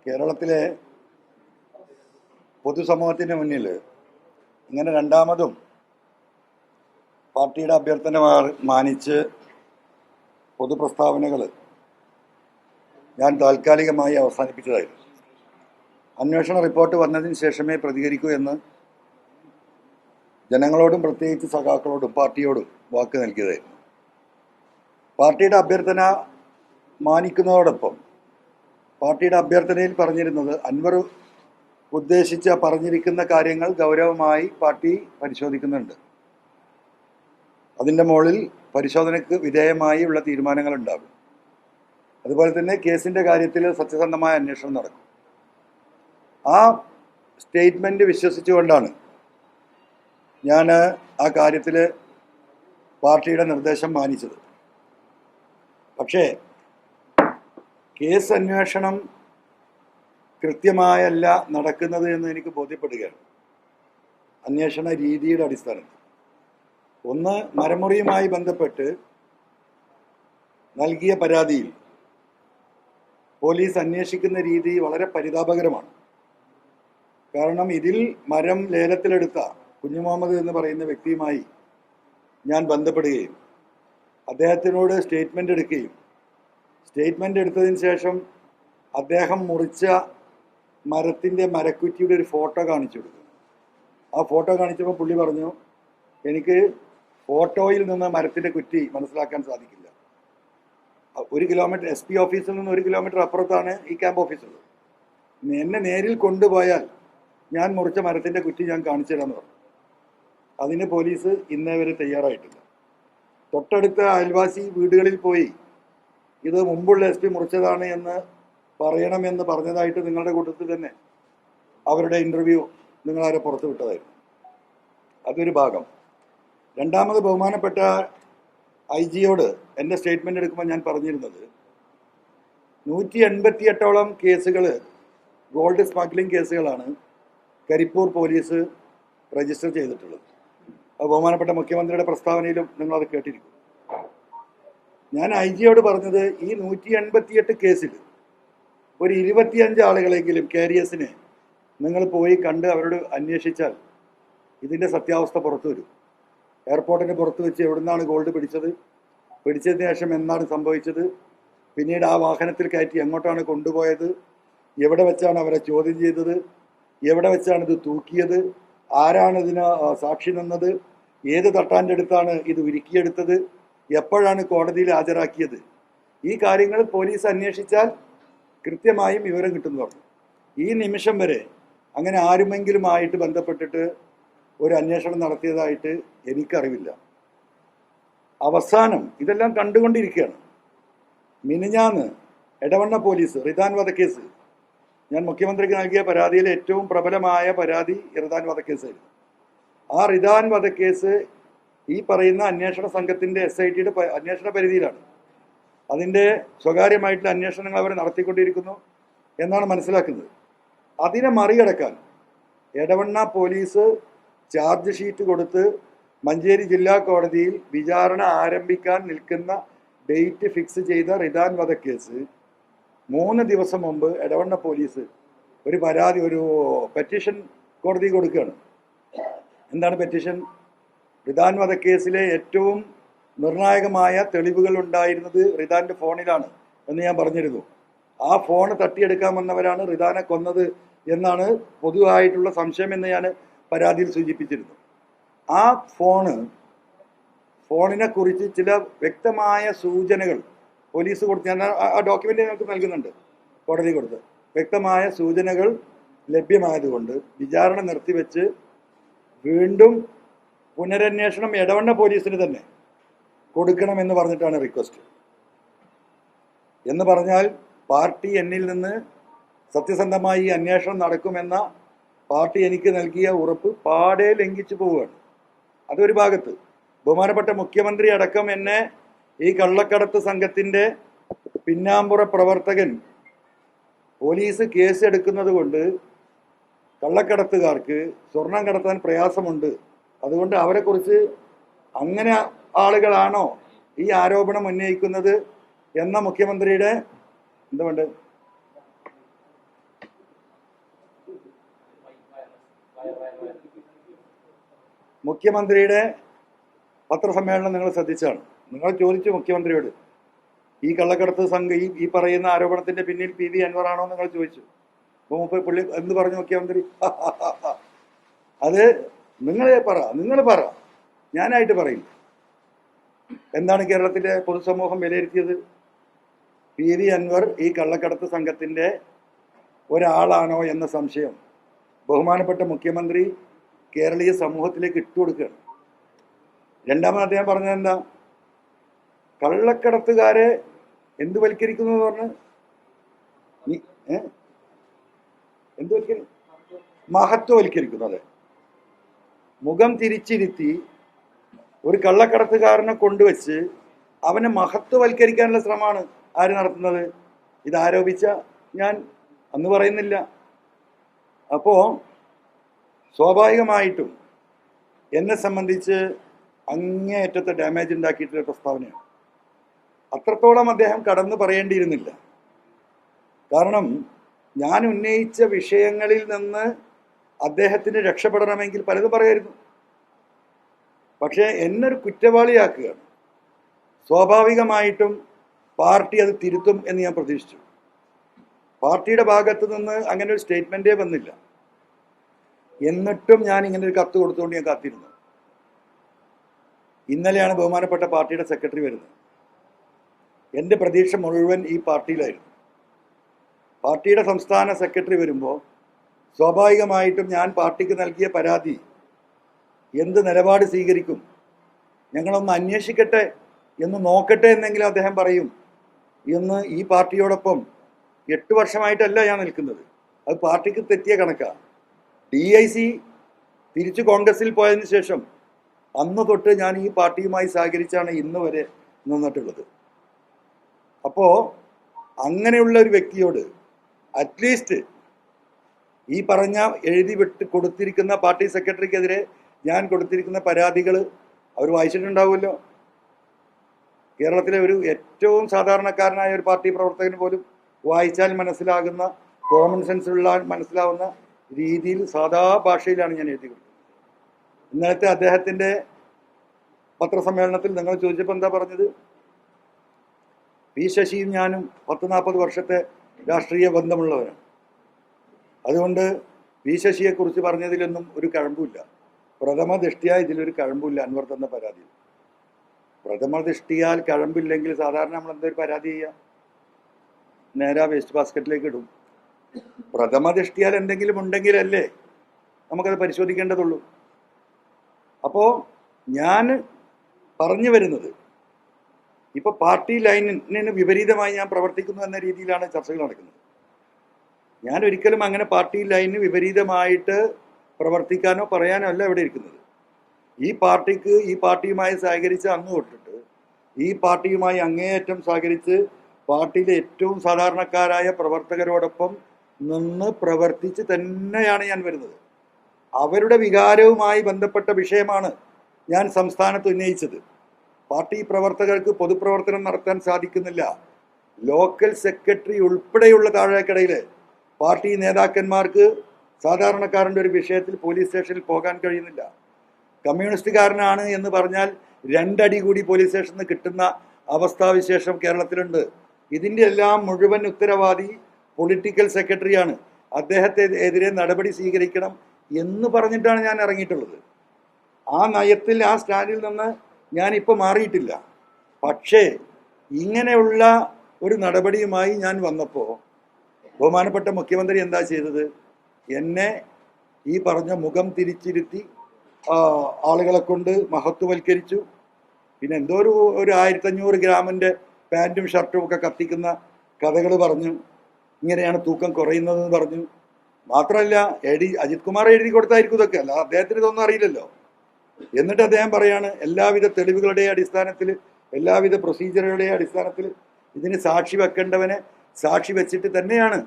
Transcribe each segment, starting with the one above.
കേരളത്തിലെ പൊതുസമൂഹത്തിന് മുന്നിൽ ഇങ്ങനെ രണ്ടാമതും പാർട്ടിയുടെ അഭ്യർത്ഥന മാനിച്ച് പൊതുപ്രസ്താവനകൾ ഞാൻ താൽക്കാലികമായി അവസാനിപ്പിച്ചതായിരുന്നു. അന്വേഷണ റിപ്പോർട്ട് വന്നതിന് ശേഷമേ പ്രതികരിക്കൂ എന്ന് ജനങ്ങളോടും പ്രത്യേകിച്ച് സഖാക്കളോടും പാർട്ടിയോടും വാക്ക് നൽകിയതായിരുന്നു. പാർട്ടിയുടെ അഭ്യർത്ഥന മാനിക്കുന്നതോടൊപ്പം പാർട്ടിയുടെ അഭ്യർത്ഥനയിൽ പറഞ്ഞിരുന്നത് അൻവർ ഉദ്ദേശിച്ച പറഞ്ഞിരിക്കുന്ന കാര്യങ്ങൾ ഗൗരവമായി പാർട്ടി പരിശോധിക്കുന്നുണ്ട്. അതിൻ്റെ മുകളിൽ പരിശോധനയ്ക്ക് വിധേയമായി ഉള്ള തീരുമാനങ്ങൾ ഉണ്ടാകും. അതുപോലെ തന്നെ കേസിൻ്റെ കാര്യത്തിൽ സത്യസന്ധമായ അന്വേഷണം നടക്കും. ആ സ്റ്റേറ്റ്മെൻറ്റ് വിശ്വസിച്ചുകൊണ്ടാണ് ഞാൻ ആ കാര്യത്തിൽ പാർട്ടിയുടെ നിർദ്ദേശം മാനിച്ചത്. പക്ഷേ കേസ് അന്വേഷണം കൃത്യമായല്ല നടക്കുന്നത് എന്ന് എനിക്ക് ബോധ്യപ്പെടുകയാണ്. അന്വേഷണ രീതിയുടെ അടിസ്ഥാനത്തിൽ ഒന്ന്, മരമുറിയുമായി ബന്ധപ്പെട്ട് നൽകിയ പരാതിയിൽ പോലീസ് അന്വേഷിക്കുന്ന രീതി വളരെ പരിതാപകരമാണ്. കാരണം ഇതിൽ മരം ലേലത്തിലെടുത്ത കുഞ്ഞു മുഹമ്മദ് എന്ന് പറയുന്ന വ്യക്തിയുമായി ഞാൻ ബന്ധപ്പെടുകയും അദ്ദേഹത്തിനോട് സ്റ്റേറ്റ്മെൻ്റ് എടുക്കുകയും സ്റ്റേറ്റ്മെൻ്റ് എടുത്തതിന് ശേഷം അദ്ദേഹം മുറിച്ച മരത്തിൻ്റെ മരക്കുറ്റിയുടെ ഒരു ഫോട്ടോ കാണിച്ചു കൊടുത്തു. ആ ഫോട്ടോ കാണിച്ചപ്പോൾ പുള്ളി പറഞ്ഞു, എനിക്ക് ഫോട്ടോയിൽ നിന്ന് മരത്തിൻ്റെ കുറ്റി മനസ്സിലാക്കാൻ സാധിക്കില്ല. 1 കിലോമീറ്റർ SP ഓഫീസിൽ നിന്ന് 1 കിലോമീറ്റർ അപ്പുറത്താണ് ഈ ക്യാമ്പ് ഓഫീസുള്ളത്. എന്നെ നേരിൽ കൊണ്ടുപോയാൽ ഞാൻ മുറിച്ച മരത്തിൻ്റെ കുറ്റി ഞാൻ കാണിച്ചു തരാമെന്ന് പറഞ്ഞു. അതിന് പോലീസ് ഇന്നേ വരെ തയ്യാറായിട്ടില്ല. തൊട്ടടുത്ത അയൽവാസി വീടുകളിൽ പോയി ഇത് മുമ്പുള്ള SP മുറിച്ചതാണ് എന്ന് പറയണമെന്ന് പറഞ്ഞതായിട്ട് നിങ്ങളുടെ കൂട്ടത്തിൽ തന്നെ അവരുടെ ഇൻ്റർവ്യൂ നിങ്ങളാരെ പുറത്തു വിട്ടതായിരുന്നു. അതൊരു ഭാഗം. രണ്ടാമത് ബഹുമാനപ്പെട്ട IG-യോട് എൻ്റെ സ്റ്റേറ്റ്മെൻ്റ് എടുക്കുമ്പോൾ ഞാൻ പറഞ്ഞിരുന്നത് 188ഓളം കേസുകൾ ഗോൾഡ് സ്മഗ്ലിംഗ് കേസുകളാണ് കരിപ്പൂർ പോലീസ് രജിസ്റ്റർ ചെയ്തിട്ടുള്ളത്. അത് ബഹുമാനപ്പെട്ട മുഖ്യമന്ത്രിയുടെ പ്രസ്താവനയിലും നിങ്ങളത് കേട്ടിരിക്കും. ഞാൻ IG-യോട് പറഞ്ഞത് ഈ 188 കേസിൽ ഒരു 25 ആളുകളെങ്കിലും കാരിയേഴ്സിനെ നിങ്ങൾ പോയി കണ്ട് അവരോട് അന്വേഷിച്ചാൽ ഇതിൻ്റെ സത്യാവസ്ഥ പുറത്തു വരും. എയർപോർട്ടിന് പുറത്ത് വെച്ച് എവിടുന്നാണ് ഗോൾഡ് പിടിച്ചതിന് ശേഷം എന്താണ് സംഭവിച്ചത്, പിന്നീട് ആ വാഹനത്തിൽ കയറ്റി എങ്ങോട്ടാണ് കൊണ്ടുപോയത്, എവിടെ വെച്ചാണ് അവരെ ചോദ്യം ചെയ്തത്, എവിടെ വെച്ചാണ് ഇത് തൂക്കിയത്, ആരാണ് ഇതിന് സാക്ഷി നിന്നത്, ഏത് തട്ടാൻ്റെ അടുത്താണ് ഇത് ഉരുക്കിയെടുത്തത്, എപ്പോഴാണ് കോടതിയിൽ ഹാജരാക്കിയത്, ഈ കാര്യങ്ങൾ പോലീസ് അന്വേഷിച്ചാൽ കൃത്യമായും വിവരം കിട്ടുന്നു പറഞ്ഞു. ഈ നിമിഷം വരെ അങ്ങനെ ആരുമെങ്കിലുമായിട്ട് ബന്ധപ്പെട്ടിട്ട് ഒരു അന്വേഷണം നടത്തിയതായിട്ട് എനിക്കറിവില്ല. അവസാനം ഇതെല്ലാം കണ്ടുകൊണ്ടിരിക്കുകയാണ്. മിനിഞ്ഞാന്ന് എടവണ്ണ പോലീസ് റിദാൻ വധക്കേസ്, ഞാൻ മുഖ്യമന്ത്രിക്ക് നൽകിയ പരാതിയിലെ ഏറ്റവും പ്രബലമായ പരാതി റിദാൻ വധക്കേസായിരുന്നു. ആ റിദാൻ വധക്കേസ് ഈ പറയുന്ന അന്വേഷണ സംഘത്തിൻ്റെ SIT-യുടെ അന്വേഷണ പരിധിയിലാണ്. അതിൻ്റെ സ്വകാര്യമായിട്ടുള്ള അന്വേഷണങ്ങൾ അവർ നടത്തിക്കൊണ്ടിരിക്കുന്നു എന്നാണ് മനസ്സിലാക്കുന്നത്. അതിനെ മറികടക്കാൻ എടവണ്ണ പോലീസ് ചാർജ് ഷീറ്റ് കൊടുത്ത് മഞ്ചേരി ജില്ലാ കോടതിയിൽ വിചാരണ ആരംഭിക്കാൻ നിൽക്കുന്ന ഡേറ്റ് ഫിക്സ് ചെയ്ത റിദാൻ വധക്കേസ് 3 ദിവസം മുമ്പ് എടവണ്ണ പോലീസ് ഒരു പെറ്റീഷൻ കോടതി കൊടുക്കുകയാണ്. എന്താണ് പെറ്റീഷൻ? റിദാൻ വധക്കേസിലെ ഏറ്റവും നിർണായകമായ തെളിവുകൾ ഉണ്ടായിരുന്നത് റിദാൻ്റെ ഫോണിലാണ് എന്ന് ഞാൻ പറഞ്ഞിരുന്നു. ആ ഫോൺ തട്ടിയെടുക്കാൻ വന്നവരാണ് റിദാനെ കൊന്നത് എന്നാണ് പൊതുവായിട്ടുള്ള സംശയം എന്ന് ഞാൻ പരാതിയിൽ സൂചിപ്പിച്ചിരുന്നു. ആ ഫോണിനെ കുറിച്ച് ചില വ്യക്തമായ സൂചനകൾ പോലീസ് കൊടുത്ത്, ഞാൻ ആ ഡോക്യുമെൻ്റ് ഞങ്ങൾക്ക് നൽകുന്നുണ്ട്, കോടതി കൊടുത്ത് വ്യക്തമായ സൂചനകൾ ലഭ്യമായതുകൊണ്ട് വിചാരണ നിർത്തിവെച്ച് വീണ്ടും പുനരന്വേഷണം എടവണ്ണ പോലീസിന് തന്നെ കൊടുക്കണമെന്ന് പറഞ്ഞിട്ടാണ് റിക്വസ്റ്റ്. എന്ന് പറഞ്ഞാൽ പാർട്ടി എന്നിൽ നിന്ന് സത്യസന്ധമായി അന്വേഷണം നടക്കുമെന്ന പാർട്ടി എനിക്ക് നൽകിയ ഉറപ്പ് പാടെ ലംഘിച്ചു പോവുകയാണ്. അതൊരു ഭാഗത്ത്. ബഹുമാനപ്പെട്ട മുഖ്യമന്ത്രി അടക്കം എന്നെ ഈ കള്ളക്കടത്ത് സംഘത്തിൻ്റെ പിന്നാമ്പുറ പ്രവർത്തകൻ, പോലീസ് കേസ് എടുക്കുന്നത് കൊണ്ട് കള്ളക്കടത്തുകാർക്ക് സ്വർണം കടത്താൻ പ്രയാസമുണ്ട്, അതുകൊണ്ട് അവരെക്കുറിച്ച് അങ്ങനെ ആളുകളാണോ ഈ ആരോപണം ഉന്നയിക്കുന്നത് എന്ന മുഖ്യമന്ത്രിയുടെ എന്തുകൊണ്ട് മുഖ്യമന്ത്രിയുടെ പത്രസമ്മേളനം നിങ്ങൾ ശ്രദ്ധിച്ചാണ്. നിങ്ങൾ ചോദിച്ചു മുഖ്യമന്ത്രിയോട്, ഈ കള്ളക്കടത്ത് സംഘം ഈ പറയുന്ന ആരോപണത്തിന്റെ പിന്നിൽ പി വി അൻവർ ആണോ നിങ്ങൾ ചോദിച്ചു. അപ്പോൾ പുള്ളി എന്ത് പറഞ്ഞു മുഖ്യമന്ത്രി? അത് നിങ്ങൾ പറ, ഞാനായിട്ട് പറയില്ല. എന്താണ് കേരളത്തിലെ പൊതുസമൂഹം വിലയിരുത്തിയത്? പി വി അൻവർ ഈ കള്ളക്കടത്ത് സംഘത്തിന്റെ ഒരാളാണോ എന്ന സംശയം ബഹുമാനപ്പെട്ട മുഖ്യമന്ത്രി കേരളീയ സമൂഹത്തിലേക്ക് ഇട്ടുകൊടുക്കുകയാണ്. രണ്ടാമത് അദ്ദേഹം പറഞ്ഞത് എന്താ? കള്ളക്കടത്തുകാരെ എന്ത് വൽക്കരിക്കുന്നു എന്ന് പറഞ്ഞ് എന്ത് വൽക്കരിക്കും? മഹത്വവൽക്കരിക്കുന്നു. അതെ, മുഖം തിരിച്ചിരുത്തി ഒരു കള്ളക്കടത്തുകാരനെ കൊണ്ടുവച്ച് അവനെ മഹത്വവൽക്കരിക്കാനുള്ള ശ്രമമാണ് ആര് നടത്തുന്നത്? ഇത് ആരോപിച്ച ഞാൻ അന്ന് പറയുന്നില്ല. അപ്പോൾ സ്വാഭാവികമായിട്ടും എന്നെ സംബന്ധിച്ച് അങ്ങേയറ്റത്തെ ഡാമേജ് ഉണ്ടാക്കിയിട്ടുള്ള പ്രസ്താവനയാണ്. അത്രത്തോളം അദ്ദേഹം കടന്നു പറയേണ്ടിയിരുന്നില്ല. കാരണം ഞാൻ ഉന്നയിച്ച വിഷയങ്ങളിൽ നിന്ന് അദ്ദേഹത്തിന് രക്ഷപ്പെടണമെങ്കിൽ പലതും പറയായിരുന്നു. പക്ഷേ എന്നൊരു കുറ്റവാളിയാക്കുകയാണ്. സ്വാഭാവികമായിട്ടും പാർട്ടി അത് തിരുത്തും എന്ന് ഞാൻ പ്രതീക്ഷിച്ചു. പാർട്ടിയുടെ ഭാഗത്ത് നിന്ന് അങ്ങനെ ഒരു സ്റ്റേറ്റ്മെന്റേ വന്നില്ല. എന്നിട്ടും ഞാൻ ഇങ്ങനെ ഒരു കത്ത് കൊടുത്തുകൊണ്ട് ഞാൻ കാത്തിരുന്നു. ഇന്നലെയാണ് ബഹുമാനപ്പെട്ട പാർട്ടിയുടെ സെക്രട്ടറി വരുന്നത്. എൻ്റെ പ്രതീക്ഷ മുഴുവൻ ഈ പാർട്ടിയിലായിരുന്നു. പാർട്ടിയുടെ സംസ്ഥാന സെക്രട്ടറി വരുമ്പോൾ സ്വാഭാവികമായിട്ടും ഞാൻ പാർട്ടിക്ക് നൽകിയ പരാതി എന്ത് നിലപാട് സ്വീകരിക്കും, ഞങ്ങളൊന്ന് അന്വേഷിക്കട്ടെ എന്ന് നോക്കട്ടെ എന്നെങ്കിലും അദ്ദേഹം പറയും എന്ന് ഈ പാർട്ടിയോടൊപ്പം 8 വർഷമായിട്ടല്ല ഞാൻ നിൽക്കുന്നത്. അത് പാർട്ടിക്ക് തെറ്റിയ കണക്കാണ്. DIC തിരിച്ചു കോൺഗ്രസിൽ പോയതിന് ശേഷം അന്ന് തൊട്ട് ഞാൻ ഈ പാർട്ടിയുമായി സഹകരിച്ചാണ് ഇന്ന് വരെ നിന്നിട്ടുള്ളത്. അപ്പോൾ അങ്ങനെയുള്ള ഒരു വ്യക്തിയോട് അറ്റ്ലീസ്റ്റ് ഈ പറഞ്ഞ എഴുതി കൊടുത്തിരിക്കുന്ന പാർട്ടി സെക്രട്ടറിക്കെതിരെ ഞാൻ കൊടുത്തിരിക്കുന്ന പരാതികൾ അവർ വായിച്ചിട്ടുണ്ടാവുമല്ലോ. കേരളത്തിലെ ഒരു ഏറ്റവും സാധാരണക്കാരനായ ഒരു പാർട്ടി പ്രവർത്തകന് പോലും വായിച്ചാൽ മനസ്സിലാകുന്ന, കോമൺ സെൻസുള്ള മനസ്സിലാവുന്ന രീതിയിൽ സാധാ ഭാഷയിലാണ് ഞാൻ എഴുതി കൊടുത്തത്. ഇന്നലത്തെ അദ്ദേഹത്തിൻ്റെ പത്രസമ്മേളനത്തിൽ നിങ്ങൾ ചോദിച്ചപ്പോൾ എന്താ പറഞ്ഞത്? പി ശശിയും ഞാനും 40-40 വർഷത്തെ രാഷ്ട്രീയ ബന്ധമുള്ളവരാണ്. അതുകൊണ്ട് പി ശശിയെക്കുറിച്ച് പറഞ്ഞതിലൊന്നും ഒരു കഴമ്പുമില്ല. പ്രഥമ ദൃഷ്ടിയാൽ ഇതിലൊരു കഴമ്പുമില്ല അൻവർ തന്ന പരാതി. പ്രഥമ ദൃഷ്ടിയാൽ കഴമ്പില്ലെങ്കിൽ സാധാരണ നമ്മൾ എന്തൊരു പരാതി ചെയ്യുക? നേരെ വേസ്റ്റ് ബാസ്ക്കറ്റിലേക്ക് ഇടും. പ്രഥമ ദൃഷ്ടിയാൽ എന്തെങ്കിലും ഉണ്ടെങ്കിലല്ലേ നമുക്കത് പരിശോധിക്കേണ്ടതുള്ളൂ. അപ്പോൾ ഞാൻ പറഞ്ഞു വരുന്നത്, ഇപ്പോൾ പാർട്ടി ലൈനിന് വിപരീതമായി ഞാൻ പ്രവർത്തിക്കുന്നു എന്ന രീതിയിലാണ് ചർച്ചകൾ നടക്കുന്നത്. ഞാൻ ഒരിക്കലും അങ്ങനെ പാർട്ടി ലൈനിന് വിപരീതമായിട്ട് പ്രവർത്തിക്കാനോ പറയാനോ അല്ല ഇവിടെ ഇരിക്കുന്നത്. ഈ പാർട്ടിക്ക് ഈ പാർട്ടിയുമായി സഹകരിച്ച് അന്ന് തൊട്ടിട്ട് ഈ പാർട്ടിയുമായി അങ്ങേയറ്റം സഹകരിച്ച് പാർട്ടിയിലെ ഏറ്റവും സാധാരണക്കാരായ പ്രവർത്തകരോടൊപ്പം നിന്ന് പ്രവർത്തിച്ച് തന്നെയാണ് ഞാൻ വരുന്നത്. അവരുടെ വികാരവുമായി ബന്ധപ്പെട്ട വിഷയമാണ് ഞാൻ സംസ്ഥാനത്ത് ഉന്നയിച്ചത്. പാർട്ടി പ്രവർത്തകർക്ക് പൊതുപ്രവർത്തനം നടത്താൻ സാധിക്കുന്നില്ല. ലോക്കൽ സെക്രട്ടറി ഉൾപ്പെടെയുള്ള താഴേക്കിടയിൽ പാർട്ടി നേതാക്കന്മാർക്ക് സാധാരണക്കാരൻ്റെ ഒരു വിഷയത്തിൽ പോലീസ് സ്റ്റേഷനിൽ പോകാൻ കഴിയുന്നില്ല. കമ്മ്യൂണിസ്റ്റുകാരനാണ് എന്ന് പറഞ്ഞാൽ 2 അടി കൂടി പോലീസ് സ്റ്റേഷനിൽ നിന്ന് കിട്ടുന്ന അവസ്ഥാവിശേഷം കേരളത്തിലുണ്ട്. ഇതിൻ്റെ എല്ലാം മുഴുവൻ ഉത്തരവാദി പൊളിറ്റിക്കൽ സെക്രട്ടറിയാണ്. അദ്ദേഹത്തെ എതിരെ നടപടി സ്വീകരിക്കണം എന്ന് പറഞ്ഞിട്ടാണ് ഞാൻ ഇറങ്ങിയിട്ടുള്ളത്. ആ നയത്തിൽ, ആ സ്റ്റാൻഡിൽ നിന്ന് ഞാനിപ്പോൾ മാറിയിട്ടില്ല. പക്ഷേ ഇങ്ങനെയുള്ള ഒരു നടപടിയുമായി ഞാൻ വന്നപ്പോൾ ബഹുമാനപ്പെട്ട മുഖ്യമന്ത്രി എന്താ ചെയ്തത്? എന്നെ ഈ പറഞ്ഞ മുഖം തിരിച്ചിരുത്തി ആളുകളെ കൊണ്ട് മഹത്വവൽക്കരിച്ചു. പിന്നെ എന്തോ ഒരു 1500 ഗ്രാമിൻ്റെ പാൻറ്റും ഷർട്ടും ഒക്കെ കത്തിക്കുന്ന കഥകൾ പറഞ്ഞു. ഇങ്ങനെയാണ് തൂക്കം കുറയുന്നതെന്ന് പറഞ്ഞു. മാത്രമല്ല അജിത് കുമാർ എഴുതി കൊടുത്തായിരിക്കും ഇതൊക്കെ, അല്ല അദ്ദേഹത്തിന് ഇതൊന്നും അറിയില്ലല്ലോ. എന്നിട്ട് അദ്ദേഹം പറയാണ് എല്ലാവിധ തെളിവുകളുടെ അടിസ്ഥാനത്തിൽ, എല്ലാവിധ പ്രൊസീജിയറുകളുടെ അടിസ്ഥാനത്തിൽ ഇതിന് സാക്ഷി വെക്കേണ്ടവനെ സാക്ഷി വെച്ചിട്ട് തന്നെയാണ്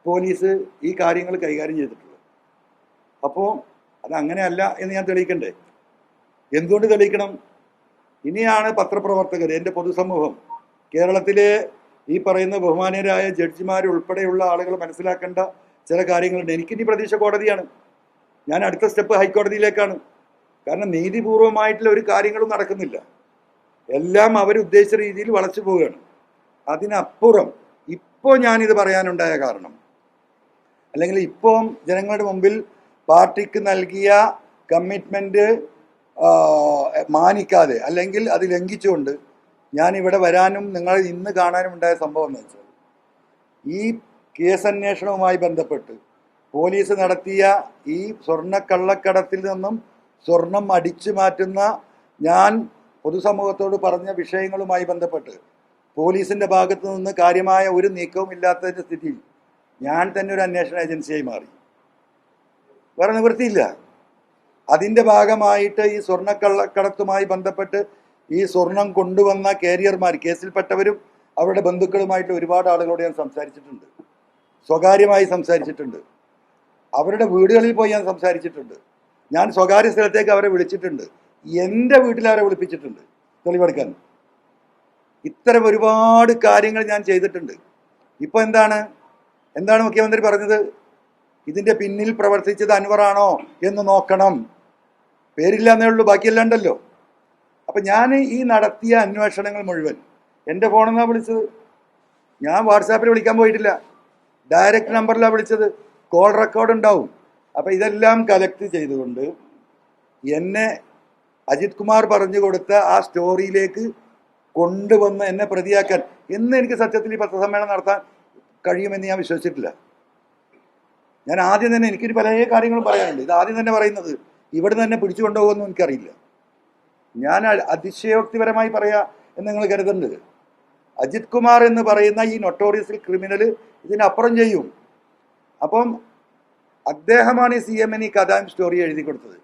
പോലീസ് ഈ കാര്യങ്ങൾ കൈകാര്യം ചെയ്തിട്ടുള്ളത്. അപ്പോൾ അതങ്ങനെയല്ല എന്ന് ഞാൻ തെളിയിക്കണ്ടേ? എന്തുകൊണ്ട് തെളിയിക്കണം? ഇനിയാണ് പത്രപ്രവർത്തകർ, എൻ്റെ പൊതുസമൂഹം, കേരളത്തിലെ ഈ പറയുന്ന ബഹുമാനീയരായ ജഡ്ജിമാർ ഉൾപ്പെടെയുള്ള ആളുകൾ മനസ്സിലാക്കേണ്ട ചില കാര്യങ്ങളുണ്ട്. എനിക്കിനി പ്രതീക്ഷ കോടതിയാണ്. ഞാൻ അടുത്ത സ്റ്റെപ്പ് ഹൈക്കോടതിയിലേക്കാണ്. കാരണം നീതിപൂർവമായിട്ടുള്ള ഒരു കാര്യങ്ങളും നടക്കുന്നില്ല, എല്ലാം അവരുദ്ദേശിച്ച രീതിയിൽ വളച്ചു പോവുകയാണ്. അതിനപ്പുറം ഇപ്പോൾ ഞാനിത് പറയാനുണ്ടായ കാരണം, അല്ലെങ്കിൽ ഇപ്പോൾ ജനങ്ങളുടെ മുമ്പിൽ പാർട്ടിക്ക് നൽകിയ കമ്മിറ്റ്മെൻറ്റ് മാനിക്കാതെ അല്ലെങ്കിൽ അത് ലംഘിച്ചുകൊണ്ട് ഞാനിവിടെ വരാനും നിങ്ങൾ ഇന്ന് കാണാനും ഉണ്ടായ സംഭവം എന്ന് വെച്ചാൽ, ഈ കേസന്വേഷണവുമായി ബന്ധപ്പെട്ട് പോലീസ് നടത്തിയ ഈ സ്വർണ്ണക്കള്ളക്കടത്തിൽ നിന്നും സ്വർണം അടിച്ചു മാറ്റുന്ന ഞാൻ പൊതുസമൂഹത്തോട് പറഞ്ഞ വിഷയങ്ങളുമായി ബന്ധപ്പെട്ട് പോലീസിൻ്റെ ഭാഗത്തു നിന്ന് കാര്യമായ ഒരു നീക്കവും ഇല്ലാത്തതിൻ്റെ സ്ഥിതിയിൽ ഞാൻ തന്നെ ഒരു അന്വേഷണ ഏജൻസിയായി മാറി. വേറെ നിവൃത്തിയില്ല. അതിൻ്റെ ഭാഗമായിട്ട് ഈ സ്വർണ്ണക്കള്ളക്കടത്തുമായി ബന്ധപ്പെട്ട് ഈ സ്വർണം കൊണ്ടുവന്ന കാരിയർമാർ, കേസിൽപ്പെട്ടവരും അവരുടെ ബന്ധുക്കളുമായിട്ട് ഒരുപാട് ആളുകളോട് ഞാൻ സംസാരിച്ചിട്ടുണ്ട്, സ്വകാര്യമായി സംസാരിച്ചിട്ടുണ്ട്, അവരുടെ വീടുകളിൽ പോയി ഞാൻ സംസാരിച്ചിട്ടുണ്ട്, ഞാൻ സ്വകാര്യ സ്ഥലത്തേക്ക് അവരെ വിളിച്ചിട്ടുണ്ട്, എൻ്റെ വീട്ടിൽ അവരെ വിളിപ്പിച്ചിട്ടുണ്ട് തെളിവെടുക്കാൻ. ഇത്തരം ഒരുപാട് കാര്യങ്ങൾ ഞാൻ ചെയ്തിട്ടുണ്ട്. ഇപ്പോൾ എന്താണ് മുഖ്യമന്ത്രി പറഞ്ഞത്? ഇതിൻ്റെ പിന്നിൽ പ്രവർത്തിച്ചത് അൻവറാണോ എന്ന് നോക്കണം. പേരില്ല എന്നേ ഉള്ളൂ, ബാക്കിയെല്ലാം ഉണ്ടല്ലോ. അപ്പം ഞാൻ ഈ നടത്തിയ അന്വേഷണങ്ങൾ മുഴുവൻ എൻ്റെ ഫോണിൽ നിന്നാണ് വിളിച്ചത്. ഞാൻ വാട്സാപ്പിൽ വിളിക്കാൻ പോയിട്ടില്ല, ഡയറക്റ്റ് നമ്പറിലാണ് വിളിച്ചത്. കോൾ റെക്കോർഡ് ഉണ്ടാവും. അപ്പം ഇതെല്ലാം കളക്ട് ചെയ്തുകൊണ്ട് എന്നെ അജിത് കുമാർ പറഞ്ഞു കൊടുത്ത ആ സ്റ്റോറിയിലേക്ക് കൊണ്ടുവന്ന് എന്നെ പ്രതിയാക്കാൻ എന്ന് എനിക്ക് സത്യത്തിൽ ഈ പത്രസമ്മേളനം നടത്താൻ കഴിയുമെന്ന് ഞാൻ വിശ്വസിച്ചിട്ടില്ല. ഞാൻ ആദ്യം തന്നെ, എനിക്കൊരു പല കാര്യങ്ങളും പറയാനുണ്ട്, ഇത് ആദ്യം തന്നെ പറയുന്നത് ഇവിടെ തന്നെ പിടിച്ചു കൊണ്ടുപോകുമെന്നും എനിക്കറിയില്ല. ഞാൻ അതിശയോക്തിപരമായി പറയാ എന്ന് നിങ്ങൾ കരുതേണ്ടത്, അജിത് കുമാർ എന്ന് പറയുന്ന ഈ നൊട്ടോറിയസ് ക്രിമിനൽ ഇതിനപ്പുറം ചെയ്യും. അപ്പം അദ്ദേഹമാണ് ഈ CM ഈ കഥാം സ്റ്റോറി എഴുതി കൊടുത്തത്.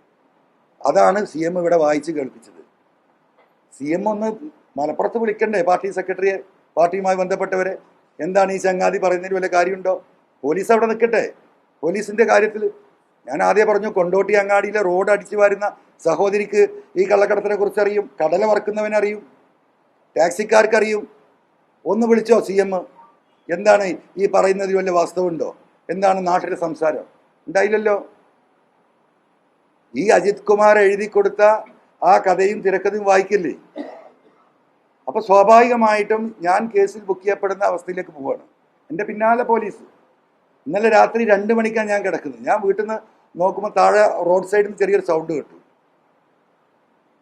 അതാണ് CM ഇവിടെ വായിച്ച് കേൾപ്പിച്ചത്. CM ഒന്ന് മലപ്പുറത്ത് വിളിക്കണ്ടേ പാർട്ടി സെക്രട്ടറിയെ, പാർട്ടിയുമായി ബന്ധപ്പെട്ടവരെ? എന്താണ് ഈ ചങ്ങാതി പറയുന്നതിന് വല്ല കാര്യമുണ്ടോ? പോലീസ് അവിടെ നിൽക്കട്ടെ. പോലീസിൻ്റെ കാര്യത്തിൽ ഞാൻ ആദ്യം പറഞ്ഞു, കൊണ്ടോട്ടി അങ്ങാടിയിലെ റോഡ് അടിച്ചു വാരുന്ന സഹോദരിക്ക് ഈ കള്ളക്കടത്തിനെ കുറിച്ച് അറിയും, കടല വറക്കുന്നവനറിയും, ടാക്സിക്കാർക്കറിയും. ഒന്ന് വിളിച്ചോ CM? എന്താണ് ഈ പറയുന്നതിൽ വല്ല വാസ്തവമുണ്ടോ? എന്താണ് നാട്ടിലെ സംസാരം? ഉണ്ടായില്ലല്ലോ. ഈ അജിത് കുമാർ എഴുതി കൊടുത്ത ആ കഥയും തിരക്കഥയും വായിക്കില്ലേ? അപ്പോൾ സ്വാഭാവികമായിട്ടും ഞാൻ കേസിൽ ബുക്ക് ചെയ്യപ്പെടുന്ന അവസ്ഥയിലേക്ക് പോവുകയാണ്. എൻ്റെ പിന്നാലെ പോലീസ്. ഇന്നലെ രാത്രി 2 മണിക്കാണ് ഞാൻ കിടക്കുന്നത്. ഞാൻ വീട്ടിൽ നിന്ന് നോക്കുമ്പോൾ താഴെ റോഡ് സൈഡിൽ നിന്ന് ചെറിയൊരു സൗണ്ട് കേട്ടു.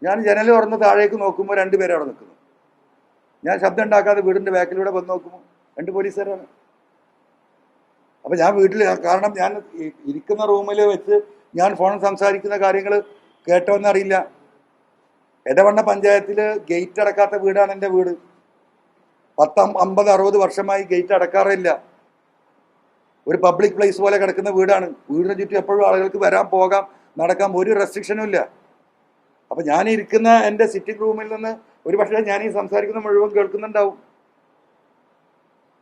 ഞാൻ ജനൽ തുറന്ന് താഴേക്ക് നോക്കുമ്പോൾ 2 പേര് അവിടെ നിൽക്കുന്നു. ഞാൻ ശബ്ദം ഉണ്ടാക്കാതെ വീടിൻ്റെ ബാക്കിലൂടെ വന്ന് നോക്കുമ്പോൾ 2 പോലീസുകാരാണ്. അപ്പം ഞാൻ വീട്ടിൽ, കാരണം ഞാൻ ഇരിക്കുന്ന റൂമിൽ വെച്ച് ഞാൻ ഫോണിൽ സംസാരിക്കുന്ന കാര്യങ്ങൾ കേട്ടോന്നറിയില്ല. എടവണ്ണ പഞ്ചായത്തിൽ ഗേറ്റ് അടക്കാത്ത വീടാണ് എൻ്റെ വീട്. 10, 50, 60 വർഷമായി ഗേറ്റ് അടക്കാറില്ല. ഒരു പബ്ലിക് പ്ലേസ് പോലെ കിടക്കുന്ന വീടാണ്. വീടിന് ചുറ്റും എപ്പോഴും ആളുകൾക്ക് വരാം, പോകാം, നടക്കാം, ഒരു റെസ്ട്രിക്ഷനും ഇല്ല. അപ്പം ഞാൻ ഇരിക്കുന്ന എൻ്റെ സിറ്റിംഗ് റൂമിൽ നിന്ന് ഒരു പക്ഷേ ഞാൻ ഈ സംസാരിക്കുന്ന മുഴുവൻ കേൾക്കുന്നുണ്ടാവും.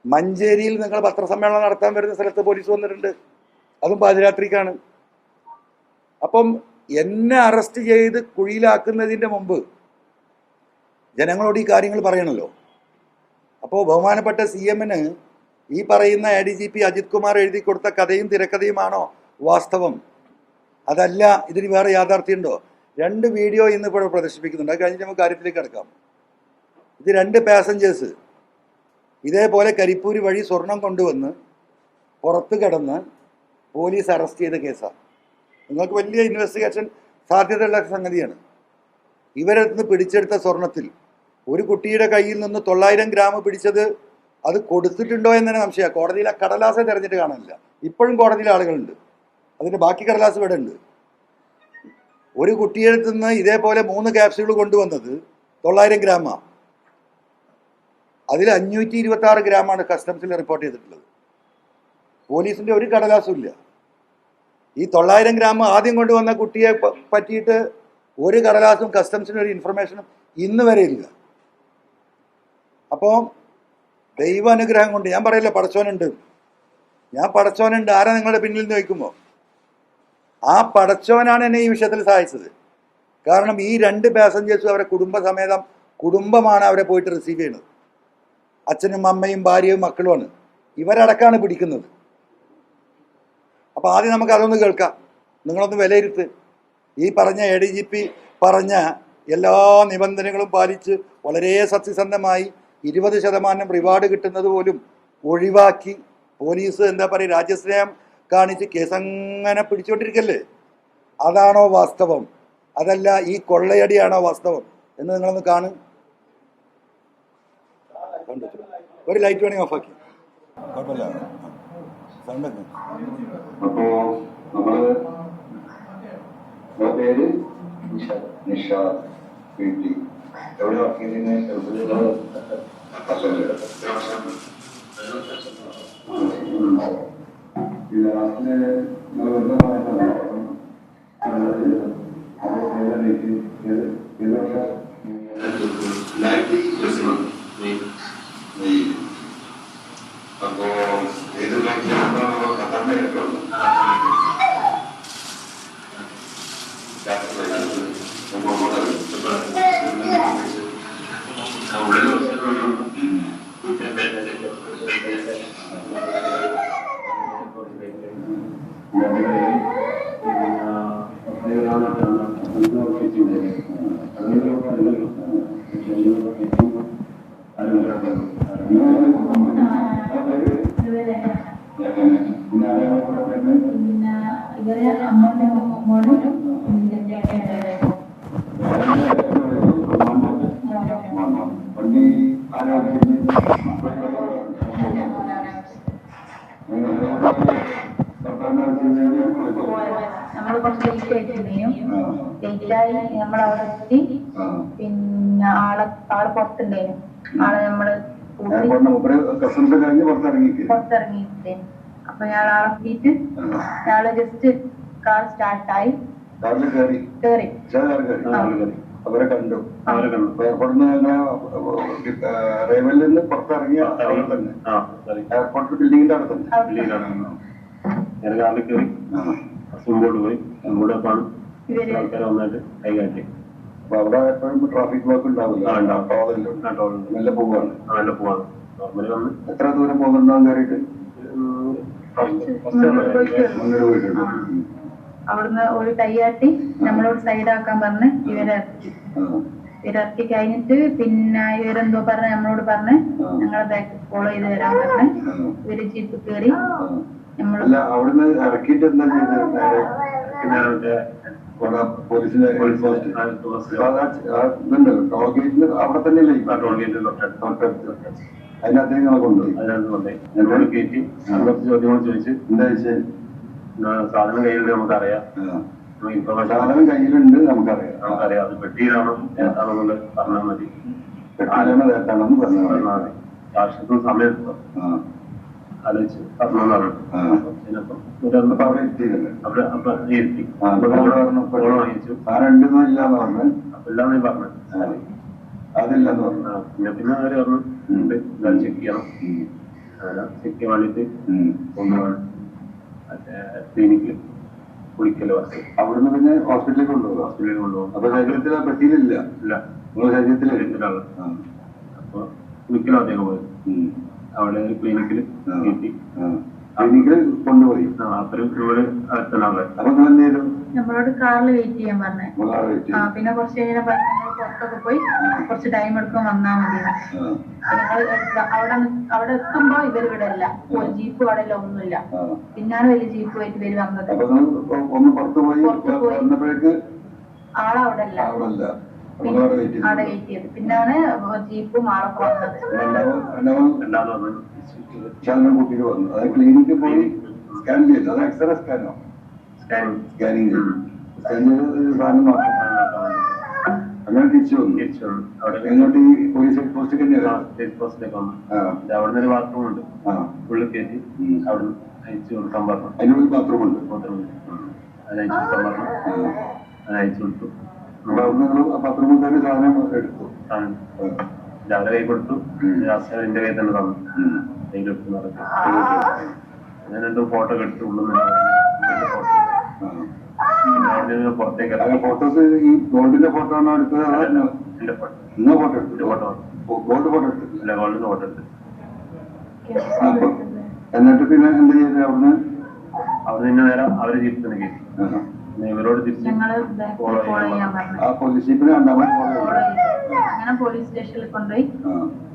മഞ്ചേരിയിൽ നിങ്ങൾ പത്രസമ്മേളനം നടത്താൻ വരുന്ന സ്ഥലത്ത് പോലീസ് വന്നിട്ടുണ്ട്, അതും പാതിരാത്രിക്കാണ്. അപ്പം എന്നെ അറസ്റ്റ് ചെയ്ത് കുഴിയിലാക്കുന്നതിൻ്റെ മുമ്പ് ജനങ്ങളോട് ഈ കാര്യങ്ങൾ പറയണമല്ലോ. അപ്പോൾ ബഹുമാനപ്പെട്ട CM-ന് ഈ പറയുന്ന ADGP അജിത് കുമാർ എഴുതി കൊടുത്ത കഥയും തിരക്കഥയുമാണോ വാസ്തവം? അതല്ല, ഇതിന് വേറെ യാഥാർത്ഥ്യമുണ്ടോ? 2 വീഡിയോ ഇന്ന് ഇപ്പോൾ പ്രദർശിപ്പിക്കുന്നുണ്ട്. അത് കഴിഞ്ഞ് നമുക്ക് കാര്യത്തിലേക്ക് കിടക്കാം. ഇത് 2 പാസഞ്ചേഴ്സ് ഇതേപോലെ കരിപ്പൂര് വഴി സ്വർണം കൊണ്ടുവന്ന് പുറത്ത് കിടന്ന് പോലീസ് അറസ്റ്റ് ചെയ്ത കേസാണ്. നിങ്ങൾക്ക് വലിയ ഇൻവെസ്റ്റിഗേഷൻ സാധ്യതയുള്ള സംഗതിയാണ്. ഇവരിൽ നിന്ന് പിടിച്ചെടുത്ത സ്വർണത്തിൽ ഒരു കുട്ടിയുടെ കയ്യിൽ നിന്ന് 900 ഗ്രാം പിടിച്ചത് അത് കൊടുത്തിട്ടുണ്ടോ എന്ന് തന്നെ സംശയമാണ്. കോടതിയിൽ ആ കടലാസ് തിരഞ്ഞിട്ട് കാണാനില്ല. ഇപ്പോഴും കോടതിയിൽ ആളുകളുണ്ട്, അതിൻ്റെ ബാക്കി കടലാസ് ഇവിടെ ഉണ്ട്. ഒരു കുട്ടിയുടെ നിന്ന് ഇതേപോലെ 3 ക്യാപ്സ്യൂൾ കൊണ്ടുവന്നത് 900 ഗ്രാമാണ്. അതിൽ 526 ഗ്രാമാണ് കസ്റ്റംസിൽ റിപ്പോർട്ട് ചെയ്തിട്ടുള്ളത്. പോലീസിൻ്റെ ഒരു കടലാസും ഇല്ല. ഈ 900 ഗ്രാം ആദ്യം കൊണ്ടുവന്ന കുട്ടിയെ പറ്റിയിട്ട് ഒരു കടലാസും കസ്റ്റംസിന് ഒരു ഇൻഫർമേഷനും ഇന്ന് വരെ ഇല്ല. അപ്പോൾ ദൈവാനുഗ്രഹം കൊണ്ട് ഞാൻ പറയില്ല പടച്ചോനുണ്ട്, ഞാൻ പടച്ചോനുണ്ട്, ആരാ നിങ്ങളുടെ പിന്നിൽ നിന്ന് വയ്ക്കുമ്പോൾ ആ പടച്ചോനാണ് എന്നെ ഈ വിഷയത്തിൽ സഹായിച്ചത്. കാരണം ഈ 2 പാസഞ്ചേഴ്സും അവരെ കുടുംബസമേതം, കുടുംബമാണ് അവരെ പോയിട്ട് റിസീവ് ചെയ്യുന്നത്. അച്ഛനും അമ്മയും ഭാര്യയും മക്കളുമാണ്. ഇവരടക്കാണ് പിടിക്കുന്നത്. അപ്പോൾ ആദ്യം നമുക്ക് അതൊന്ന് കേൾക്കാം. നിങ്ങളൊന്ന് വിലയിരുത്ത്. ഈ പറഞ്ഞ ADGP പറഞ്ഞ എല്ലാ നിബന്ധനകളും പാലിച്ച് വളരെ സത്യസന്ധമായി 20% റിവാർഡ് കിട്ടുന്നത് പോലും ഒഴിവാക്കി പോലീസ് എന്താ പറയുക രാജ്യസ്നേഹം കാണിച്ച് കേസങ്ങനെ പിടിച്ചുകൊണ്ടിരിക്കല്ലേ? അതാണോ വാസ്തവം? അതല്ല ഈ കൊള്ളയടിയാണോ വാസ്തവം എന്ന് നിങ്ങളൊന്ന് കാണും. ഒരു ലൈറ്റ് വേണമെങ്കിൽ ഓഫാക്കി കുഴപ്പമില്ല. അപ്പോ നമ്മള് പേര് നിഷ വീട്ടി എവിടെ വർക്ക് ചെയ്യുന്ന അപ്പോ ഏത് ഇവരെ അമ്മയുടെ മോളും നമ്മൾ കുറച്ച് ലേറ്റ് ആയിട്ടുണ്ടെങ്കിലും ലേറ്റായി നമ്മളവിടെ എത്തി. പിന്നെ ആള് പുറത്തുണ്ടായിരുന്നു. ആളെ നമ്മള് പുറത്തിറങ്ങിയിട്ട് അപ്പൊ ഞാൻ ആളെത്തിയിട്ട് ഞങ്ങള് ജസ്റ്റ് കാർ സ്റ്റാർട്ടായി കേറി അവരെ കണ്ടു. എയർപോർട്ടിൽ നിന്ന് റെയിൽവേയിൽ നിന്ന് പുറത്തിറങ്ങിയ അവിടെ തന്നെ എയർപോർട്ട് ബിൽഡിങ്ങിന്റെ അവിടെ തന്നെ കാറിൽ കയറി മുമ്പോട്ട് പോയി. മുമ്പോട്ട് ആൾക്കാരെ വന്നിട്ട് കൈകാട്ടി. അപ്പൊ അവിടെ എപ്പോഴും ട്രാഫിക് ബ്ലോക്ക് ഉണ്ടാവില്ല. നല്ല പോവാണ്. നോർമലി വന്ന് എത്ര ദൂരം പോകുന്നുണ്ടാവും കയറിയിട്ട് മുന്നോട്ട് പോയിട്ടുണ്ട്. അവിടുന്ന് ഒരു കൈയാട്ടി നമ്മളോട് സൈഡാക്കാൻ പറഞ്ഞ് ഇവരിറക്കി കഴിഞ്ഞിട്ട് പിന്നെ ഇവരെന്തോ പറഞ്ഞ് നമ്മളോട് പറഞ്ഞ് ഞങ്ങളെ ബാക്ക് ഫോളോ ചെയ്ത് വരാൻ പറഞ്ഞ് ഇവര് ജീപ്പ് കയറി അല്ല അവിടുന്ന് ഇറക്കിയിട്ട് എന്താ ചെയ്തത്? പോലീസിന്റെ ടോൾഗേറ്റിന് അവിടെ തന്നെയല്ലേ അതിനകത്ത് ഞങ്ങളെ കൊണ്ടുപോയി. എന്നോട് കയറ്റി കുറച്ച് ചോദ്യങ്ങൾ ചോദിച്ച് എന്താ വെച്ചാൽ സാധനം കയ്യിലുണ്ട് നമുക്കറിയാം. സാധനം കയ്യിലുണ്ട് നമുക്കറിയാം. അത് പെട്ടിയിലാണോ ഏതാണെന്നുള്ളത് പറഞ്ഞാൽ മതി. പെട്ടിയിലാണോ ഏതാണെന്ന് പറഞ്ഞാൽ മതി. രാഷ്ട്രത്തിന് സമയം ആലോചിച്ച് പറഞ്ഞതാണ്. അവിടെ എത്തിയില്ലേ? അവിടെ ഇരുത്തി വാങ്ങിച്ചു. സാധനം ഉണ്ടെന്നോ ഇല്ലാന്ന് പറഞ്ഞു. അപ്പൊ ഇല്ലാന്ന് പറഞ്ഞു. അതില്ലെന്ന് പറഞ്ഞു. പിന്നെ അവര് പറഞ്ഞു ഉണ്ട് ചെക്ക് ചെയ്യണം. ചെക്ക് ചെയ്യാൻ വേണ്ടിട്ട് കൊണ്ടുപോകണം ക്ലിനിക്കിൽ കുളിക്കല് വർക്ക്. അവിടുന്ന് പിന്നെ ഹോസ്പിറ്റലിൽ കൊണ്ടുപോകും. അപ്പൊ ശരീരത്തിൽ ആ പെട്ടിയിലില്ല. നിങ്ങളുടെ ശരീരത്തിലാണ്. അപ്പൊ കുളിക്കലും അദ്ദേഹം പോയി. അവിടെ ഒരു ക്ലിനിക്കിൽ ക്ലിനിക്കിൽ കൊണ്ടുപോയി. ഇവിടെ അടുത്താണ്. അപ്പൊ നിങ്ങൾ എന്ത് ചെയ്തു? നമ്മളോട് കാറിൽ വെയിറ്റ് ചെയ്യാൻ പറഞ്ഞു. പിന്നെ കുറച്ച് കഴിഞ്ഞാൽ പുറത്തൊക്കെ പോയി കുറച്ച് ടൈം എടുക്കാൻ വന്നാൽ മതി. അവിടെ എത്തുമ്പോ ഇവർ ഇവിടെ ഇല്ല. ജീപ്പ് അവിടെ ഇല്ല, ഒന്നുമില്ല. പിന്നാണ് വലിയ ജീപ്പ് ആയിട്ട് ഇവര് വന്നത്. ആളവിടെ ഇല്ല, അവിടെ വെയിറ്റ് ചെയ്ത്. പിന്നാണ് ജീപ്പും ആളൊക്കെ വന്നത്. കൂട്ടിട്ട് വന്നു. അത് ക്ലിനിക്കിൽ പോയി സ്കാൻ ചെയ്തു. അത് എക്സ്റേ സ്കാനോ സ്കാനിങ് ചെയ്തു. സ്കാൻ ചെയ്ത് സാധനം നോക്കാം. അങ്ങനെ തിരിച്ചു വന്നു. എങ്ങോട്ട് ഈ പോലീസ് ചെക്ക് പോസ്റ്റിലേക്ക് അവിടെ നിന്ന് ബാത്റൂം ഉണ്ട്. ഉള്ളിൽ കയറ്റി അവിടെ അയച്ചു കൊടുക്കാൻ പറഞ്ഞു. അതിനുള്ളിൽ ബാത്റൂം ഉണ്ട്. അത് അയച്ചു കൊടുക്കാൻ പറഞ്ഞു. അത് അയച്ചു കൊടുത്തു. ബാത്റൂമിൽ തന്നെ സാധനം എടുത്തു. രാവിലെ കൈ കൊടുത്തു. എന്റെ കയ്യിൽ തന്നെ തന്നു. കയ്യിലെടുത്ത് നടക്കും. ഞാൻ 2 ഫോട്ടോ എടുത്തു. ഉള്ളിൽ പുറത്തേക്ക് ഫോട്ടോസ് ഈ ഗോൾഡിന്റെ ഫോട്ടോ ആണോ എടുത്തത്? എന്റെ ഫോട്ടോ എടുത്തു. ഗോൾഡ് ഫോട്ടോ എടുത്തു. അല്ല, ഗോൾഡിന്റെ ഫോട്ടോ എടുത്തു. എന്നിട്ട് പിന്നെ എന്ത് ചെയ്ത് അവിടുന്ന് അവിടെ നിന്ന് നേരെ അവര് തിരിച്ചു തന്നെ കയറ്റി. ഇവരോട് തിരിച്ച് ഞങ്ങള് ഫോളോ ചെയ്യാൻ പറഞ്ഞു. ആ പോലീസ് ജീപ്പിന് രണ്ടാമത് അങ്ങനെ പോലീസ് സ്റ്റേഷനിൽ കൊണ്ടുപോയി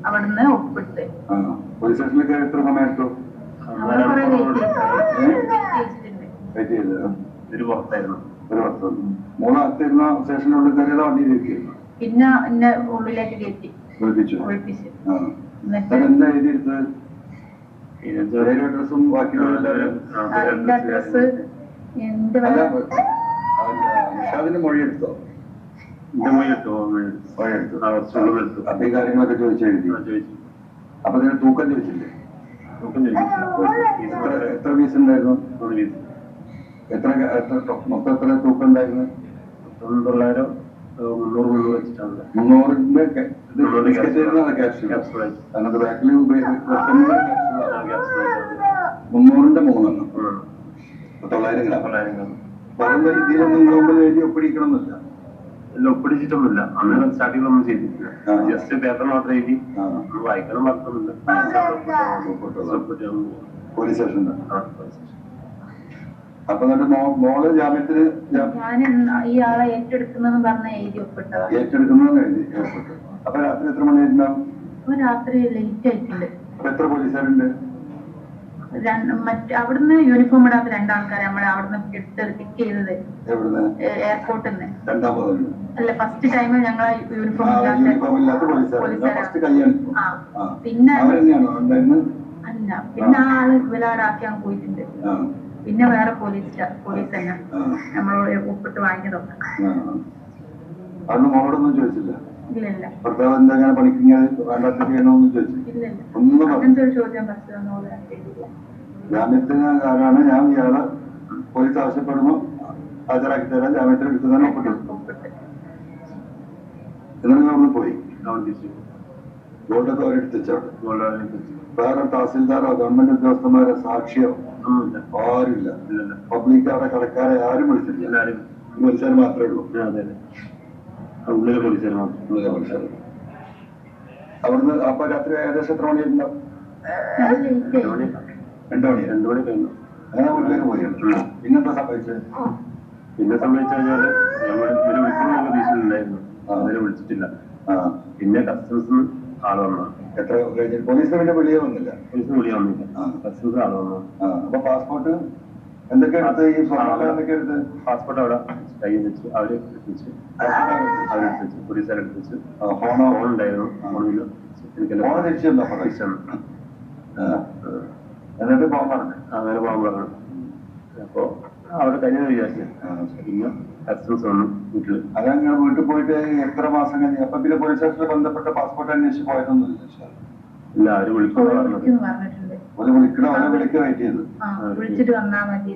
അവിടുന്ന് ഒപ്പിട്ട്. പോലീസ് സ്റ്റേഷനിലേക്ക് എത്ര സമയം എടുത്തു? വെയിറ്റ് ചെയ്തത് ഒരു പുറത്തായിരുന്നു. ഒരു വർഷം. മൂന്നാമത്തിരുന്ന സ്റ്റേഷനുള്ളിൽ കയറിയത് വണ്ടിയിലേക്ക് പിന്നെ എന്നെ ഉള്ളിലേക്ക് കയറ്റി വിളിപ്പിച്ചു. എന്നിട്ട് എന്താ എഴുതിയെടുത്തത്? അഡ്രസ്സും ബാക്കിയുള്ള എന്റെ അഡ്രസ് എന്റെ നിഷാദിന്റെ മൊഴി എടുത്തോ? എന്റെ മൊഴി എടുത്തു. അപ്പൊ ഈ കാര്യങ്ങളൊക്കെ ചോദിച്ചെഴുതി. അപ്പൊ ഇതിന് തൂക്കം ചോദിച്ചില്ലേ? എത്ര പീസ് ഉണ്ടായിരുന്നു? എത്ര മൊത്തം എത്ര തൂക്കം ഉണ്ടായിരുന്നു? 900 വെച്ചിട്ടാണ്. 300ന്റെ ക്യാപ്സ്യൂൾ. അതിനകത്ത് ബാക്കിൽ 300ന്റെ 3 900 ഗ്രാം. അപ്പൊ അതൊന്നും രീതിയിലൊന്നും നിങ്ങൾ മുമ്പിൽ എഴുതി ഒപ്പിടിക്കണമെന്നില്ല. എല്ലാം ഒപ്പിടിച്ചിട്ടൊന്നുമില്ല. അന്ന് സ്റ്റാർട്ടിങ്ങിലൊന്നും ചെയ്തിട്ടില്ല. ജസ്റ്റ് പേപ്പർ മാത്രം എഴുതി വായിക്കണം പറഞ്ഞില്ല. പോലീസ് സ്റ്റേഷനിൽ. അപ്പൊ എന്നിട്ട് മോള് ജാമ്യത്തിന് ഞാൻ ഈ ആളെ ഏറ്റെടുക്കുന്നെന്ന് പറഞ്ഞ എഴുതി ഒപ്പിട്ടതാ. ഏറ്റെടുക്കുന്നതെന്ന് എഴുതി ഒപ്പിട്ടു. അപ്പൊ രാത്രി എത്ര മണിയായിട്ടുണ്ടാവും? അപ്പൊ രാത്രി ലേറ്റ് ആയിട്ടുണ്ട്. അപ്പൊ എത്ര പോലീസുകാരുണ്ട്? അവിടുന്ന് യൂണിഫോം ഇടാത്ത 2 ആൾക്കാരെ നമ്മളെ അവിടുന്ന് പിക്ക് ചെയ്തത്. എവിടുന്ന്? എയർപോർട്ടിൽ നിന്ന്. രണ്ടാമതുണ്ട്. അല്ല, ഫസ്റ്റ് ടൈം ഞങ്ങളെ യൂണിഫോം ഇല്ലാത്ത പോലീസുകാർ. പിന്നെ അവരെന്നെയാണോ ഉണ്ടായിരുന്നത്? അല്ല, പിന്നെ ആ ആള് ഇവരാടാക്കിയാൻ പോയിട്ടുണ്ട്. പിന്നെ വേറെ പോലീസ് തന്നെ നമ്മളോട് ഒപ്പിട്ട് വാങ്ങിയതൊക്കെ. അന്ന് മോളോടൊന്നും ചോദിച്ചില്ല? ഇല്ല. ഭർത്താവ് എന്താ അങ്ങനെ പഠിക്കുന്നത് വേണ്ടാത്ത ചെയ്യണമെന്ന് ചോദിച്ചു? ഇല്ല. ഒന്നും അങ്ങനത്തെ ഒരു ചോദ്യം ജാമ്യത്തിനാണ് ഞാൻ ഇയാളെ പോലീസ് ആവശ്യപ്പെടുമ്പോ ഹാജരാക്കി തരാൻ ജാമ്യത്തിൽ എടുക്കുന്നതിന് ഒപ്പിട്ടു. എന്നിട്ട് അവിടെ പോയി ഗോൾഡൊക്കെ അവരെടുത്തിച്ചവിടെ. വേറെ തഹസിൽദാരോ ഗവൺമെന്റ് ഉദ്യോഗസ്ഥന്മാരോ സാക്ഷിയോ ആരുമില്ല. പബ്ലിക്കാരെ കടക്കാരെ ആരും വിളിച്ചിട്ടില്ല. പോലീസുകാർ മാത്രമേ ഉള്ളൂ. ഉള്ളിലെ പോലീസുകാർ മാത്രം. അവിടുന്ന് അപ്പൊ രാത്രി ഏകദേശം എത്ര മണിയായിട്ടുണ്ടാവും? 2 മണി കഴിഞ്ഞു. അങ്ങനെ വീട്ടിലേക്ക് പോയി. പിന്നെന്താ സംഭവിച്ചത്? പിന്നെ സംഭവിച്ചു കഴിഞ്ഞാല് ഞങ്ങൾ ഇവര് വിളിക്കുന്ന പ്രതീക്ഷയിലുണ്ടായിരുന്നു. അവരെ വിളിച്ചിട്ടില്ല. പിന്നെ കസ്റ്റംസ് ആള് വന്നു. എത്ര കഴിഞ്ഞു? പോലീസിന് പിന്നെ വിളിയെ വന്നില്ല. പോലീസിന് വിളി വന്നില്ല. കസ്റ്റംസ് ആള് വന്നു. അപ്പൊ പാസ്പോർട്ട് എന്തൊക്കെ എടുത്ത്? ഈ എന്തൊക്കെ എടുത്ത്? പാസ്പോർട്ട് അവിടെ കയ്യിൽ വെച്ച് അവരെടുത്ത് പോലീസുകാരെടുത്ത് ഫോൺ ഉണ്ടായിരുന്നു. ഫോണിൽ ഫോൺ തിരിച്ചു എന്നിട്ട് പോകാൻ പറഞ്ഞു. അങ്ങനെ പോകാൻ പറഞ്ഞു. അപ്പൊ അവിടെ കഴിഞ്ഞ വിചാരിച്ചു. പിന്നെ കസ്റ്റംസ് വന്നു വീട്ടില്. അതങ്ങനെ വീട്ടിൽ പോയിട്ട് എത്ര മാസം കഴിഞ്ഞു? അപ്പൊ പിന്നെ പോലീസ് സ്റ്റേഷനിൽ ബന്ധപ്പെട്ട പാസ്പോർട്ട് അന്വേഷിച്ച് പോയതൊന്നുമില്ല? ഇല്ല, അവര് വിളിക്കുന്നു പറഞ്ഞിട്ടുണ്ട്. ഒരു വിളിക്കണോ? അവരെ വിളിക്കാൻ വെയിറ്റ് ചെയ്തു. വിളിച്ചിട്ട് വന്നാ മതി.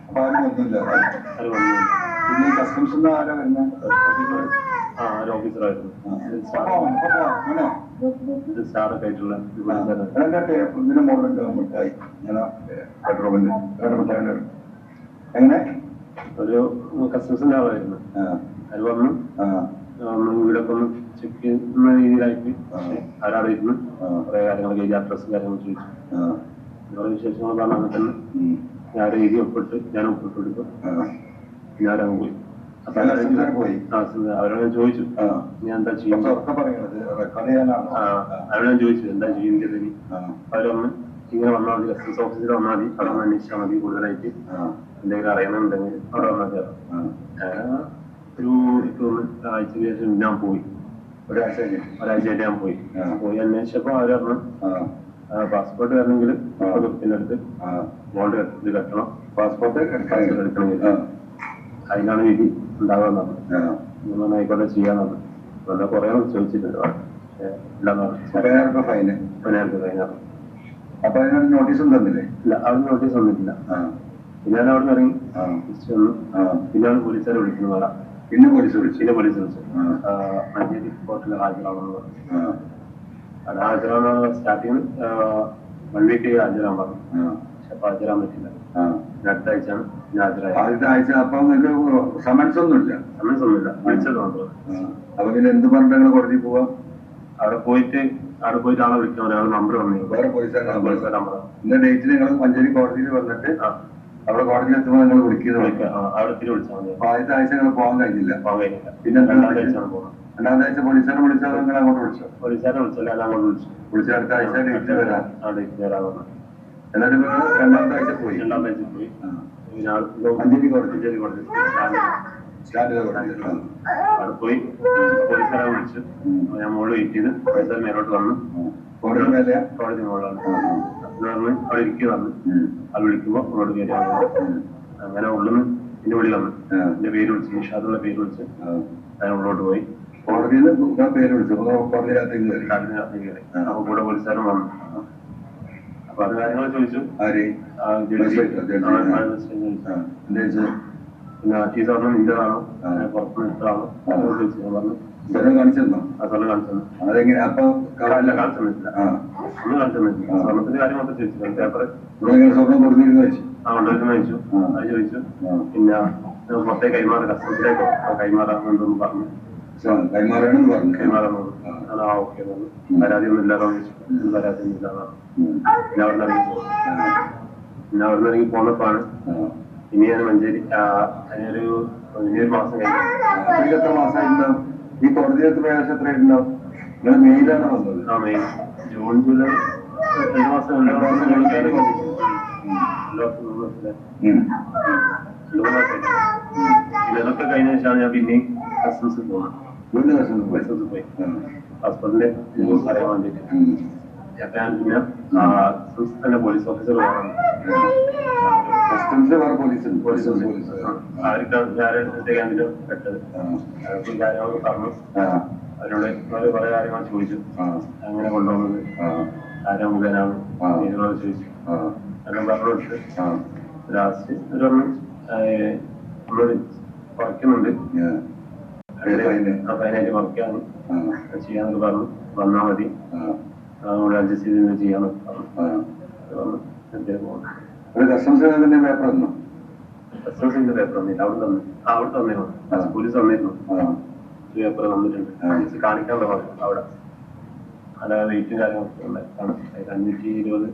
അപ്പൊ ആരും വന്നില്ല. പിന്നെ കസ്റ്റംസ് ആരാ വരുന്നത്? ഓഫീസറായിരുന്നു. സ്റ്റാറൊക്കെ ആയിട്ടുള്ള ഇതിന് മുകളിലുണ്ട് മിഠായി. ഇങ്ങനെ ബെഡ്റൂമില് എങ്ങനെ ഒരു കസ്റ്റംസിന്റെ ആളായിരുന്നു. അത് വന്നു വീടൊക്കെ ഒന്ന് ചെക്ക് ചെയ്യുന്ന രീതിയിലായിട്ട് അവരവിടെ ഇരുന്ന് കുറെ കാര്യങ്ങളൊക്കെ എഴുതി അഡ്രസ്സും കാര്യങ്ങളും ചോദിച്ചു. കുറെ വിശേഷങ്ങൾ പറഞ്ഞാൽ തന്നെ ഞാൻ എഴുതി ഒപ്പിട്ട് ഞാൻ ഒപ്പിട്ട് കൊടുക്കും. ഞാനങ്ങ് പോയി. അപ്പൊ അവരോട് ഞാൻ ചോദിച്ചു ഞാൻ എന്താ ചെയ്യുന്നത്. അവരോട് ഞാൻ ചോദിച്ചു എന്താ ചെയ്യുന്നത്. അവരൊന്ന് ഇങ്ങനെ വന്നാൽ മതി, കസ്റ്റംസ് ഓഫീസിൽ വന്നാൽ മതി, അവിടെ നിന്ന് അന്വേഷിച്ചാൽ മതി. കൂടുതലായിട്ട് എന്തെങ്കിലും അറിയണമെന്നുണ്ടെങ്കിൽ അവിടെ വന്നാൽ മതി. ഒരു ആഴ്ചയ്ക്ക് ശേഷം ഞാൻ പോയി. ഒരാഴ്ചയായിട്ട് ഞാൻ പോയി അന്വേഷിച്ചപ്പോ അവര് പറഞ്ഞു പാസ്പോർട്ട് വരണമെങ്കിൽ 30 അടുത്ത് ബോണ്ട് ഇത് കെട്ടണം. പാസ്പോർട്ട് എടുക്കണമെങ്കിൽ അതിനാണ് വിധി ഉണ്ടാവുക. ആയിക്കോട്ടെ ചെയ്യാന്നാണ്. നല്ല കുറെ ചോദിച്ചിട്ടുണ്ട്. പക്ഷെ ഇല്ലാന്ന് പറഞ്ഞു. ഫൈന്. അപ്പൊ അതിനൊരു നോട്ടീസും തന്നില്ലേ? ഇല്ല, അവര് നോട്ടീസ് തന്നിട്ടില്ല. പിന്നെ ഞാൻ അവിടെ നിന്ന് ഇറങ്ങി തിരിച്ചു വന്നു. പിന്നെ അവര് പോലീസുകാരെ വിളിക്കുന്നു. പറയാം പിന്നെ പോലീസ് വിളിച്ചു. മഞ്ചേരി കോർട്ടിൽ ഹാജരാണെന്ന് പറഞ്ഞു. അവിടെ ഹാജരാണെന്ന് സ്റ്റാർട്ടിങ് 1 വീക്ക് ഹാജരാൻ പറഞ്ഞു. പക്ഷെ അപ്പൊ ഹാജരാൻ പറ്റില്ല. അടുത്ത ആഴ്ചയാണ് പിന്നെ ഹാജരായത്. ആദ്യത്തെ ആഴ്ച അപ്പൊ നിങ്ങൾക്ക് സമൻസ് ഒന്നുമില്ല? സമൻസ് ഒന്നുമില്ല, വിളിച്ചത് മാത്രം. അപ്പൊ പിന്നെ എന്ത് പറഞ്ഞിട്ട് കോടതി പോവാ? അവിടെ പോയിട്ട് അവിടെ പോയിട്ട് ആളെ വിളിക്കാൻ ഒരാൾ നമ്പർ വന്നു. വേറെ പോലീസുകാരുടെ പോലീസുകാരുടെ നമ്പർ. ഇന്ന ഡേറ്റിൽ നിങ്ങൾ മഞ്ചേരി കോടതിയിൽ വന്നിട്ട് അവിടെ കോടതിയിൽ എത്തുമ്പോൾ നിങ്ങൾ വിളിക്കുന്നത്. അവിടെ തിരി വിളിച്ചാൽ മതി. അപ്പൊ ആദ്യത്തെ ആഴ്ച നിങ്ങൾ പോകാൻ കഴിഞ്ഞില്ല. പിന്നെ രണ്ടാമത്തെ ആഴ്ചയാണ് പോകുന്നത്. രണ്ടാമത്തെ ആഴ്ച പോലീസുകാരെ വിളിച്ചാൽ നിങ്ങൾ അങ്ങോട്ട് വിളിച്ചോ? പോലീസുകാരെ വിളിച്ചല്ല, ഞാൻ അങ്ങോട്ട് വിളിച്ചു. വിളിച്ച അടുത്ത ആഴ്ച ഡേറ്റ് വരാം. ആ ഡേറ്റ് വരാൻ പറഞ്ഞു. എന്നിട്ട് നിങ്ങൾ രണ്ടാമത്തെ ആഴ്ച പോയി. രണ്ടാമത്തെ ആഴ്ച പോയി. മഞ്ചേരി കോടതി സ്റ്റാൻഡിലെ കോടതി അവിടെ പോയി പോലീസുകാരെ വിളിച്ചു. ഞാൻ മോള് വെയിറ്റ് ചെയ്ത് പോലീസുകാർ മേലോട്ട് വന്നു. കോടതി മേലെയാ? കോടതി മോളാണ്. പറഞ്ഞ് അവിടെ ഇരിക്കുക വന്നു. അത് വിളിക്കുമ്പോ അവളോട് പേര് അങ്ങനെ ഉള്ളിന്ന് എന്റെ വിളി വന്നു. എന്റെ പേര് വിളിച്ചു, നിഷാദുള്ള പേര് വിളിച്ച് ഞാൻ ഉള്ളോട്ട് പോയി. കോടതിയിൽ പേര് വിളിച്ചു. കോടതിയിനകത്തേക്ക് കയറി. കാട്ടിനകത്ത് കയറി. അപ്പൊ കൂടെ പോലീസുകാരും വന്നു. അപ്പൊ അത് കാര്യങ്ങൾ ചോദിച്ചു. പിന്നെ ഈ സ്വർണ്ണം നിന്റേതാണോ പുറത്ത് നിൽത്തതാണോ ചോദിച്ചു. ഞാൻ പറഞ്ഞു കാണിച്ചെന്നോ? ആ സ്വർണ്ണം കാണിച്ചു. അതെങ്ങനെ? അപ്പൊ കാണില്ല, കാണിച്ചു തന്നിട്ടില്ല. ഒന്നും കാണിച്ചു തന്നിട്ടില്ല. സ്വർണ്ണത്തിന്റെ കാര്യം മാത്രം ചോദിച്ചു. പേപ്പർ സ്വർണ്ണം കൊടുത്തിരുന്നു വെച്ചു. ഉണ്ടായിരുന്നു ചോദിച്ചു. അത് ചോദിച്ചു. പിന്നെ പുറത്തേക്ക് കൈമാറി കസ്റ്റംസിലേക്ക് കൈമാറാമെന്നൊന്നും പറഞ്ഞു. കൈമാറാണെന്ന് പറഞ്ഞു. കൈമാറാന്ന് പറഞ്ഞു. ആ ഓക്കെ പറഞ്ഞു. പരാതിയൊന്നും ഇല്ലാതെ പരാതിയൊന്നും ഇല്ലാതെ പിന്നെ അവിടെ നിന്ന് ഇറങ്ങി പോകും. പിന്നെ അവിടെ നിന്ന് ഇറങ്ങി പോന്നപ്പോഴാണ് ഇനി ഞാൻ മഞ്ചേരി ഇനിയൊരു മാസം കഴിഞ്ഞു. എത്ര മാസമായിട്ടുണ്ടാവും ഈ കോടതിയിലത്തെ പ്രയാസം? എത്രയായിട്ടുണ്ടാവും? നിങ്ങൾ മെയിലാണ് വന്നത്? ആ മെയ്, ജൂൺ, ജൂലൈ 2 മാസം ഇതൊക്കെ കഴിഞ്ഞ ശേഷമാണ് ഞാൻ പിന്നെ കസ്റ്റംസിൽ പോകുന്നത്. വീണ്ടും കസ്റ്റംസിൽ പോയി ഹസ്ബൻഡിന്റെ അറിയാൻ വേണ്ടിട്ട്. ഞാൻ പിന്നെ തന്നെ പോലീസ് ഓഫീസർ വേണം. കസ്റ്റംസിൽ വേറെ പോലീസ് ആർക്കാണ് ക്യാമ്പിന് പെട്ടത്. കാര്യങ്ങളൊക്കെ പറഞ്ഞു. അവരോട് കുറെ കാര്യങ്ങൾ ചോദിച്ചു. അങ്ങനെ കൊണ്ടുപോകുന്നത് ആരാ മുഖേനാണ് ചോദിച്ചു. എല്ലാം പറഞ്ഞു കൊടുത്ത് ലാസ്റ്റ് നമ്മള് കുറയ്ക്കുന്നുണ്ട്, ഫൈനായിട്ട് കുറയ്ക്കാന്ന് ചെയ്യാന്നൊക്കെ പറഞ്ഞു. വന്നാൽ മതി, അതുകൊണ്ട് അഡ്ജസ്റ്റ് ചെയ്ത് ചെയ്യാന്നൊക്കെ പറഞ്ഞു. എന്തേലും പോകുന്നു. കസ്റ്റംസിന്റെ പേപ്പർ ഒന്നും കസ്റ്റംസിന്റെ പേപ്പർ തന്നില്ല. അവിടെ തന്നെ അവിടെ തന്നിരുന്നു. പോലീസ് തന്നിരുന്നു. പേപ്പർ തന്നിട്ടുണ്ട്. കാണിക്കാൻ പറഞ്ഞു അവിടെ. അല്ലാതെ വെയിറ്റും കാര്യങ്ങളൊക്കെ ഉണ്ടായി. 520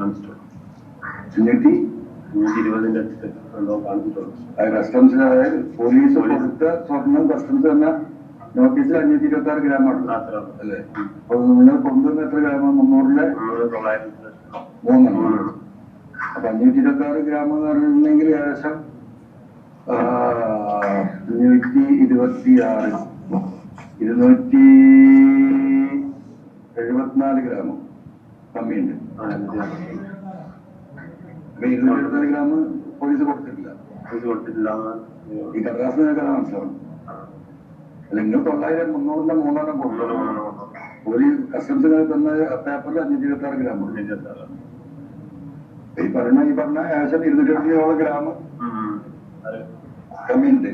കാണിച്ചിട്ടുണ്ട്. 520 അടുത്ത് എന്തോ കാണിച്ചിട്ടുള്ളൂ. കസ്റ്റംസിൽ, അതായത് പോലീസ് കൊടുത്ത സ്വർണം കസ്റ്റംസ് എന്ന നോട്ടീസിൽ 526 ഗ്രാമാണ് അല്ലേ? അപ്പൊ നിങ്ങൾ കൊണ്ടുവന്ന എത്ര ഗ്രാമ? 300-ലെ 3. അപ്പൊ 526 ഗ്രാം എന്ന് പറഞ്ഞിട്ടുണ്ടെങ്കിൽ ഏകദേശം 526 274 ഗ്രാമോ കമ്മിയുണ്ട്. 274 ഗ്രാം പോലീസ് കൊടുത്തിട്ടില്ല. ഈ കടലാസിനെ കഥ മനസ്സിലാവും. അല്ല, നിങ്ങൾ 900, 300-ന്റെ 3 കൊടുക്കണം. പോലീസ് കസ്റ്റംസിന് തന്ന പേപ്പറിൽ 526 ഗ്രാം. ഈ പറഞ്ഞ ഏകദേശം 220 ഗ്രാം കമ്മിയുണ്ട്.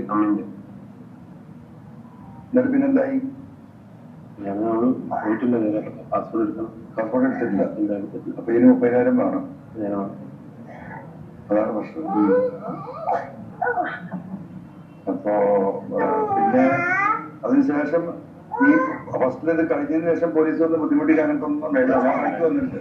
എന്നിട്ട് പിന്നെന്തായി? പാസ്പോർട്ട് എടുത്തിട്ടില്ല. അപ്പൊ ഇതിന് 30,000 വേണം. അതാണ് പ്രശ്നം. അപ്പോ പിന്നെ അതിനുശേഷം ഈ ഫസ്റ്റിൽ ഇത് കഴിഞ്ഞതിന് ശേഷം പോലീസ് ഒന്ന് ബുദ്ധിമുട്ടില്ല, അങ്ങനത്തെ ഒന്നും ഉണ്ടായില്ല. വന്നിട്ടുണ്ട്.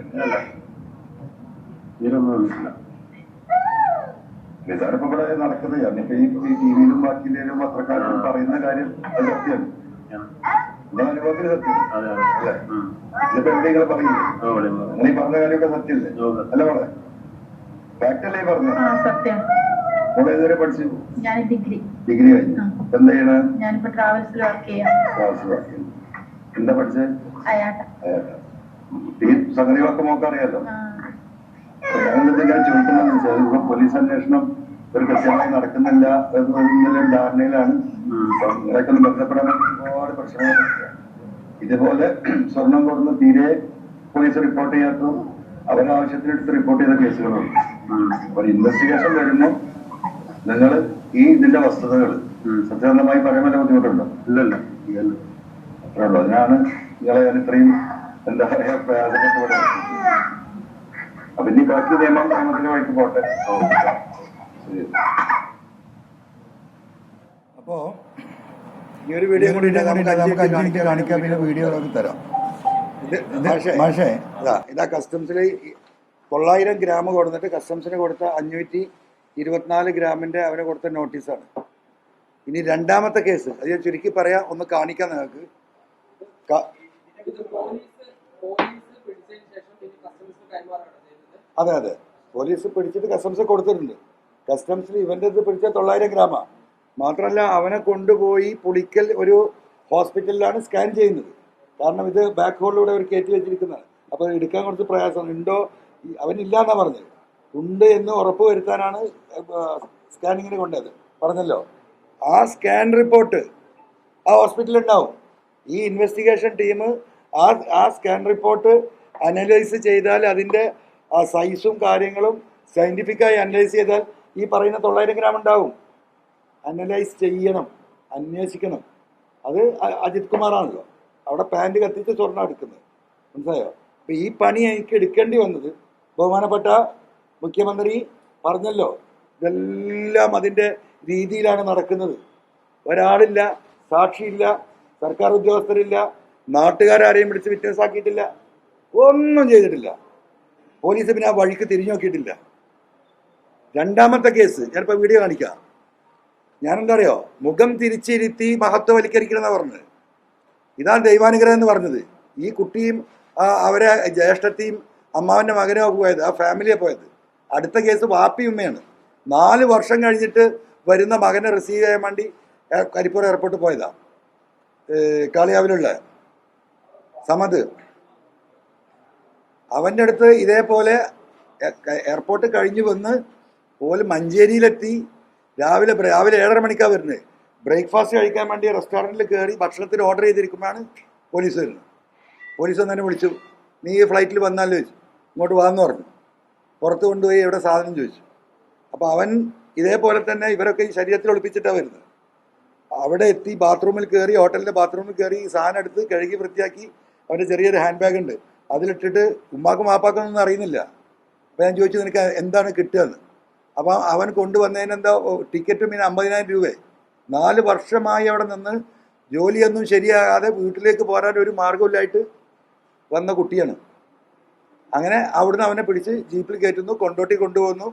ഇതാണിപ്പോ ഇവിടെ നടക്കുന്നത്. ഞാനിപ്പോ ഈ ടിവിയിലും ബാക്കിയിലും പത്രക്കാരും പറയുന്ന കാര്യം അത് സത്യമാണ്. നിങ്ങളുടെ അനുഭവത്തിൽ സത്യം അല്ലേ? ഇതിപ്പോ എവിടെയെങ്കിലും പറയില്ലേ? നിങ്ങൾ ഈ പറഞ്ഞ കാര്യമൊക്കെ സത്യല്ലേ? അല്ല മോളെ, ഫാക്ട് അല്ലേ പറഞ്ഞു? മോളെ ഏതുവരെ പഠിച്ചു? ഡിഗ്രി കഴിഞ്ഞു. എന്താ ചെയ്യണേ? ഞാനിപ്പോ ട്രാവൽസിൽ വർക്ക് ചെയ്യാം. എന്താ പഠിച്ചത്? ഈ സംഗതികളൊക്കെ മോക്ക് അറിയാലോ. ഞാൻ ചോദിക്കുന്നതെന്ന് വെച്ചാൽ ഇപ്പൊ പോലീസ് അന്വേഷണം ഒരു കൃത്യമായി നടക്കുന്നില്ല എന്നുള്ള ധാരണയിലാണ് നിങ്ങളൊക്കെ ഒന്ന് ബന്ധപ്പെടാൻ ഒരുപാട് പ്രശ്നങ്ങൾ. ഇതുപോലെ സ്വർണം കൊടുന്ന് തീരെ പോലീസ് റിപ്പോർട്ട് ചെയ്യാത്ത, അവരാവശ്യത്തിനെടുത്ത് റിപ്പോർട്ട് ചെയ്ത കേസുകളുണ്ട്. ഒരു ഇൻവെസ്റ്റിഗേഷൻ വരുമ്പോൾ നിങ്ങൾ ഈ ഇതിന്റെ വസ്തുതകൾ സത്യസന്ധമായി പറയാൻ വല്ല ബുദ്ധിമുട്ടുണ്ടോ? ഇല്ലല്ലോ. അത്രേ ഉള്ളൂ. അതിനാണ് നിങ്ങളെ ഞാൻ ഇത്രയും എന്താ പറയാ പ്രയാസപ്പെട്ട് വിടുന്നത്. അപ്പൊ ഇനി ബാക്കി നിയമത്തിന്റെ വഴിക്ക് പോട്ടെ. അപ്പോ ഈ ഒരു വീഡിയോ കൂടി നമുക്ക് 5 മിനിറ്റ് കാണിക്കാം. പിന്നെ വീഡിയോകളൊക്കെ തരാം. മാഷേ ഇതാ കസ്റ്റംസിൽ 900 ഗ്രാം കൊടുത്തിട്ട് കസ്റ്റംസിന് കൊടുത്ത 524 ഗ്രാമിന്റെ അവന് കൊടുത്ത നോട്ടീസാണ്. ഇനി രണ്ടാമത്തെ കേസ് അത് ഞാൻ ചുരുക്കി പറയാം, ഒന്ന് കാണിക്കാം നിങ്ങൾക്ക്. അതെ അതെ, പോലീസ് പിടിച്ചിട്ട് കസ്റ്റംസ് കൊടുത്തിട്ടുണ്ട്. കസ്റ്റംസിൽ ഇവന്റെ ഇത് പിടിച്ച 900 ഗ്രാമാ. മാത്രമല്ല അവനെ കൊണ്ടുപോയി പുളിക്കൽ ഒരു ഹോസ്പിറ്റലിലാണ് സ്കാൻ ചെയ്യുന്നത്. കാരണം ഇത് ബാക്ക് ഹോളിലൂടെ അവർ കയറ്റി വെച്ചിരിക്കുന്നതാണ്. അപ്പോൾ എടുക്കാൻ കുറച്ച് പ്രയാസമാണ്. ഉണ്ടോ, അവനില്ലാന്നാ പറഞ്ഞത്. ഉണ്ട് എന്ന് ഉറപ്പ് വരുത്താനാണ് സ്കാനിങ്ങിന് കൊണ്ടത്, പറഞ്ഞല്ലോ. ആ സ്കാൻ റിപ്പോർട്ട് ആ ഹോസ്പിറ്റലിൽ ഉണ്ടാവും. ഈ ഇൻവെസ്റ്റിഗേഷൻ ടീം ആ സ്കാൻ റിപ്പോർട്ട് അനലൈസ് ചെയ്താൽ അതിൻ്റെ ആ സൈസും കാര്യങ്ങളും സയൻറ്റിഫിക്കായി അനലൈസ് ചെയ്താൽ ഈ പറയുന്ന 900 ഗ്രാം ഉണ്ടാവും. അനലൈസ് ചെയ്യണം, അന്വേഷിക്കണം. അത് അജിത് കുമാറാണല്ലോ അവിടെ പാൻറ് കത്തിച്ച് സ്വർണ്ണം എടുക്കുന്നത്, മനസ്സിലായോ? അപ്പം ഈ പണി എനിക്ക് എടുക്കേണ്ടി വന്നത് ബഹുമാനപ്പെട്ട മുഖ്യമന്ത്രി പറഞ്ഞല്ലോ, ഇതെല്ലാം അതിൻ്റെ രീതിയിലാണ് നടക്കുന്നത്. ഒരാളില്ല, സാക്ഷിയില്ല, സർക്കാർ ഉദ്യോഗസ്ഥരില്ല, നാട്ടുകാരാരെയും വിളിച്ച് വിറ്റ്നസ് ആക്കിയിട്ടില്ല, ഒന്നും ചെയ്തിട്ടില്ല. പോലീസ് പിന്നെ ആ വഴിക്ക് തിരിഞ്ഞു നോക്കിയിട്ടില്ല. രണ്ടാമത്തെ കേസ് ഞാനിപ്പോൾ വീഡിയോ കാണിക്കാം. ഞാനെന്താ അറിയോ, മുഖം തിരിച്ചിരുത്തി മഹത്വവൽക്കരിക്കണമെന്നാണ് പറഞ്ഞത്. ഇതാണ് ദൈവാനുഗ്രഹം എന്ന് പറഞ്ഞത്. ഈ കുട്ടിയും അവരെ ജ്യേഷ്ഠത്തെയും അമ്മാവൻ്റെ മകനോ പോയത്, ആ ഫാമിലിയെ പോയത്. അടുത്ത കേസ് വാപ്പി ഉമ്മയാണ്. 4 വർഷം കഴിഞ്ഞിട്ട് വരുന്ന മകനെ റിസീവ് ചെയ്യാൻ വേണ്ടി കരിപ്പൂർ എയർപോർട്ടിൽ പോയതാ. കാളിയാവിലുള്ള സമദ്, അവൻ്റെ അടുത്ത് ഇതേപോലെ എയർപോർട്ട് കഴിഞ്ഞ് വന്ന് പോലും മഞ്ചേരിയിലെത്തി. രാവിലെ 7:30 മണിക്കാണ് വരുന്നത്. ബ്രേക്ക്ഫാസ്റ്റ് കഴിക്കാൻ വേണ്ടി റെസ്റ്റോറൻറ്റിൽ കയറി ഭക്ഷണത്തിന് ഓർഡർ ചെയ്തിരിക്കുമ്പോഴാണ് പോലീസ് വരുന്നത്. പോലീസ് തന്നെ വിളിച്ചു, നീ ഈ ഫ്ലൈറ്റിൽ വന്നാലോ ചോദിച്ചു. ഇങ്ങോട്ട് വാന്ന് പറഞ്ഞു. പുറത്ത് കൊണ്ടുപോയി എവിടെ സാധനം ചോദിച്ചു. അപ്പോൾ അവൻ ഇതേപോലെ തന്നെ ഇവരൊക്കെ ഈ ശരീരത്തിൽ ഒളിപ്പിച്ചിട്ടാണ് വരുന്നത്. അവിടെ എത്തി ബാത്റൂമിൽ കയറി, ഹോട്ടലിൻ്റെ ബാത്റൂമിൽ കയറി ഈ സാധനം എടുത്ത് കഴുകി വൃത്തിയാക്കി അവൻ്റെ ചെറിയൊരു ഹാൻഡ് ബാഗ് ഉണ്ട്, അതിലിട്ടിട്ട് ഉമ്മാക്കും മാപ്പാക്കൊന്നും അറിയുന്നില്ല. അപ്പോൾ ഞാൻ ചോദിച്ചു, നിനക്ക് എന്താണ് കിട്ടുകയെന്ന്. അപ്പോൾ അവൻ കൊണ്ടുവന്നതിനെന്താ ടിക്കറ്റും പിന്നെ 50,000 രൂപ. 4 വർഷമായി അവിടെ നിന്ന് ജോലിയൊന്നും ശരിയാകാതെ വീട്ടിലേക്ക് പോരാൻ ഒരു മാർഗമില്ലായിട്ട് വന്ന കുട്ടിയാണ്. അങ്ങനെ അവിടുന്ന് അവനെ പിടിച്ച് ജീപ്പിൽ കയറ്റുന്നു, കൊണ്ടോട്ടി കൊണ്ടുപോകുന്നു.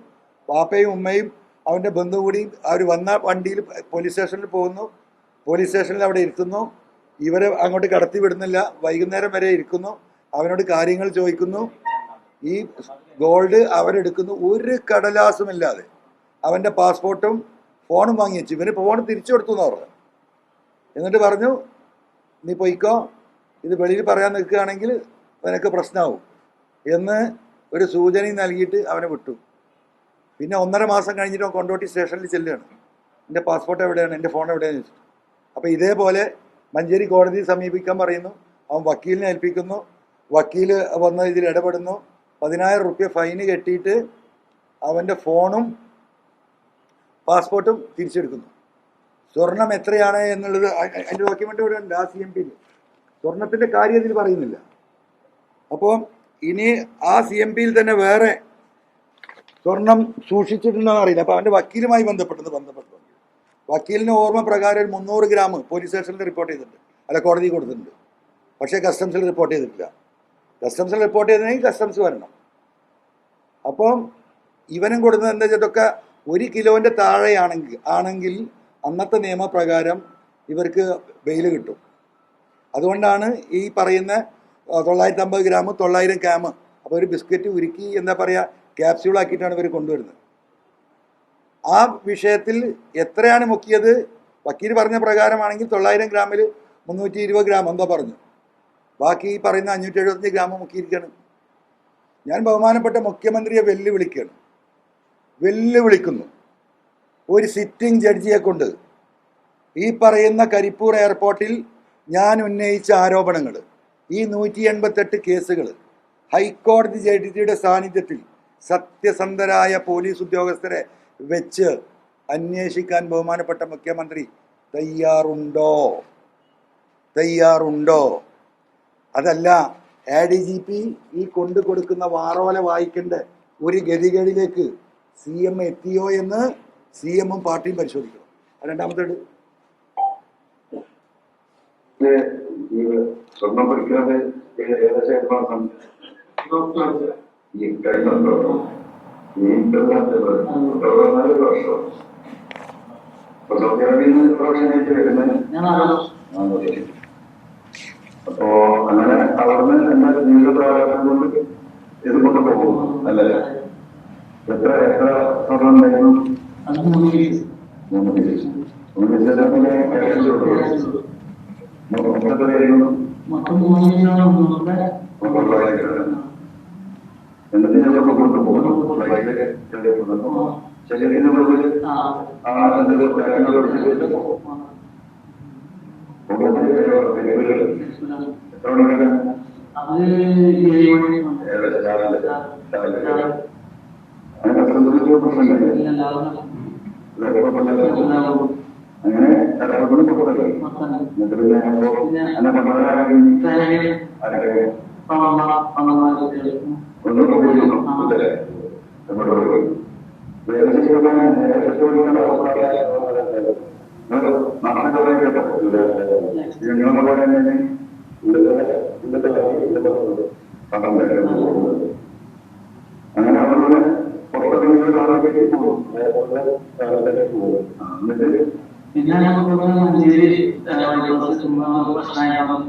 പാപ്പയും ഉമ്മയും അവൻ്റെ ബന്ധു കൂടി അവർ വന്ന വണ്ടിയിൽ പോലീസ് സ്റ്റേഷനിൽ പോകുന്നു. പോലീസ് സ്റ്റേഷനിൽ അവിടെ ഇരുത്തുന്നു. ഇവരെ അങ്ങോട്ട് കടത്തി വിടുന്നില്ല. വൈകുന്നേരം വരെ ഇരിക്കുന്നു. അവനോട് കാര്യങ്ങൾ ചോദിക്കുന്നു. ഈ ഗോൾഡ് അവരെടുക്കുന്നു, ഒരു കടലാസുമില്ലാതെ. അവൻ്റെ പാസ്പോർട്ടും ഫോണും വാങ്ങി വെച്ചു. ഇവന് ഫോൺ തിരിച്ചു കൊടുത്തു എന്ന് പറഞ്ഞു. എന്നിട്ട് പറഞ്ഞു, നീ പൊയ്ക്കോ, ഇത് വെളിയിൽ പറയാൻ നിൽക്കുകയാണെങ്കിൽ നിനക്ക് പ്രശ്നമാവും എന്ന് ഒരു സൂചനയും നൽകിയിട്ട് അവനെ വിട്ടു. പിന്നെ 1.5 മാസം കഴിഞ്ഞിട്ട് അവൻ കൊണ്ടോട്ടി സ്റ്റേഷനിൽ ചെല്ലുകയാണ്. എൻ്റെ പാസ്പോർട്ട് എവിടെയാണ്, എൻ്റെ ഫോൺ എവിടെയാണെന്ന് ചോദിച്ചിട്ട്. അപ്പോൾ ഇതേപോലെ മഞ്ചേരി കോടതിയെ സമീപിക്കാൻ പറയുന്നു. അവൻ വക്കീലിനെ ഏൽപ്പിക്കുന്നു. വക്കീൽ വന്ന് ഇതിൽ ഇടപെടുന്നു. 10,000 രൂപ ഫൈന് കെട്ടിയിട്ട് അവൻ്റെ ഫോണും പാസ്പോർട്ടും തിരിച്ചെടുക്കുന്നു. സ്വർണം എത്രയാണ് എന്നുള്ളത് അതിൻ്റെ ഡോക്യുമെൻ്റ് ഇവിടെ ഉണ്ട്, ആ CMPയിൽ. സ്വർണത്തിൻ്റെ കാര്യം ഇതിൽ പറയുന്നില്ല. അപ്പോൾ ഇനി ആ CMPയിൽ തന്നെ വേറെ സ്വർണം സൂക്ഷിച്ചിട്ടുണ്ടെന്ന് അറിയില്ല. അപ്പോൾ അവൻ്റെ വക്കീലുമായി ബന്ധപ്പെട്ടു. വക്കീലിന് ഓർമ്മ പ്രകാരം ഒരു 300 ഗ്രാം പോലീസ് സ്റ്റേഷനിൽ റിപ്പോർട്ട് ചെയ്തിട്ടുണ്ട്, അല്ല കോടതി കൊടുത്തിട്ടുണ്ട്. പക്ഷേ കസ്റ്റംസിൽ റിപ്പോർട്ട് ചെയ്തിട്ടില്ല. കസ്റ്റംസിൽ റിപ്പോർട്ട് ചെയ്തിട്ടുണ്ടെങ്കിൽ കസ്റ്റംസ് വരണം. അപ്പം ഇവനും കൊടുക്കുന്നത് എന്താ വെച്ചിട്ടൊക്കെ 1 കിലോൻ്റെ താഴെയാണെങ്കിൽ അന്നത്തെ നിയമപ്രകാരം ഇവർക്ക് ബെയിൽ കിട്ടും. അതുകൊണ്ടാണ് ഈ പറയുന്ന 950 ഗ്രാം 900 ഗ്രാം. അപ്പോൾ ഒരു ബിസ്ക്കറ്റ് ഉരുക്കി എന്താ പറയുക ക്യാപ്സ്യൂളാക്കിയിട്ടാണ് ഇവർ കൊണ്ടുവരുന്നത്. ആ വിഷയത്തിൽ എത്രയാണ് മുക്കിയത് വക്കീൽ പറഞ്ഞ പ്രകാരമാണെങ്കിൽ 900 ഗ്രാമിൽ 320 ഗ്രാം എന്തോ പറഞ്ഞു. ബാക്കി ഈ പറയുന്ന 575 ഗ്രാം മുക്കിയിരിക്കുകയാണ്. ഞാൻ ബഹുമാനപ്പെട്ട മുഖ്യമന്ത്രിയെ വെല്ലുവിളിക്കുന്നു. ഒരു സിറ്റിംഗ് ജഡ്ജിയെ കൊണ്ട് ഈ പറയുന്ന കരിപ്പൂർ എയർപോർട്ടിൽ ഞാൻ ഉന്നയിച്ച ആരോപണങ്ങൾ, ഈ 188 കേസുകൾ ഹൈക്കോടതി ജഡ്ജിയുടെ സാന്നിധ്യത്തിൽ സത്യസന്ധരായ പോലീസ് ഉദ്യോഗസ്ഥരെ വെച്ച് അന്വേഷിക്കാൻ ബഹുമാനപ്പെട്ട മുഖ്യമന്ത്രി തയ്യാറുണ്ടോ? അതല്ല ADGP ഈ കൊടുക്കുന്ന വാറോല വായിക്കേണ്ട ഒരു ഗതികളിലേക്ക് CM എത്തിയോ എന്ന് CM പാർട്ടിയും പരിശോധിക്കണം. രണ്ടാമത്തേത് ഈ സ്വർണം പഠിക്കുന്നത് ഏകദേശം എത്ര മാസം ഈ കഴിഞ്ഞ ഈ 4 വർഷം അപ്പൊ സൗദി അറേബ്യയിൽ നിന്ന് എത്ര വർഷമായിട്ട് വരുന്നത്? അപ്പോ അങ്ങനെ അവിടുന്ന് എന്റെ ജീവിത പ്രാധാന്യം കൊണ്ട് ഇത് കൊണ്ടുപോകും അല്ലല്ലേ? എത്ര സ്വർണം ഉണ്ടായിരുന്നു? 3 കേസ്. 3 കേസിൽ എന്നിട്ട് ഞങ്ങൾ കൊണ്ടുപോകുന്നു ഫ്ലൈറ്റില് ചെറിയ അങ്ങനെ അങ്ങനെ അവരുടെ പിന്നെ മഞ്ചേരി പ്രശ്നമായ അങ്ങനെ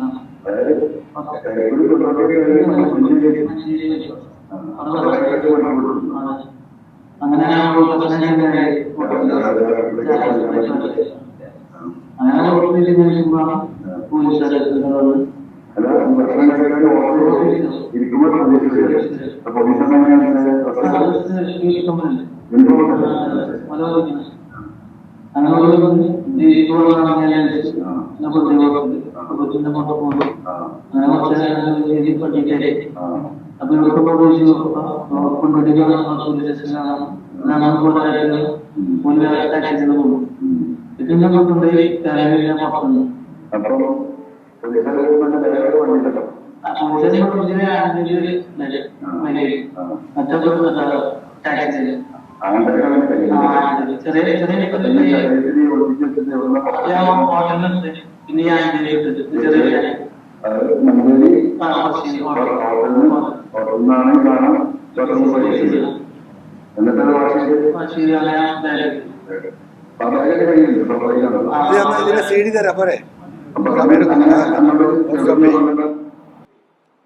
ഇതിന്റെ CD തരാം പോരെ?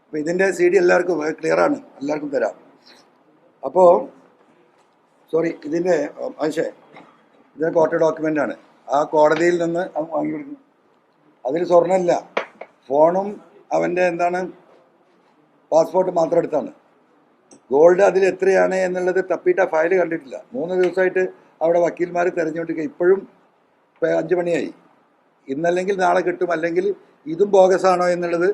അപ്പൊ ഇതിന്റെ CD എല്ലാവർക്കും ക്ലിയർ ആണ്, എല്ലാവർക്കും തരാം. അപ്പോ സോറി, ഇതിന്റെ ഇതിന്റെ കോർട്ട് ഡോക്യുമെന്റ് ആണ്. ആ കോടതിയിൽ നിന്ന് വാങ്ങി കൊടുക്കുന്നു. അതിൽ സ്വർണ്ണമില്ല, ഫോണും അവന്റെ പാസ്പോർട്ട് മാത്രം എടുത്താണ്. ഗോൾഡ് അതിൽ എത്രയാണ് എന്നുള്ളത് തപ്പിയിട്ട് ആ ഫയൽ കണ്ടിട്ടില്ല. 3 ദിവസമായിട്ട് അവിടെ വക്കീൽമാർ തിരഞ്ഞുകൊണ്ടിരിക്കുക. ഇപ്പോഴും 5 മണിയായി. ഇന്നല്ലെങ്കിൽ നാളെ കിട്ടും, അല്ലെങ്കിൽ ഇതും ബോഗസാണോ എന്നുള്ളത്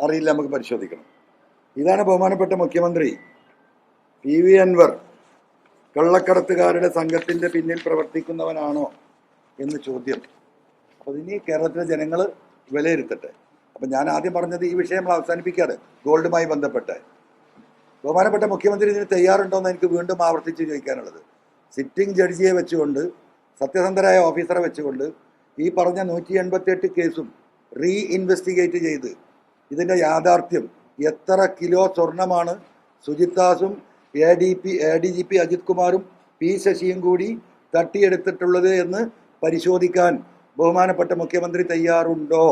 അറിയില്ല, നമുക്ക് പരിശോധിക്കണം. ഇതാണ് ബഹുമാനപ്പെട്ട മുഖ്യമന്ത്രി PV അൻവർ കള്ളക്കടത്തുകാരുടെ സംഘത്തിൻ്റെ പിന്നിൽ പ്രവർത്തിക്കുന്നവനാണോ എന്ന് ചോദ്യം. അപ്പോൾ ഇനി കേരളത്തിലെ ജനങ്ങൾ വിലയിരുത്തട്ടെ. അപ്പം ഞാൻ ആദ്യം പറഞ്ഞത് ഈ വിഷയം നമ്മൾ അവസാനിപ്പിക്കാതെ ഗോൾഡുമായി ബന്ധപ്പെട്ട് ബഹുമാനപ്പെട്ട മുഖ്യമന്ത്രി ഇതിന് തയ്യാറുണ്ടോയെന്ന് എനിക്ക് വീണ്ടും ആവർത്തിച്ച് ചോദിക്കാനുള്ളത്. സിറ്റിംഗ് ജഡ്ജിയെ വെച്ചുകൊണ്ട്, സത്യസന്ധരായ ഓഫീസറെ വെച്ചുകൊണ്ട് ഈ പറഞ്ഞ 188 കേസും ഇൻവെസ്റ്റിഗേറ്റ് ചെയ്ത് ഇതിൻ്റെ യാഥാർത്ഥ്യം, എത്ര കിലോ സ്വർണമാണ് സുജിത് ദാസും ADGP അജിത് കുമാറും P ശശിയും കൂടി തട്ടിയെടുത്തിട്ടുള്ളത് എന്ന് പരിശോധിക്കാൻ ബഹുമാനപ്പെട്ട മുഖ്യമന്ത്രി തയ്യാറുണ്ടോ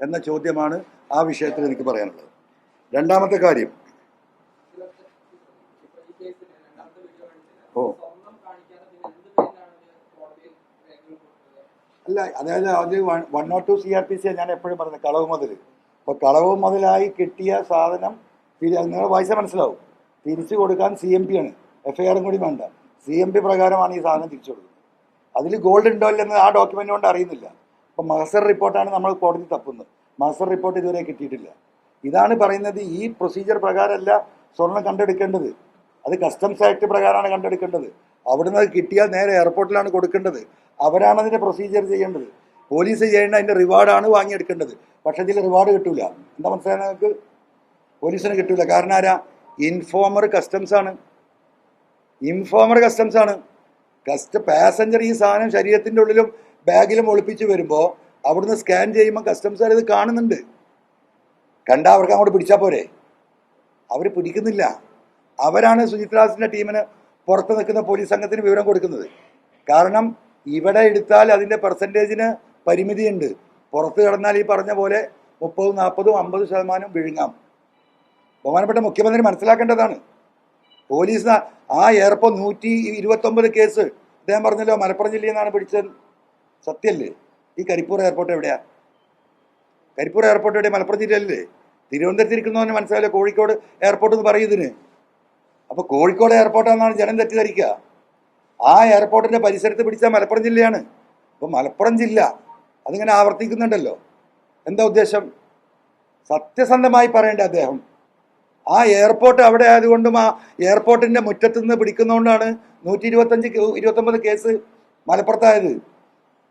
എന്ന ചോദ്യമാണ് ആ വിഷയത്തിൽ എനിക്ക് പറയാനുള്ളത്. രണ്ടാമത്തെ കാര്യം, അല്ല, അതായത് അത് 102 CRPC ഞാൻ എപ്പോഴും പറഞ്ഞത് കളവ് മുതൽ. അപ്പോൾ കളവ് മുതലായി കിട്ടിയ സാധനം നിങ്ങൾ വായിച്ചാൽ മനസ്സിലാവും. തിരിച്ചു കൊടുക്കാൻ CMP ആണ്, FIR കൂടി വേണ്ട. CMP പ്രകാരമാണ് ഈ സാധനം തിരിച്ചു കൊടുക്കുന്നത്. അതിൽ ഗോൾഡ് ഉണ്ടോ ഇല്ലെന്ന് ആ ഡോക്യുമെൻ്റ് കൊണ്ട് അറിയുന്നില്ല. അപ്പോൾ മഹസർ റിപ്പോർട്ടാണ് നമ്മൾ കോടതി തപ്പുന്നത്. മഹസർ റിപ്പോർട്ട് ഇതുവരെ കിട്ടിയിട്ടില്ല. ഇതാണ് പറയുന്നത്, ഈ പ്രൊസീജിയർ പ്രകാരമല്ല സ്വർണം കണ്ടെടുക്കേണ്ടത്. അത് കസ്റ്റംസ് ആക്ട് പ്രകാരമാണ് കണ്ടെടുക്കേണ്ടത്. അവിടുന്ന് അത് കിട്ടിയാൽ നേരെ എയർപോർട്ടിലാണ് കൊടുക്കേണ്ടത്. അവരാണ് അതിൻ്റെ പ്രൊസീജിയർ ചെയ്യേണ്ടത്. പോലീസ് ചെയ്യേണ്ട അതിൻ്റെ റിവാർഡാണ് വാങ്ങിയെടുക്കേണ്ടത്. പക്ഷേ ഇതിൽ റിവാർഡ് കിട്ടൂല. എന്താ മനസ്സിലായി നിങ്ങൾക്ക്? പോലീസിന് കിട്ടൂല. കാരണം ആരാ? ഇൻഫോമർ കസ്റ്റംസ് ആണ്. പാസഞ്ചർ ഈ സാധനം ശരീരത്തിൻ്റെ ഉള്ളിലും ബാഗിലും ഒളിപ്പിച്ച് വരുമ്പോൾ അവിടുന്ന് സ്കാൻ ചെയ്യുമ്പോൾ കസ്റ്റംസുകാർ ഇത് കാണുന്നുണ്ട്. കണ്ടാൽ അവർക്ക് അങ്ങോട്ട് പിടിച്ചാൽ പോരെ? അവർ പിടിക്കുന്നില്ല. അവരാണ് സുജിത്രാസിൻ്റെ ടീമിന് പുറത്ത് നിൽക്കുന്ന പോലീസ് സംഘത്തിന് വിവരം കൊടുക്കുന്നത്. കാരണം ഇവിടെ എടുത്താൽ അതിൻ്റെ പെർസെൻറ്റേജിന് പരിമിതിയുണ്ട്. പുറത്ത് കിടന്നാൽ ഈ പറഞ്ഞ പോലെ 30, 40, 50% വിഴുങ്ങാം. ബഹുമാനപ്പെട്ട മുഖ്യമന്ത്രി മനസ്സിലാക്കേണ്ടതാണ്. പോലീസ് ആ എയർപോർട്ട് 129 കേസ് അദ്ദേഹം പറഞ്ഞല്ലോ മലപ്പുറം ജില്ലയിൽ നിന്നാണ് പിടിച്ചത്. സത്യമല്ലേ? ഈ കരിപ്പൂർ എയർപോർട്ട് എവിടെയാ? കരിപ്പൂർ എയർപോർട്ട് എവിടെയാ? മലപ്പുറം ജില്ലയിലല്ലേ? തിരുവനന്തപുരത്തിരിക്കുന്നവന് മനസ്സിലാവില്ല കോഴിക്കോട് എയർപോർട്ട് എന്ന് പറയുന്നതിന്. അപ്പോൾ കോഴിക്കോട് എയർപോർട്ടാണെന്നാണ് ജനം തെറ്റിദ്ധരിക്കുക. ആ എയർപോർട്ടിൻ്റെ പരിസരത്ത് പിടിച്ചാൽ മലപ്പുറം ജില്ലയാണ്. അപ്പോൾ മലപ്പുറം ജില്ല അതിങ്ങനെ ആവർത്തിക്കുന്നുണ്ടല്ലോ. എന്താ ഉദ്ദേശം? സത്യസന്ധമായി പറയേണ്ട അദ്ദേഹം. ആ എയർപോർട്ട് അവിടെ ആയതുകൊണ്ടും ആ എയർപോർട്ടിൻ്റെ മുറ്റത്ത് നിന്ന് പിടിക്കുന്നതുകൊണ്ടാണ് 129 കേസ് മലപ്പുറത്തായത്.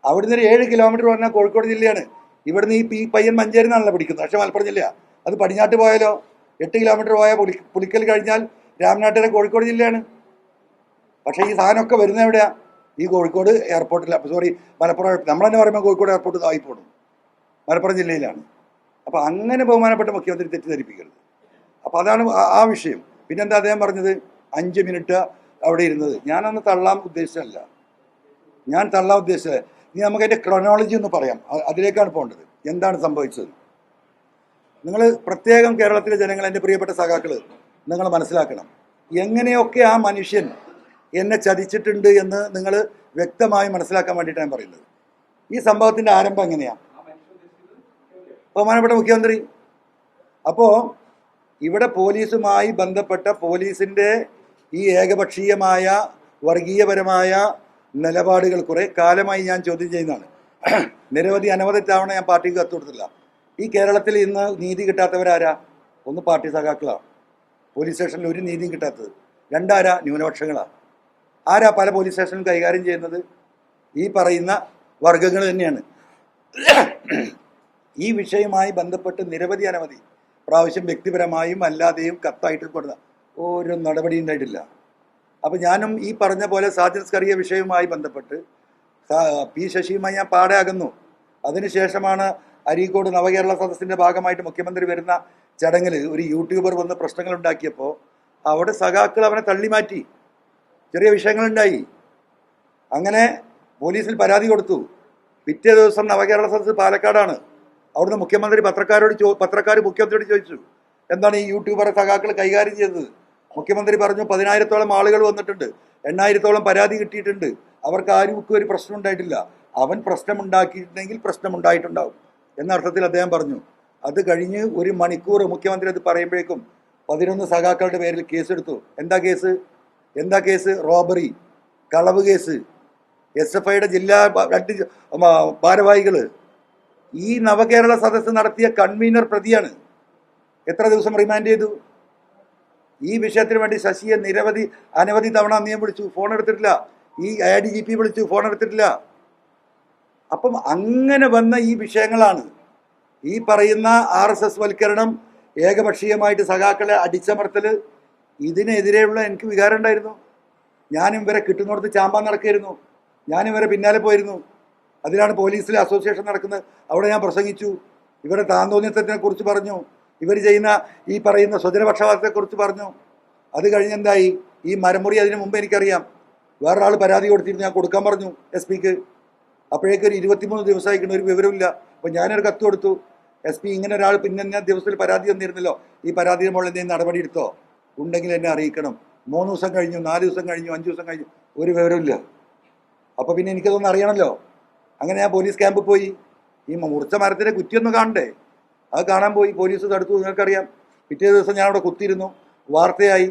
അവിടുന്ന് ഒരു 7 കിലോമീറ്റർ പറഞ്ഞാൽ കോഴിക്കോട് ജില്ലയാണ്. ഇവിടുന്ന് ഈ പയ്യൻ മഞ്ചേരി നിന്നാണല്ലോ പിടിക്കുന്നത്. പക്ഷേ മലപ്പുറം ജില്ല. അത് പടിഞ്ഞാട്ട് പോയാലോ 8 കിലോമീറ്റർ പോയാൽ പുലിക്കൽ കഴിഞ്ഞാൽ രാമനാട്ടുകര കോഴിക്കോട് ജില്ലയാണ്. പക്ഷേ ഈ സാധനമൊക്കെ വരുന്നത് എവിടെയാണ്? ഈ കോഴിക്കോട് എയർപോർട്ടിൽ. സോറി, മലപ്പുറം. നമ്മൾ തന്നെ പറയുമ്പോൾ കോഴിക്കോട് എയർപോർട്ട് ആയിപ്പോടും മലപ്പുറം ജില്ലയിലാണ്. അപ്പോൾ അങ്ങനെ ബഹുമാനപ്പെട്ട മുഖ്യമന്ത്രി തെറ്റിദ്ധരിപ്പിക്കരുത്. അപ്പോൾ അതാണ് ആ വിഷയം. പിന്നെന്താ അദ്ദേഹം പറഞ്ഞത് 5 മിനിറ്റ് അവിടെ ഇരുന്നത്? ഞാനന്ന് തള്ളാൻ ഉദ്ദേശിച്ചതല്ല. ഞാൻ തള്ളാൻ ഉദ്ദേശിച്ചത് ഇനി നമുക്ക് അതിൻ്റെ ക്രോണോളജി ഒന്ന് പറയാം. അതിലേക്കാണ് പോകേണ്ടത്. എന്താണ് സംഭവിച്ചത്? നിങ്ങൾ പ്രത്യേകം കേരളത്തിലെ ജനങ്ങൾ, എൻ്റെ പ്രിയപ്പെട്ട സഖാക്കൾ, നിങ്ങൾ മനസ്സിലാക്കണം. എങ്ങനെയൊക്കെ ആ മനുഷ്യൻ എന്നെ ചതിച്ചിട്ടുണ്ട് എന്ന് നിങ്ങൾ വ്യക്തമായി മനസ്സിലാക്കാൻ വേണ്ടിയിട്ടാണ് ഞാൻ പറയുന്നത്. ഈ സംഭവത്തിൻ്റെ ആരംഭം എങ്ങനെയാണ്? ബഹുമാനപ്പെട്ട മുഖ്യമന്ത്രി, അപ്പോൾ ഇവിടെ പോലീസുമായി ബന്ധപ്പെട്ട പോലീസിൻ്റെ ഈ ഏകപക്ഷീയമായ വർഗീയപരമായ നിലപാടുകൾ കുറേ കാലമായി ഞാൻ ചോദ്യം ചെയ്യുന്നതാണ്. അനവധി തവണ ഞാൻ പാർട്ടിക്ക് കത്ത് കൊടുത്തില്ല. ഈ കേരളത്തിൽ ഇന്ന് നീതി കിട്ടാത്തവരാരാ? ഒന്ന് പാർട്ടി സഖാക്കളാണ്. പോലീസ് സ്റ്റേഷനിൽ ഒരു നീതിയും കിട്ടാത്തത്. 2 ആരാ? ന്യൂനപക്ഷങ്ങളാണ്. ആരാ പല പോലീസ് സ്റ്റേഷനിലും കൈകാര്യം ചെയ്യുന്നത്? ഈ പറയുന്ന വർഗ്ഗങ്ങൾ തന്നെയാണ്. ഈ വിഷയവുമായി ബന്ധപ്പെട്ട് അനവധി പ്രാവശ്യം വ്യക്തിപരമായും അല്ലാതെയും കത്തായിട്ട് കൊടുത്ത ഒരു നടപടി ഉണ്ടായിട്ടില്ല. അപ്പോൾ ഞാനും ഈ പറഞ്ഞ പോലെ സാജൻ സ്കറിയ വിഷയവുമായി ബന്ധപ്പെട്ട് പി ശശിയുമായി ഞാൻ പാടെ അകന്നു. അതിനുശേഷമാണ് അരീക്കോട് നവകേരള സദസ്സിൻ്റെ ഭാഗമായിട്ട് മുഖ്യമന്ത്രി വരുന്ന ചടങ്ങിൽ ഒരു യൂട്യൂബർ വന്ന് പ്രശ്നങ്ങൾ ഉണ്ടാക്കിയപ്പോൾ അവിടെ സഖാക്കൾ അവനെ തള്ളിമാറ്റി. ചെറിയ വിഷയങ്ങളുണ്ടായി. അങ്ങനെ പോലീസിൽ പരാതി കൊടുത്തു. പിറ്റേ ദിവസം നവകേരള സദസ്സ് പാലക്കാടാണ്. അവിടുന്ന് പത്രക്കാർ മുഖ്യമന്ത്രിയോട് ചോദിച്ചു, എന്താണ് ഈ യൂട്യൂബറെ സഖാക്കൾ കൈകാര്യം ചെയ്തത്? മുഖ്യമന്ത്രി പറഞ്ഞു 10,000-ഓളം ആളുകൾ വന്നിട്ടുണ്ട്, 8,000-ഓളം പരാതി കിട്ടിയിട്ടുണ്ട്, അവർക്ക് ആരും ഒരു പ്രശ്നം ഉണ്ടായിട്ടില്ല. അവൻ പ്രശ്നമുണ്ടാക്കിയിട്ടുണ്ടെങ്കിൽ പ്രശ്നമുണ്ടായിട്ടുണ്ടാവും എന്നർത്ഥത്തിൽ അദ്ദേഹം പറഞ്ഞു. അത് കഴിഞ്ഞ് 1 മണിക്കൂർ മുഖ്യമന്ത്രി അത് പറയുമ്പോഴേക്കും 11 സഖാക്കളുടെ പേരിൽ കേസെടുത്തു. എന്താ കേസ്? റോബറി, കളവ് കേസ്. SFIയുടെ ജില്ലാ 2 ഭാരവാഹികൾ ഈ നവകേരള സദസ്സ് നടത്തിയ കൺവീനർ പ്രതിയാണ്. എത്ര ദിവസം റിമാൻഡ് ചെയ്തു? ഈ വിഷയത്തിന് വേണ്ടി ശശിയെ അനവധി തവണ നിയമം വിളിച്ചു, ഫോൺ എടുത്തിട്ടില്ല. ഈ ADGP വിളിച്ചു, ഫോൺ എടുത്തിട്ടില്ല. അപ്പം അങ്ങനെ വന്ന ഈ വിഷയങ്ങളാണ് ഈ പറയുന്ന RSS വൽക്കരണം, ഏകപക്ഷീയമായിട്ട് സഖാക്കളെ അടിച്ചമർത്തൽ. ഇതിനെതിരെയുള്ള എനിക്ക് വികാരം ഉണ്ടായിരുന്നു. ഞാനും ഇവരെ കിട്ടുന്നിടത്ത് ചാമ്പാൻ നടക്കുകയായിരുന്നു. ഞാനും ഇവരെ പിന്നാലെ പോയിരുന്നു. അതിലാണ് പോലീസിലെ അസോസിയേഷൻ നടക്കുന്നത്. അവിടെ ഞാൻ പ്രസംഗിച്ചു. ഇവരുടെ താന്തോന്യത്വത്തിനെ കുറിച്ച് പറഞ്ഞു. ഇവർ ചെയ്യുന്ന ഈ പറയുന്ന സ്വജനപക്ഷപാതത്തെക്കുറിച്ച് പറഞ്ഞു. അത് കഴിഞ്ഞെന്തായി? ഈ മരമുറി അതിന് മുമ്പ് എനിക്കറിയാം. വേറൊരാൾ പരാതി കൊടുത്തിരുന്നു, ഞാൻ കൊടുക്കാൻ പറഞ്ഞു SP-ക്ക്. അപ്പോഴേക്കും ഒരു 23 ദിവസമായിരിക്കണം, ഒരു വിവരമില്ല. അപ്പോൾ ഞാനൊരു കത്ത് കൊടുത്തു, SP ഇങ്ങനെ ഒരാൾ പിന്നെ ദിവസത്തിൽ പരാതി തന്നിരുന്നല്ലോ, ഈ പരാതിയുടെ മുകളിൽ എന്തെങ്കിലും നടപടി എടുത്തോ? ഉണ്ടെങ്കിൽ എന്നെ അറിയിക്കണം. 3 ദിവസം കഴിഞ്ഞു, 4 ദിവസം കഴിഞ്ഞു, 5 ദിവസം കഴിഞ്ഞു, ഒരു വിവരമില്ല. അപ്പോൾ പിന്നെ എനിക്കതൊന്നും അറിയണമല്ലോ. അങ്ങനെ ഞാൻ പോലീസ് ക്യാമ്പിൽ പോയി. ഈ മുറിച്ച മരത്തിൻ്റെ കുറ്റിയൊന്ന് കാണണ്ടേ? അത് കാണാൻ പോയി. പോലീസ് തടുത്തു, നിങ്ങൾക്കറിയാം. പിറ്റേ ദിവസം ഞാൻ അവിടെ കുത്തിയിരുന്നു, വാർത്തയായി.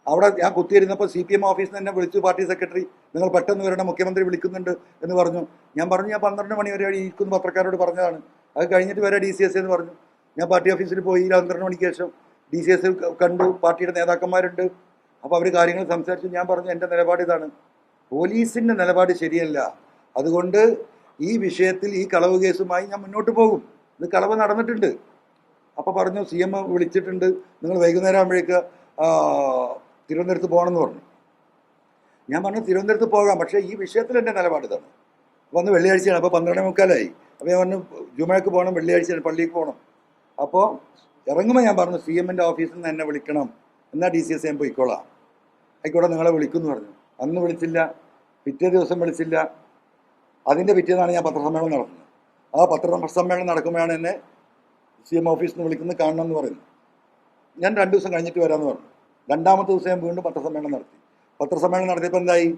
അവിടെ ഞാൻ കുത്തിയിരുന്നപ്പോൾ CPM ഓഫീസിൽ നിന്ന് എന്നെ വിളിച്ചു പാർട്ടി സെക്രട്ടറി, നിങ്ങൾ പെട്ടെന്ന് വരണം, മുഖ്യമന്ത്രി വിളിക്കുന്നുണ്ട് എന്ന് പറഞ്ഞു. ഞാൻ 12 മണി വരെ ഇരിക്കുന്ന പത്രക്കാരോട് പറഞ്ഞതാണ്. അത് കഴിഞ്ഞിട്ട് വരെ DCS എന്ന് പറഞ്ഞു. ഞാൻ പാർട്ടി ഓഫീസിൽ പോയി. 12 മണിക്ക് ശേഷം DCS കണ്ടു. പാർട്ടിയുടെ നേതാക്കന്മാരുണ്ട്. അപ്പോൾ അവർ കാര്യങ്ങൾ സംസാരിച്ചു. ഞാൻ പറഞ്ഞു, എൻ്റെ നിലപാട് ഇതാണ്, പോലീസിൻ്റെ നിലപാട് ശരിയല്ല. അതുകൊണ്ട് ഈ വിഷയത്തിൽ ഈ കളവ് കേസുമായി ഞാൻ മുന്നോട്ട് പോകും. ഇത് കളവ് നടന്നിട്ടുണ്ട്. അപ്പോൾ പറഞ്ഞു, CM വിളിച്ചിട്ടുണ്ട്, നിങ്ങൾ വൈകുന്നേരം ആകുമ്പോഴേക്ക് തിരുവനന്തപുരത്ത് പോകണമെന്ന് പറഞ്ഞു. ഞാൻ പറഞ്ഞു, തിരുവനന്തപുരത്ത് പോകാം, പക്ഷേ ഈ വിഷയത്തിൽ എൻ്റെ നിലപാട് ഇതാണ്. അപ്പോൾ അന്ന് വെള്ളിയാഴ്ചയാണ്. അപ്പോൾ 12:45 അപ്പോൾ ഞാൻ പറഞ്ഞു ജുമയ്ക്ക് പോകണം, വെള്ളിയാഴ്ച പള്ളിക്ക് പോകണം. അപ്പോൾ ഇറങ്ങുമ്പോൾ ഞാൻ പറഞ്ഞു CMൻ്റെ ഓഫീസിൽ നിന്ന് എന്നെ വിളിക്കണം, എന്നാൽ DCS ഞാൻ പോയിക്കോളാം. ആയിക്കോട്ടെ നിങ്ങളെ വിളിക്കുമെന്ന് പറഞ്ഞു. അന്ന് വിളിച്ചില്ല, പിറ്റേ ദിവസം വിളിച്ചില്ല. അതിൻ്റെ പിറ്റേന്നാണ് ഞാൻ പത്രസമ്മേളനം നടത്തുന്നത്. ആ പത്രസമ്മേളനം നടക്കുമ്പോഴാണ് എന്നെ CM ഓഫീസിൽ നിന്ന് വിളിക്കുന്നത്, കാണണമെന്ന് പറയുന്നു. ഞാൻ 2 ദിവസം കഴിഞ്ഞിട്ട് വരാമെന്ന് പറഞ്ഞു. 2ാമത്തെ ദിവസം ഞാൻ വീണ്ടും പത്രസമ്മേളനം നടത്തി. പത്രസമ്മേളനം നടത്തിയപ്പോൾ എന്തായി,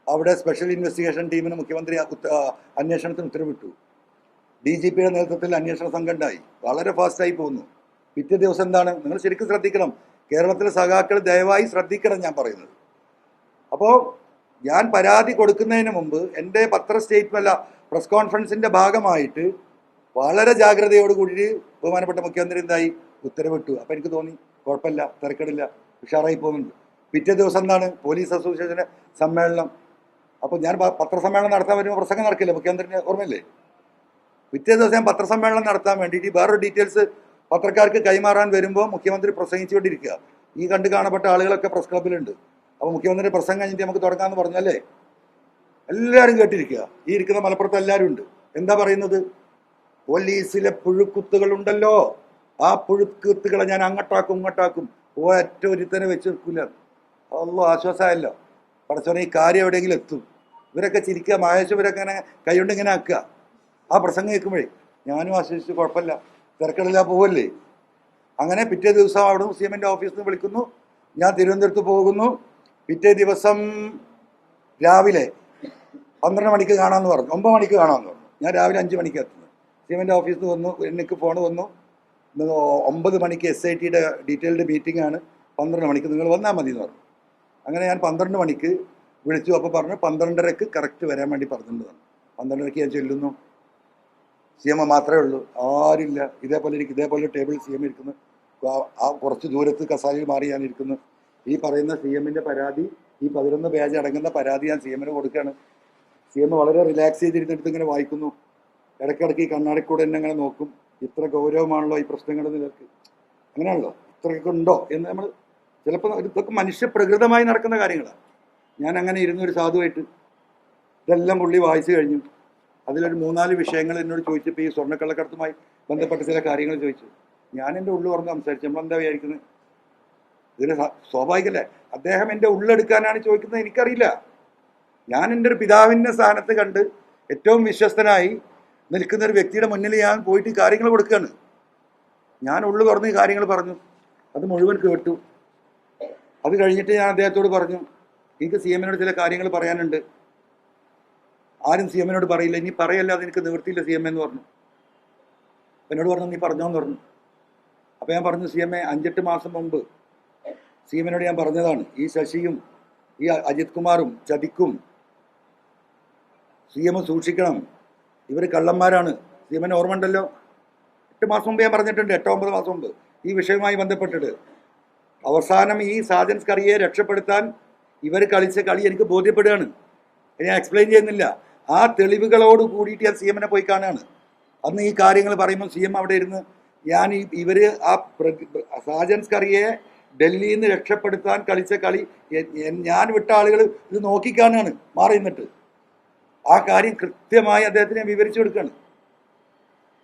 അവിടെ സ്പെഷ്യൽ ഇൻവെസ്റ്റിഗേഷൻ ടീമിന് മുഖ്യമന്ത്രി അന്വേഷണത്തിന് ഉത്തരവിട്ടു. DGPയുടെ നേതൃത്വത്തിൽ അന്വേഷണ സംഘം ഉണ്ടായി. വളരെ ഫാസ്റ്റായി പോകുന്നു. പിറ്റേ ദിവസം എന്താണ്, നിങ്ങൾ ശരിക്കും ശ്രദ്ധിക്കണം, കേരളത്തിലെ സഖാക്കൾ ദയവായി ശ്രദ്ധിക്കണം ഞാൻ പറയുന്നത്. അപ്പോൾ ഞാൻ പരാതി കൊടുക്കുന്നതിന് മുമ്പ് എൻ്റെ പ്രസ് കോൺഫറൻസിൻ്റെ ഭാഗമായിട്ട് വളരെ ജാഗ്രതയോടുകൂടി ബഹുമാനപ്പെട്ട മുഖ്യമന്ത്രി എന്തായി ഉത്തരവിട്ടു. അപ്പോൾ എനിക്ക് തോന്നി കുഴപ്പമില്ല, തിരക്കടില്ല, ഉഷാറായി പോകുന്നുണ്ട്. പിറ്റേ ദിവസം എന്താണ്, പോലീസ് അസോസിയേഷൻ്റെ സമ്മേളനം. അപ്പോൾ ഞാൻ പത്രസമ്മേളനം നടത്താൻ വരുമ്പോൾ പ്രസംഗം നടക്കില്ല, മുഖ്യമന്ത്രിൻ്റെ ഓർമ്മയില്ലേ? പിറ്റേ ദിവസം ഞാൻ പത്രസമ്മേളനം നടത്താൻ വേണ്ടിയിട്ട് വേറൊരു ഡീറ്റെയിൽസ് പത്രക്കാർക്ക് കൈമാറാൻ വരുമ്പോൾ മുഖ്യമന്ത്രി പ്രസംഗിച്ചുകൊണ്ടിരിക്കുക. ഈ കണ്ടു കാണപ്പെട്ട ആളുകളൊക്കെ പ്രസ് ക്ലബ്ബിലുണ്ട്. അപ്പോൾ മുഖ്യമന്ത്രി പ്രസംഗം കഴിഞ്ഞിട്ട് നമുക്ക് തുടങ്ങാമെന്ന് പറഞ്ഞല്ലേ, എല്ലാവരും കേട്ടിരിക്കുക. ഈ ഇരിക്കുന്ന മലപ്പുറത്ത് എല്ലാവരും ഉണ്ട്. എന്താ പറയുന്നത്, പോലീസിലെ പുഴുക്കുത്തുകളുണ്ടല്ലോ, ആ പുഴുക്കുത്തുകളെ ഞാൻ അങ്ങോട്ടാക്കും ഇങ്ങോട്ടാക്കും, ഒറ്റ ഒരുത്തനെ വെച്ച് വെക്കില്ല. അല്ലോ ആശ്വാസമായല്ലോ, പടച്ചോനെ ഈ കാര്യം എവിടെയെങ്കിലും എത്തും. ഇവരൊക്കെ ചിരിക്കുക, മഹേശ്വരൊക്കെ ഇങ്ങനെ കൈകൊണ്ട് ഇങ്ങനെ ആക്കുക. ആ പ്രസംഗം കേൾക്കുമ്പോഴേ ഞാനും ആശ്വസിച്ച് കുഴപ്പമില്ല, തിരക്കടില്ല, പോവല്ലേ. അങ്ങനെ പിറ്റേ ദിവസം അവിടെ CMൻ്റെ ഓഫീസിൽ നിന്ന് വിളിക്കുന്നു. ഞാൻ തിരുവനന്തപുരത്ത് പോകുന്നു. പിറ്റേ ദിവസം രാവിലെ 12 മണിക്ക് കാണാമെന്ന് പറഞ്ഞു, 9 മണിക്ക് കാണാമെന്ന് പറഞ്ഞു. ഞാൻ രാവിലെ 5 മണിക്ക് എത്തുന്നു. CMൻ്റെ ഓഫീസിൽ നിന്ന് വന്നു, എനിക്ക് ഫോൺ വന്നു, 9 മണിക്ക് SITയുടെ ഡീറ്റെയിൽഡ് മീറ്റിംഗ് ആണ്, 12 മണിക്ക് നിങ്ങൾ വന്നാൽ മതി എന്ന് പറഞ്ഞു. അങ്ങനെ ഞാൻ 12 മണിക്ക് വിളിച്ചു. അപ്പോൾ പറഞ്ഞു 12:30 കറക്റ്റ് വരാൻ വേണ്ടി പറഞ്ഞിട്ടുണ്ട്. 12:30 ഞാൻ ചെല്ലുന്നു. CM മാത്രമേ ഉള്ളൂ, ആരില്ല. ഇതേപോലെ ടേബിൾ CM ഇരിക്കുന്നു. ആ കുറച്ച് ദൂരത്ത് കസാലയിൽ മാറി ഞാൻ ഇരിക്കുന്നു. ഈ പറയുന്ന CMൻ്റെ പരാതി, ഈ 11 പേജ് അടങ്ങുന്ന പരാതി ഞാൻ CMന് കൊടുക്കുകയാണ്. CM വളരെ റിലാക്സ് ചെയ്തിരുന്നിട്ട് ഇങ്ങനെ വായിക്കുന്നു. ഇടയ്ക്കിടയ്ക്ക് ഈ കണ്ണാടിക്കൂടെ എന്നെ അങ്ങനെ നോക്കും. ഇത്ര ഗൗരവമാണല്ലോ ഈ പ്രശ്നങ്ങൾ നിലക്ക്, അങ്ങനെയാണല്ലോ, ഇത്രയൊക്കെ ഉണ്ടോ എന്ന് നമ്മൾ ചിലപ്പോൾ ഇതൊക്കെ മനുഷ്യപ്രകൃതമായി നടക്കുന്ന കാര്യങ്ങളാണ്. ഞാൻ അങ്ങനെ ഇരുന്നൊരു സാധുവായിട്ട് ഇതെല്ലാം പുള്ളി വായിച്ചു കഴിഞ്ഞു. അതിലൊരു 3-4 വിഷയങ്ങൾ എന്നോട് ചോദിച്ചപ്പോൾ ഈ സ്വർണ്ണക്കള്ളക്കടത്തുമായി ബന്ധപ്പെട്ട ചില കാര്യങ്ങൾ ചോദിച്ചു. ഞാൻ എൻ്റെ ഉള്ളു പറഞ്ഞ് സംസാരിച്ചു. നമ്മളെന്താ വിചാരിക്കുന്നത്, ഇതിന് സ്വാഭാവികമല്ലേ? അദ്ദേഹം എൻ്റെ ഉള്ളെടുക്കാനാണ് ചോദിക്കുന്നത്, എനിക്കറിയില്ല. ഞാൻ എൻ്റെ ഒരു പിതാവിൻ്റെ സ്ഥാനത്ത് കണ്ട് ഏറ്റവും വിശ്വസ്തനായി നിൽക്കുന്ന ഒരു വ്യക്തിയുടെ മുന്നിൽ ഞാൻ പോയിട്ട് ഈ കാര്യങ്ങൾ കൊടുക്കുകയാണ്. ഞാൻ ഉള്ളു തുറന്ന് ഈ കാര്യങ്ങൾ പറഞ്ഞു. അത് മുഴുവൻ കേട്ടു. അത് കഴിഞ്ഞിട്ട് ഞാൻ അദ്ദേഹത്തോട് പറഞ്ഞു, എനിക്ക് CMനോട് ചില കാര്യങ്ങൾ പറയാനുണ്ട്. ആരും CMനോട് പറയില്ല, ഇനി പറയല്ലാതെ എനിക്ക് നിവൃത്തിയില്ല CM എന്ന് പറഞ്ഞു. എന്നോട് പറഞ്ഞു നീ പറഞ്ഞോന്ന് പറഞ്ഞു. അപ്പോൾ ഞാൻ പറഞ്ഞു CM 5-8 മാസം മുമ്പ് CMനോട് ഞാൻ പറഞ്ഞതാണ്, ഈ ശശിയും ഈ അജിത് കുമാറും ചതിക്കും, CM സൂക്ഷിക്കണം, ഇവർ കള്ളന്മാരാണ്. CMന് ഓർമ്മ ഉണ്ടല്ലോ, 8 മാസം മുമ്പ് ഞാൻ പറഞ്ഞിട്ടുണ്ട്, 8-9 മാസം മുമ്പ് ഈ വിഷയവുമായി ബന്ധപ്പെട്ടിട്ട്. അവസാനം ഈ സാജൻ സ്കറിയെ രക്ഷപ്പെടുത്താൻ ഇവർ കളിച്ച കളി എനിക്ക് ബോധ്യപ്പെടുകയാണ്. ഞാൻ എക്സ്പ്ലെയിൻ ചെയ്യുന്നില്ല. ആ തെളിവുകളോട് കൂടിയിട്ട് ഞാൻ CMനെ പോയി കാണുകയാണ്. അന്ന് ഈ കാര്യങ്ങൾ പറയുമ്പോൾ CM അവിടെ ഇരുന്ന് ഇവർ ആ സാജൻ സ്കറിയെ ഡൽഹിയിൽ നിന്ന് രക്ഷപ്പെടുത്താൻ കളിച്ച കളി ഞാൻ വിട്ട ആളുകൾ ഇത് നോക്കിക്കാണുകയാണ് മാറി നിന്നിട്ട്. ആ കാര്യം കൃത്യമായി അദ്ദേഹത്തിന് ഞാൻ വിവരിച്ചു കൊടുക്കുകയാണ്.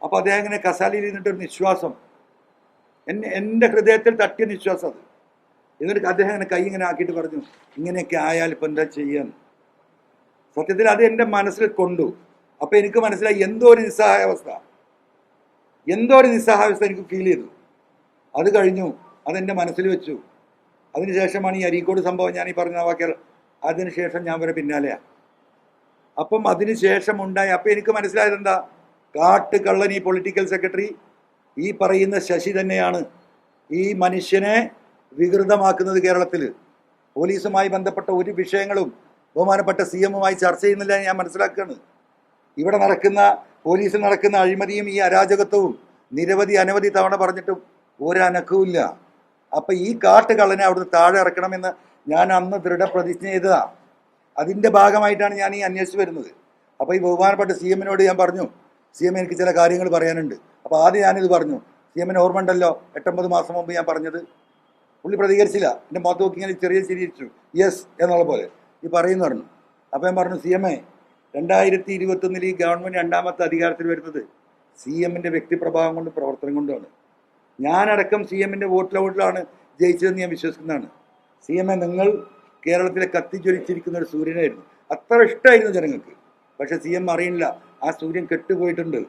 അപ്പോൾ അദ്ദേഹം ഇങ്ങനെ കസാലയിൽ ഇരുന്നിട്ടൊരു നിശ്വാസം, എൻ്റെ ഹൃദയത്തിൽ തട്ടിയ നിശ്വാസം അത്. എന്നിട്ട് അദ്ദേഹം ഇങ്ങനെ കൈ ഇങ്ങനെ ആക്കിയിട്ട് പറഞ്ഞു, ഇങ്ങനെയൊക്കെ ആയാൽ ഇപ്പം എന്താ ചെയ്യാൻ. സത്യത്തിൽ അത് എൻ്റെ മനസ്സിൽ കൊണ്ടു. അപ്പം എനിക്ക് മനസ്സിലായി എന്തോ ഒരു നിസ്സഹായാവസ്ഥ എനിക്ക് ഫീൽ ചെയ്തു. അത് കഴിഞ്ഞു, അതെൻ്റെ മനസ്സിൽ വെച്ചു. അതിനുശേഷമാണ് ഈ അരീക്കോട് സംഭവം ഞാൻ ഈ പറഞ്ഞ വാക്കിയാൽ, അതിനുശേഷം ഞാൻ വരെ പിന്നാലെയാണ്. അപ്പം അതിനുശേഷം ഉണ്ടായി. അപ്പം എനിക്ക് മനസ്സിലായത് എന്താ, കാട്ടുകള്ളൻ ഈ പൊളിറ്റിക്കൽ സെക്രട്ടറി ഈ പറയുന്ന ശശി തന്നെയാണ് ഈ മനുഷ്യനെ വികൃതമാക്കുന്നത്. കേരളത്തിൽ പോലീസുമായി ബന്ധപ്പെട്ട ഒരു വിഷയങ്ങളും ബഹുമാനപ്പെട്ട CMുമായി ചർച്ച ചെയ്യുന്നില്ല ഞാൻ മനസ്സിലാക്കുകയാണ്. ഇവിടെ പോലീസിൽ നടക്കുന്ന അഴിമതിയും ഈ അരാജകത്വവും അനവധി തവണ പറഞ്ഞിട്ടും ഒരനക്കവുമില്ല. അപ്പം ഈ കാട്ടുകള്ളനെ അവിടുന്ന് താഴെ ഇറക്കണമെന്ന് ഞാൻ അന്ന് ദൃഢപ്രതിജ്ഞ ചെയ്തതാണ്. അതിൻ്റെ ഭാഗമായിട്ടാണ് ഞാൻ ഈ അന്വേഷിച്ച് വരുന്നത്. അപ്പോൾ ഈ ബഹുമാനപ്പെട്ട CMനോട് ഞാൻ പറഞ്ഞു, CM എനിക്ക് ചില കാര്യങ്ങൾ പറയാനുണ്ട്. അപ്പോൾ ആദ്യം ഞാനിത് പറഞ്ഞു. CMന് ഓർമ്മ ഉണ്ടല്ലോ 8-9 മാസം മുമ്പ് ഞാൻ പറഞ്ഞത്. പുള്ളി പ്രതികരിച്ചില്ല. എൻ്റെ മുഖത്ത് നോക്കി ഇങ്ങനെ ചെറിയ ചിരിച്ചു, യെസ് എന്നുള്ള പോലെ ഈ പറയുന്നു പറഞ്ഞു. അപ്പോൾ ഞാൻ പറഞ്ഞു, CM 2021 ഈ ഗവൺമെൻറ് രണ്ടാമത്തെ അധികാരത്തിൽ വരുന്നത് CM-ന്റെ വ്യക്തിപ്രഭാവം കൊണ്ട് പ്രവർത്തനം കൊണ്ടാണ്. ഞാനടക്കം CM-ന്റെ വോട്ടിലാണ് ജയിച്ചതെന്ന് ഞാൻ വിശ്വസിക്കുന്നതാണ്. CM-എ നിങ്ങൾ കേരളത്തിലെ കത്തിജ്വലിച്ചിരിക്കുന്ന ഒരു സൂര്യനായിരുന്നു. അത്ര ഇഷ്ടമായിരുന്നു ജനങ്ങൾക്ക്. പക്ഷെ CM അറിയില്ല, ആ സൂര്യൻ കെട്ടുപോയിട്ടുണ്ട്.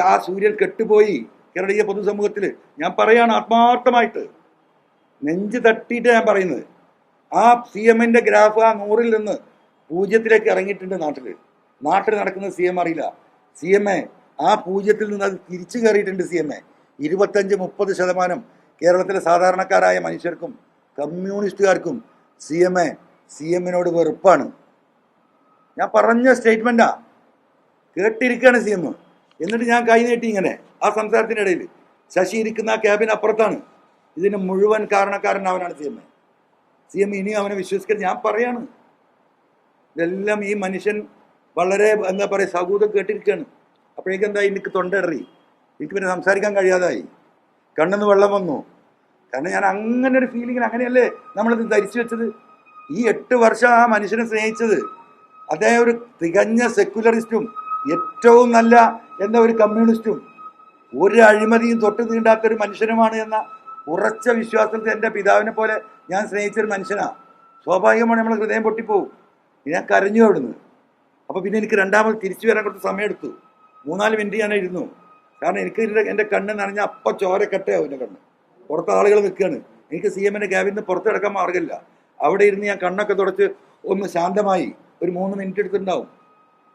ആ സൂര്യൻ കെട്ടുപോയി കേരളീയ പൊതുസമൂഹത്തിൽ. ഞാൻ പറയാണ് ആത്മാർത്ഥമായിട്ട്, നെഞ്ച് തട്ടിയിട്ട് ഞാൻ പറയുന്നത്. ആ CM-ന്റെ ഗ്രാഫ് ആ 100-ൽ നിന്ന് 0-ലേക്ക് ഇറങ്ങിയിട്ടുണ്ട്. നാട്ടിൽ നടക്കുന്നത് CM അറിയില്ല. CM-എ ആ 0-ൽ നിന്ന് അത് തിരിച്ചു കയറിയിട്ടുണ്ട്. CM-എ 25-30% കേരളത്തിലെ സാധാരണക്കാരായ മനുഷ്യർക്കും കമ്മ്യൂണിസ്റ്റുകാർക്കും CM-നോട് വെറുപ്പാണ്. ഞാൻ പറഞ്ഞ സ്റ്റേറ്റ്മെൻറ്റാ, കേട്ടിരിക്കുകയാണ് CM. എന്നിട്ട് ഞാൻ കൈ നീട്ടി ഇങ്ങനെ ആ സംസാരത്തിനിടയിൽ. ശശി ഇരിക്കുന്ന ആ ക്യാബിന് അപ്പുറത്താണ്. ഇതിന് മുഴുവൻ കാരണക്കാരൻ അവനാണ് CM. ഇനി അവനെ വിശ്വസിക്കാൻ ഞാൻ പറയാണ്. ഇതെല്ലാം ഈ മനുഷ്യൻ വളരെ എന്താ പറയുക സൗഹൃദം കേട്ടിരിക്കുകയാണ്. അപ്പോഴേക്കെന്താ എനിക്ക് തൊണ്ടയിടറി, എനിക്ക് പിന്നെ സംസാരിക്കാൻ കഴിയാതായി, കണ്ണെന്ന് വെള്ളം വന്നു. കാരണം ഞാൻ അങ്ങനെ ഒരു ഫീലിങ്ങിൽ, അങ്ങനെയല്ലേ നമ്മളിത് ധരിച്ചു വെച്ചത്. ഈ 8 വർഷം ആ മനുഷ്യനെ സ്നേഹിച്ചത്. അദ്ദേഹം ഒരു തികഞ്ഞ സെക്യുലറിസ്റ്റും ഏറ്റവും നല്ല എന്താ ഒരു കമ്മ്യൂണിസ്റ്റും ഒരു അഴിമതിയും തൊട്ട് തീണ്ടാത്തൊരു മനുഷ്യനുമാണ് എന്ന ഉറച്ച വിശ്വാസത്തിൽ എൻ്റെ പിതാവിനെ പോലെ ഞാൻ സ്നേഹിച്ചൊരു മനുഷ്യനാണ്. സ്വാഭാവികമാണ് നമ്മൾ ഹൃദയം പൊട്ടിപ്പോവും. ഞാൻ കരഞ്ഞു അവിടുന്ന്. അപ്പോൾ പിന്നെ എനിക്ക് രണ്ടാമത് തിരിച്ചു വരാൻ കുറച്ച് സമയമെടുത്തു. 3-4 മിനിറ്റ് ഞാൻ ഇരുന്നു. കാരണം എനിക്ക് എൻ്റെ കണ്ണ് നനഞ്ഞ അപ്പം ചോരക്കട്ടയാവും എൻ്റെ കണ്ണ്. പുറത്ത് ആളുകൾ നിൽക്കുകയാണ്. എനിക്ക് CM-ന്റെ ക്യാബിൽ നിന്ന് പുറത്ത് കിടക്കാൻ മാർഗ്ഗമില്ല. അവിടെ ഇരുന്ന് ഞാൻ കണ്ണൊക്കെ തുടച്ച് ഒന്ന് ശാന്തമായി ഒരു 3 മിനിറ്റ് എടുത്തിട്ടുണ്ടാവും.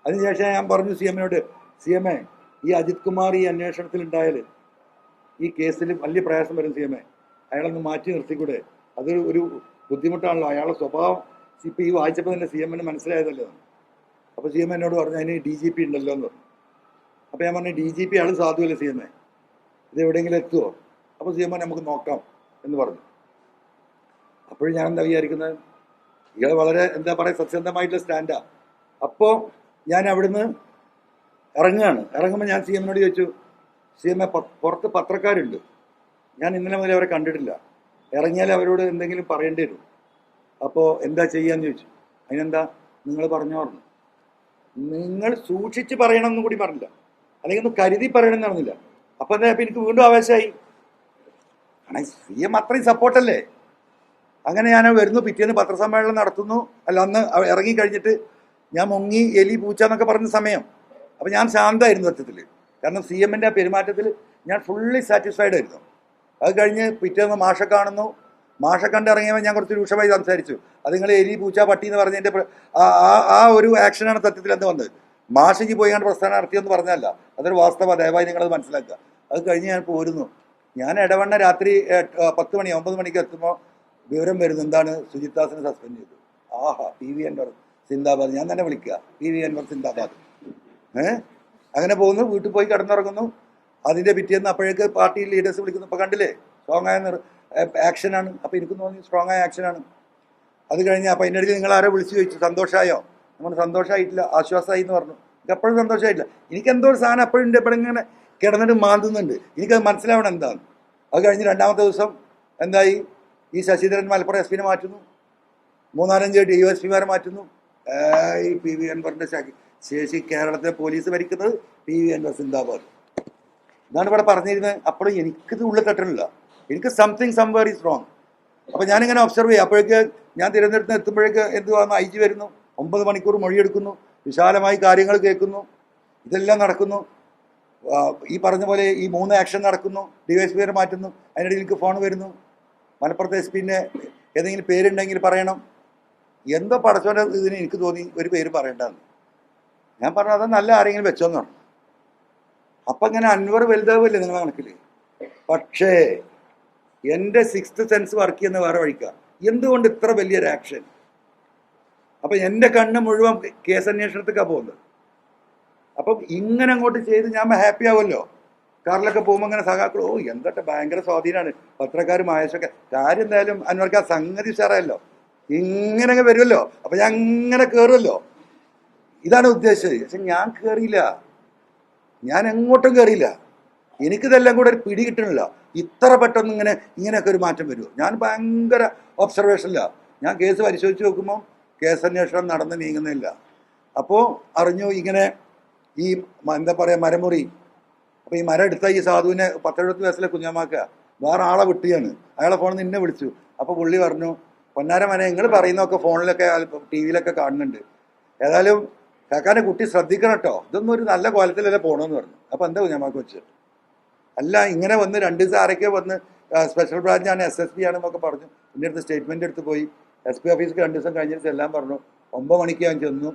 അതിനുശേഷം ഞാൻ പറഞ്ഞു CM-നോട്, CM-എ ഈ അജിത് കുമാർ ഈ അന്വേഷണത്തിൽ ഉണ്ടായാൽ ഈ കേസിൽ വലിയ പ്രയാസം വരും. CM-എ അയാളൊന്ന് മാറ്റി നിർത്തിക്കൂടെ? അതൊരു ബുദ്ധിമുട്ടാണല്ലോ. അയാളുടെ സ്വഭാവം ഇപ്പോൾ ഈ വായിച്ചപ്പോൾ തന്നെ CM-ന് മനസ്സിലായതല്ലോ. അപ്പോൾ CM എന്നോട് പറഞ്ഞു അതിന് DGP ഉണ്ടല്ലോ എന്ന് പറഞ്ഞു. അപ്പോൾ ഞാൻ പറഞ്ഞു DGP ആൾ സാധുവല്ലേ CM-എ, ഇത് എവിടെയെങ്കിലും എത്തുമോ? അപ്പോൾ CM നമുക്ക് നോക്കാം എന്ന് പറഞ്ഞു. അപ്പോഴും ഞാൻ എന്താ വിചാരിക്കുന്നത്, ഇയാൾ വളരെ എന്താ പറയുക സത്യസന്ധമായിട്ടുള്ള സ്റ്റാൻഡാണ്. അപ്പോൾ ഞാൻ അവിടുന്ന് ഇറങ്ങുമ്പോൾ ഞാൻ CM-നോട് ചോദിച്ചു, CM-എ പുറത്ത് പത്രക്കാരുണ്ട്, ഞാൻ ഇന്നലെ മുതൽ അവരെ കണ്ടിട്ടില്ല, ഇറങ്ങിയാൽ അവരോട് എന്തെങ്കിലും പറയേണ്ടി വരും, അപ്പോൾ എന്താ ചെയ്യാന്ന് ചോദിച്ചു. അതിനെന്താ നിങ്ങൾ പറഞ്ഞു. നിങ്ങൾ സൂക്ഷിച്ച് പറയണമെന്നും കൂടി പറഞ്ഞില്ല, അല്ലെങ്കിൽ ഒന്ന് കരുതി പറയണമെന്ന് പറഞ്ഞില്ല. അപ്പോൾ എന്താ, അപ്പം എനിക്ക് വീണ്ടും ആവേശമായി. കാരണം CM അത്രയും സപ്പോർട്ടല്ലേ. അങ്ങനെ ഞാൻ വരുന്നു, പിറ്റേന്ന് പത്രസമ്മേളനം നടത്തുന്നു. അല്ല, അന്ന് ഇറങ്ങിക്കഴിഞ്ഞിട്ട് ഞാൻ മുങ്ങി എലി പൂച്ച എന്നൊക്കെ പറഞ്ഞ സമയം. അപ്പോൾ ഞാൻ ശാന്തമായിരുന്നു സത്യത്തിൽ. കാരണം CM-ന്റെ ആ പെരുമാറ്റത്തിൽ ഞാൻ ഫുള്ളി സാറ്റിസ്ഫൈഡ് ആയിരുന്നു. അത് കഴിഞ്ഞ് പിറ്റേന്ന് മാഷെ കാണുന്നു. മാഷെ കണ്ടിറങ്ങിയപ്പോൾ ഞാൻ കുറച്ച് രൂക്ഷമായി സംസാരിച്ചു. അത് നിങ്ങൾ എലി പൂച്ച പട്ടി എന്ന് പറഞ്ഞതിൻ്റെ ആ ഒരു ആക്ഷനാണ് സത്യത്തിൽ എന്ത് വന്നത്. മാഷിക്ക് പോയി കണ്ട് പ്രസ്ഥാനം നടത്തിയെന്ന് പറഞ്ഞല്ല, അതൊരു വാസ്തവ. ദയവായി നിങ്ങളത് മനസ്സിലാക്കുക. അത് കഴിഞ്ഞ് ഞാൻ പോരുന്നു. ഞാൻ ഇടവണ്ണ രാത്രി 10 മണി 9 മണിക്ക് എത്തുമ്പോൾ വിവരം വരുന്നു, എന്താണ് സുജിത്താസിനെ സസ്പെൻഡ് ചെയ്തു. ആഹാ, PV അൻവർ സിന്ദാബാദ്. ഞാൻ തന്നെ വിളിക്കുക, PV അൻവർ സിന്ദാബാദ്. അങ്ങനെ പോകുന്നു, വീട്ടിൽ പോയി കിടന്നുറങ്ങുന്നു. അതിൻ്റെ പിറ്റേന്ന് അപ്പോഴേക്ക് പാർട്ടി ലീഡേഴ്സ് വിളിക്കുന്നു. ഇപ്പോൾ കണ്ടില്ലേ, സ്ട്രോങ് ആയ ആക്ഷനാണ്. അപ്പോൾ എനിക്ക് തോന്നി സ്ട്രോങ് ആയ ആക്ഷനാണ്. അത് കഴിഞ്ഞ് അപ്പോൾ അതിൻ്റെ ഇടയിൽ നിങ്ങൾ ആരോ വിളിച്ച് ചോദിച്ചു സന്തോഷമായോ? നമ്മൾ സന്തോഷമായിട്ടില്ല, ആശ്വാസമായി എന്ന് പറഞ്ഞു. എനിക്ക് അപ്പോഴും സന്തോഷമായിട്ടില്ല. എനിക്കെന്തോ ഒരു സാധനം അപ്പോഴും എൻ്റെ എപ്പോഴും ഇങ്ങനെ കിടന്നിട്ട് മാന്തുന്നുണ്ട്. എനിക്കത് മനസ്സിലാവണം എന്താണ്. അത് കഴിഞ്ഞ് രണ്ടാമത്തെ ദിവസം എന്തായി, ഈ ശശിധരൻ മലപ്പുറം SP-നെ മാറ്റുന്നു, 3-4 DSP-മാരെ മാറ്റുന്നു. ഈ PV അൻവറിൻ്റെ ശേഷി കേരളത്തിലെ പോലീസ് ഭരിക്കുന്നത് PV അൻവർ സിന്ദാബാദ്. ഇതാണ് ഇവിടെ പറഞ്ഞിരുന്നത്. അപ്പോഴും എനിക്കിത് ഉള്ളിൽ തട്ടണില്ല. എനിക്ക് സംവെയർ ഈസ് റോങ്. അപ്പോൾ ഞാനിങ്ങനെ ഒബ്സർവ് ചെയ്യും. അപ്പോഴേക്ക് ഞാൻ തിരുവനന്തപുരത്ത് എത്തുമ്പോഴേക്ക് എന്തുവാന്ന് IG വരുന്നു, 9 മണിക്കൂർ മൊഴിയെടുക്കുന്നു, വിശാലമായി കാര്യങ്ങൾ കേൾക്കുന്നു, ഇതെല്ലാം നടക്കുന്നു. ഈ പറഞ്ഞ പോലെ ഈ 3 ആക്ഷൻ നടക്കുന്നു, DSP-മാരെ മാറ്റുന്നു. അതിനിടയിൽ എനിക്ക് ഫോൺ വരുന്നു, മലപ്പുറത്തെ SP-ൻ്റെ ഏതെങ്കിലും പേരുണ്ടെങ്കിൽ പറയണം. എന്തോ പടച്ചോൻ്റെ ഇതിന് എനിക്ക് തോന്നി ഒരു പേര് പറയേണ്ടതെന്ന്. ഞാൻ പറഞ്ഞു അത് നല്ല ആരെങ്കിലും വെച്ചോന്ന് പറഞ്ഞു. അപ്പം ഇങ്ങനെ അൻവർ വലുതാവില്ലേ നിങ്ങളെ കണക്കിൽ. പക്ഷേ എൻ്റെ 6th സെൻസ് വർക്ക് ചെയ്യുന്ന വേറെ വഴിക്കാം. എന്തുകൊണ്ട് ഇത്ര വലിയൊരു ആക്ഷൻ? അപ്പം എൻ്റെ കണ്ണ് മുഴുവൻ കേസന്വേഷണത്തേക്കാണ് പോകുന്നത്. അപ്പം ഇങ്ങനെ അങ്ങോട്ട് ചെയ്ത് ഞാൻ ഹാപ്പി ആവുമല്ലോ. കാറിലൊക്കെ പോകുമ്പോൾ അങ്ങനെ സഖാക്കളോ എന്തൊക്കെ ഭയങ്കര സ്വാധീനമാണ്, പത്രക്കാരും ആയേഷൊക്കെ. കാര്യം എന്തായാലും അൻവർക്ക് ആ സംഗതി ഉഷാറായല്ലോ, ഇങ്ങനെ വരുമല്ലോ. അപ്പം ഞാൻ അങ്ങനെ കയറുമല്ലോ, ഇതാണ് ഉദ്ദേശിച്ചത്. പക്ഷെ ഞാൻ കയറിയില്ല, ഞാൻ എങ്ങോട്ടും കയറിയില്ല. എനിക്കിതെല്ലാം കൂടെ ഒരു പിടി കിട്ടണില്ല. ഇത്ര പെട്ടെന്ന് ഇങ്ങനെയൊക്കെ ഒരു മാറ്റം വരുമോ? ഞാൻ ഭയങ്കര ഒബ്സർവേഷനില്ല. ഞാൻ കേസ് പരിശോധിച്ച് നോക്കുമ്പോൾ കേസന്വേഷണം നടന്ന് നീങ്ങുന്നില്ല. അപ്പോൾ അറിഞ്ഞു ഇങ്ങനെ ഈ എന്താ പറയുക മരമുറി. അപ്പോൾ ഈ മരം എടുത്ത ഈ സാധുവിനെ 10-70 വയസ്സിലെ കുഞ്ഞാമാക്ക വേറെ ആളെ വിട്ടിയാണ്. അയാളെ ഫോണിൽ നിന്ന് എന്നെ വിളിച്ചു. അപ്പോൾ പുള്ളി പറഞ്ഞു, പൊന്നാര മനെ നിങ്ങൾ പറയുന്നതൊക്കെ ഫോണിലൊക്കെ ടി വിയിലൊക്കെ കാണുന്നുണ്ട്, ഏതായാലും കാക്കാൻ്റെ കുട്ടി ശ്രദ്ധിക്കണം കേട്ടോ, ഇതൊന്നും ഒരു നല്ല കോലത്തിലല്ലേ പോകണമെന്ന് പറഞ്ഞു. അപ്പോൾ എന്താ കുഞ്ഞാമാക്ക് വെച്ച്, അല്ല ഇങ്ങനെ വന്ന് 2 ദിവസം ആരൊക്കെ വന്ന് സ്പെഷ്യൽ ബ്രാഞ്ചാണ് SSP ആണെന്നൊക്കെ പറഞ്ഞു. എൻ്റെ അടുത്ത് സ്റ്റേറ്റ്മെൻ്റ് എടുത്ത് പോയി SP ഓഫീസിൽ 2 ദിവസം കഴിഞ്ഞിട്ട് എല്ലാം പറഞ്ഞു. 9 മണിക്ക് ഞാൻ ചെന്നു,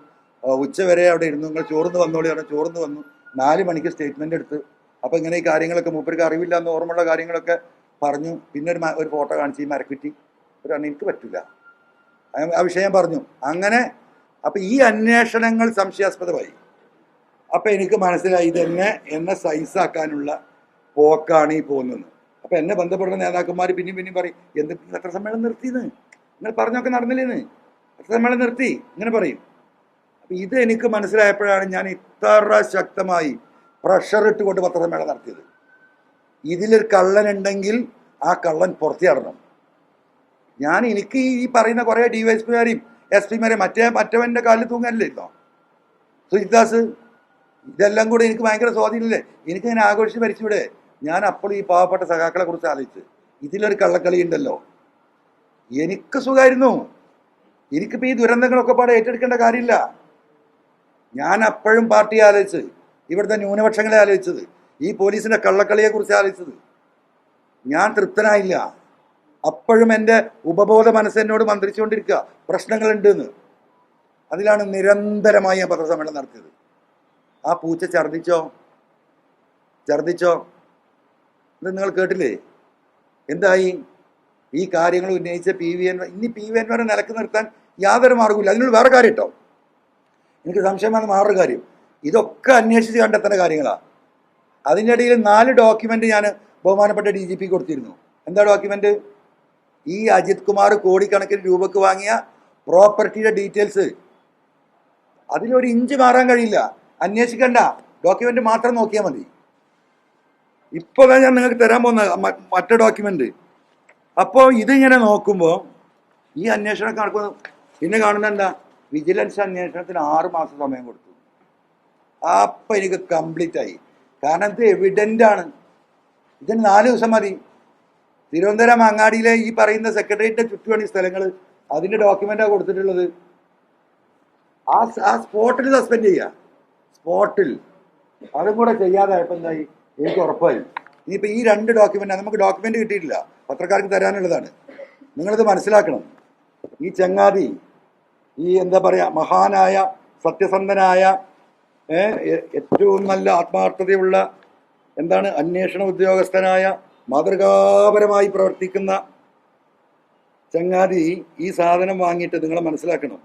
ഉച്ച വരെ അവിടെ ഇരുന്നു. നിങ്ങൾ ചോറിന്ന് വന്നോളി പറഞ്ഞു. ചോറിന്ന് വന്നു. 4 മണിക്ക് സ്റ്റേറ്റ്മെൻ്റ് എടുത്ത്. അപ്പോൾ ഇങ്ങനെ ഈ കാര്യങ്ങളൊക്കെ മൂപ്പർക്ക് അറിവില്ല എന്ന് ഓർമ്മയുള്ള കാര്യങ്ങളൊക്കെ പറഞ്ഞു. പിന്നെ ഒരു ഫോട്ടോ കാണിച്ച് ഈ മരക്കുറ്റി ഒരു എനിക്ക് പറ്റില്ല ആ വിഷയം പറഞ്ഞു. അങ്ങനെ അപ്പം ഈ അന്വേഷണങ്ങൾ സംശയാസ്പദമായി. അപ്പം എനിക്ക് മനസ്സിലായി എന്നെ സൈസാക്കാനുള്ള പോക്കാണ് ഈ പോകുന്നത്. അപ്പം എന്നെ ബന്ധപ്പെടുന്ന നേതാക്കന്മാർ പിന്നെയും പറയും, എന്ത് പത്രസമ്മേളനം നിർത്തിയെന്ന്, നിങ്ങൾ പറഞ്ഞൊക്കെ നടന്നില്ലേന്ന്, പത്രസമ്മേളനം നിർത്തി ഇങ്ങനെ പറയും. അപ്പം ഇത് എനിക്ക് മനസ്സിലായപ്പോഴാണ് ഞാൻ ഇത്ര ശക്തമായി പ്രഷർ ഇട്ടുകൊണ്ട് പത്രസമ്മേളനം നടത്തിയത്. ഇതിലൊരു കള്ളനുണ്ടെങ്കിൽ ആ കള്ളൻ പുറത്തിയാടണം. എനിക്ക് ഈ പറയുന്ന കുറേ DYSPമാരെയും SP-മാരെയും മറ്റവൻ്റെ കാലിൽ തൂങ്ങാനില്ലല്ലോ സുജിത്ദാസ്, ഇതെല്ലാം കൂടെ എനിക്ക് ഭയങ്കര സ്വാധീനമില്ലേ. എനിക്കിങ്ങനെ ആഘോഷിച്ച് ഭരിച്ചൂടെ. ഞാൻ അപ്പോൾ ഈ പാവപ്പെട്ട സഖാക്കളെ കുറിച്ച് ആലോചിച്ച് ഇതിലൊരു കള്ളക്കളി ഉണ്ടല്ലോ, എനിക്ക് സുഖമായിരുന്നു. എനിക്കിപ്പോൾ ഈ ദുരന്തങ്ങളൊക്കെ പാടെ ഏറ്റെടുക്കേണ്ട കാര്യമില്ല. ഞാൻ അപ്പോഴും പാർട്ടിയെ ആലോചിച്ച്, ഇവിടുത്തെ ന്യൂനപക്ഷങ്ങളെ ആലോചിച്ചത്, ഈ പോലീസിൻ്റെ കള്ളക്കളിയെക്കുറിച്ച് ആലോചിച്ചത്. ഞാൻ തൃപ്തനായില്ല. അപ്പോഴും എൻ്റെ ഉപബോധ മനസ്സെന്നോട് മന്ത്രിച്ചുകൊണ്ടിരിക്കുക പ്രശ്നങ്ങളുണ്ട് എന്ന്. അതിലാണ് നിരന്തരമായി ഞാൻ പത്രസമ്മേളനം നടത്തിയത്. ആ പൂച്ച ഛർദിച്ചോ ഇത് നിങ്ങൾ കേട്ടില്ലേ? എന്തായി? ഈ കാര്യങ്ങൾ ഉന്നയിച്ച PV Anwar, ഇനി PV Anwar നിലക്ക് നിർത്താൻ യാതൊരു മാർഗ്ഗമില്ല. അതിനുള്ള വേറെ കാര്യം കേട്ടോ, എനിക്ക് സംശയമാണ് വേറൊരു കാര്യം. ഇതൊക്കെ അന്വേഷിച്ച് കണ്ടെത്തേണ്ട കാര്യങ്ങളാണ്. അതിൻ്റെ ഇടയിൽ 4 ഡോക്യുമെൻ്റ് ഞാൻ ബഹുമാനപ്പെട്ട DGP കൊടുത്തിരുന്നു. എന്താ ഡോക്യുമെൻ്റ്? ഈ അജിത് കുമാർ കോടിക്കണക്കിന് രൂപക്ക് വാങ്ങിയ പ്രോപ്പർട്ടിയുടെ ഡീറ്റെയിൽസ്. അതിലൊരു ഇഞ്ച് മാറാൻ കഴിയില്ല. അന്വേഷിക്കണ്ട, ഡോക്യുമെൻ്റ് മാത്രം നോക്കിയാൽ മതി. ഇപ്പോൾ ഞാൻ നിങ്ങൾക്ക് തരാൻ പോകുന്ന മറ്റേ ഡോക്യുമെൻ്റ്. അപ്പോൾ ഇതിങ്ങനെ നോക്കുമ്പോൾ ഈ അന്വേഷണം നടക്കുന്നത് പിന്നെ കാണുന്ന എന്താ, വിജിലൻസ് അന്വേഷണത്തിന് 6 മാസം സമയം കൊടുത്തു. അപ്പം എനിക്ക് കംപ്ലീറ്റ് ആയി. കാരണം ഇത് എവിഡൻ്റാണ്. ഇതിന് 4 ദിവസം മതി. തിരുവനന്തപുരം അങ്ങാടിയിലെ ഈ പറയുന്ന സെക്രട്ടേറിയറ്റിൻ്റെ ചുറ്റുമാണ് ഈ സ്ഥലങ്ങൾ. അതിൻ്റെ ഡോക്യുമെൻ്റാണ് കൊടുത്തിട്ടുള്ളത്. ആ സ്പോട്ടിൽ സസ്പെൻഡ് ചെയ്യുക, സ്പോട്ടിൽ. അതും കൂടെ ചെയ്യാതായപ്പോൾ എന്തായി, എനിക്ക് ഉറപ്പായി. ഇനിയിപ്പോൾ ഈ 2 ഡോക്യുമെൻ്റ്, നമുക്ക് ഡോക്യുമെൻ്റ് കിട്ടിയിട്ടില്ല, പത്രക്കാർക്ക് തരാനുള്ളതാണ്. നിങ്ങളിത് മനസ്സിലാക്കണം. ഈ ചങ്ങാതി, ഈ എന്താ പറയുക, മഹാനായ സത്യസന്ധനായ ഏറ്റവും നല്ല ആത്മാർത്ഥതയുള്ള അന്വേഷണ ഉദ്യോഗസ്ഥനായ മാതൃകാപരമായി പ്രവർത്തിക്കുന്ന ചങ്ങാതി ഈ സാധനം വാങ്ങിയിട്ട് നിങ്ങൾ മനസ്സിലാക്കണം.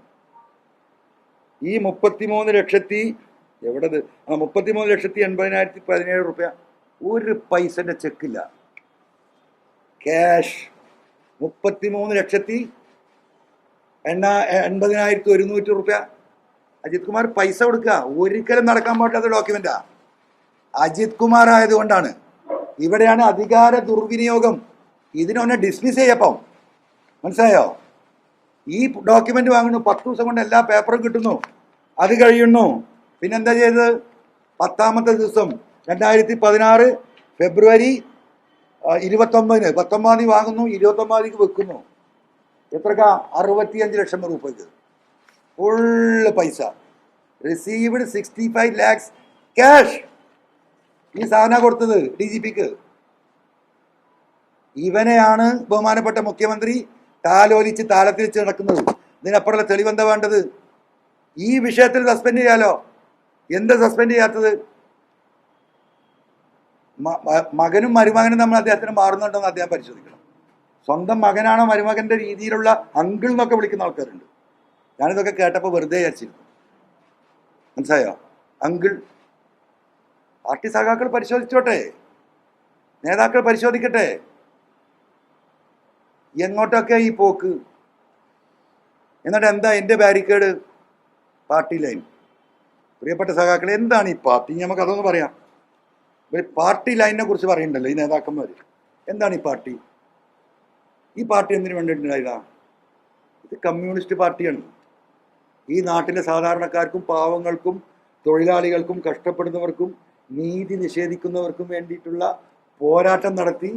ഈ 33,80,017 റുപ്യ ഒരു പൈസൻ്റെ ചെക്കില്ല, ക്യാഷ്. 33,80,100 റുപ്യ അജിത് കുമാർ പൈസ കൊടുക്കുക. ഒരിക്കലും നടക്കാൻ പാടില്ലാത്ത ഡോക്യുമെൻ്റാ. അജിത് കുമാർ ആയതുകൊണ്ടാണ്. ഇവിടെയാണ് അധികാര ദുർവിനിയോഗം. ഇതിനൊന്നെ ഡിസ്മിസ് ചെയ്യപ്പം, മനസ്സിലായോ? ഈ ഡോക്യുമെൻ്റ് വാങ്ങുന്നു, 10 ദിവസം കൊണ്ട് എല്ലാ പേപ്പറും കിട്ടുന്നു, അത് കഴിയുന്നു. പിന്നെന്താ ചെയ്തത്? 10ാമത്തെ ദിവസം 2016 ഫെബ്രുവരി 29-ന് 19-ാം തീയതി വാങ്ങുന്നു, 29-ാം തീയതിക്ക് വെക്കുന്നു. എത്രക്കാ? 65 ലക്ഷം രൂപയ്ക്ക് ഫുള്ള് പൈസ. Received 65 lakhs cash. ഈ സാധന കൊടുത്തത് DGPക്ക്. ഇവനെയാണ് ബഹുമാനപ്പെട്ട മുഖ്യമന്ത്രി താലോലിച്ച് താലത്തിൽ വെച്ച് നടക്കുന്നത്. ഇതിനപ്പുറമുള്ള തെളിവെന്താ വേണ്ടത്? ഈ വിഷയത്തിൽ സസ്പെൻഡ് ചെയ്യാലോ. എന്താ സസ്പെൻഡ് ചെയ്യാത്തത്? മകനും മരുമകനും നമ്മൾ അദ്ദേഹത്തിന് മാറുന്നുണ്ടോ എന്ന് അദ്ദേഹം പരിശോധിക്കണം. സ്വന്തം മകനാണോ മരുമകൻ്റെ രീതിയിലുള്ള അങ്കിൾ എന്നൊക്കെ വിളിക്കുന്ന ആൾക്കാരുണ്ട്. ഞാനിതൊക്കെ കേട്ടപ്പോൾ വെറുതെ വിചാരിച്ചിരുന്നു. മനസ്സിലായോ? അങ്കിൾ. പാർട്ടി സഖാക്കൾ പരിശോധിച്ചോട്ടെ, നേതാക്കൾ പരിശോധിക്കട്ടെ, എങ്ങോട്ടൊക്കെ ഈ പോക്ക്. എന്നിട്ട് എന്താ എൻ്റെ ബാരിക്കേഡ്? Party line. പ്രിയപ്പെട്ട സഖാക്കൾ, എന്താണ് ഈ പാർട്ടി? നമുക്ക് അതൊന്ന് പറയാം. ഒരു പാർട്ടി ലൈനിനെ കുറിച്ച് പറയുന്നുണ്ടല്ലോ ഈ നേതാക്കന്മാർ. എന്താണ് ഈ പാർട്ടി? ഈ പാർട്ടി എന്തിനു വേണ്ടിയിട്ടുണ്ടായതാ? ഇത് കമ്മ്യൂണിസ്റ്റ് പാർട്ടിയാണ്. ഈ നാട്ടിലെ സാധാരണക്കാർക്കും പാവങ്ങൾക്കും തൊഴിലാളികൾക്കും കഷ്ടപ്പെടുന്നവർക്കും നീതി നിഷേധിക്കുന്നവർക്കും വേണ്ടിയിട്ടുള്ള പോരാട്ടം നടത്തി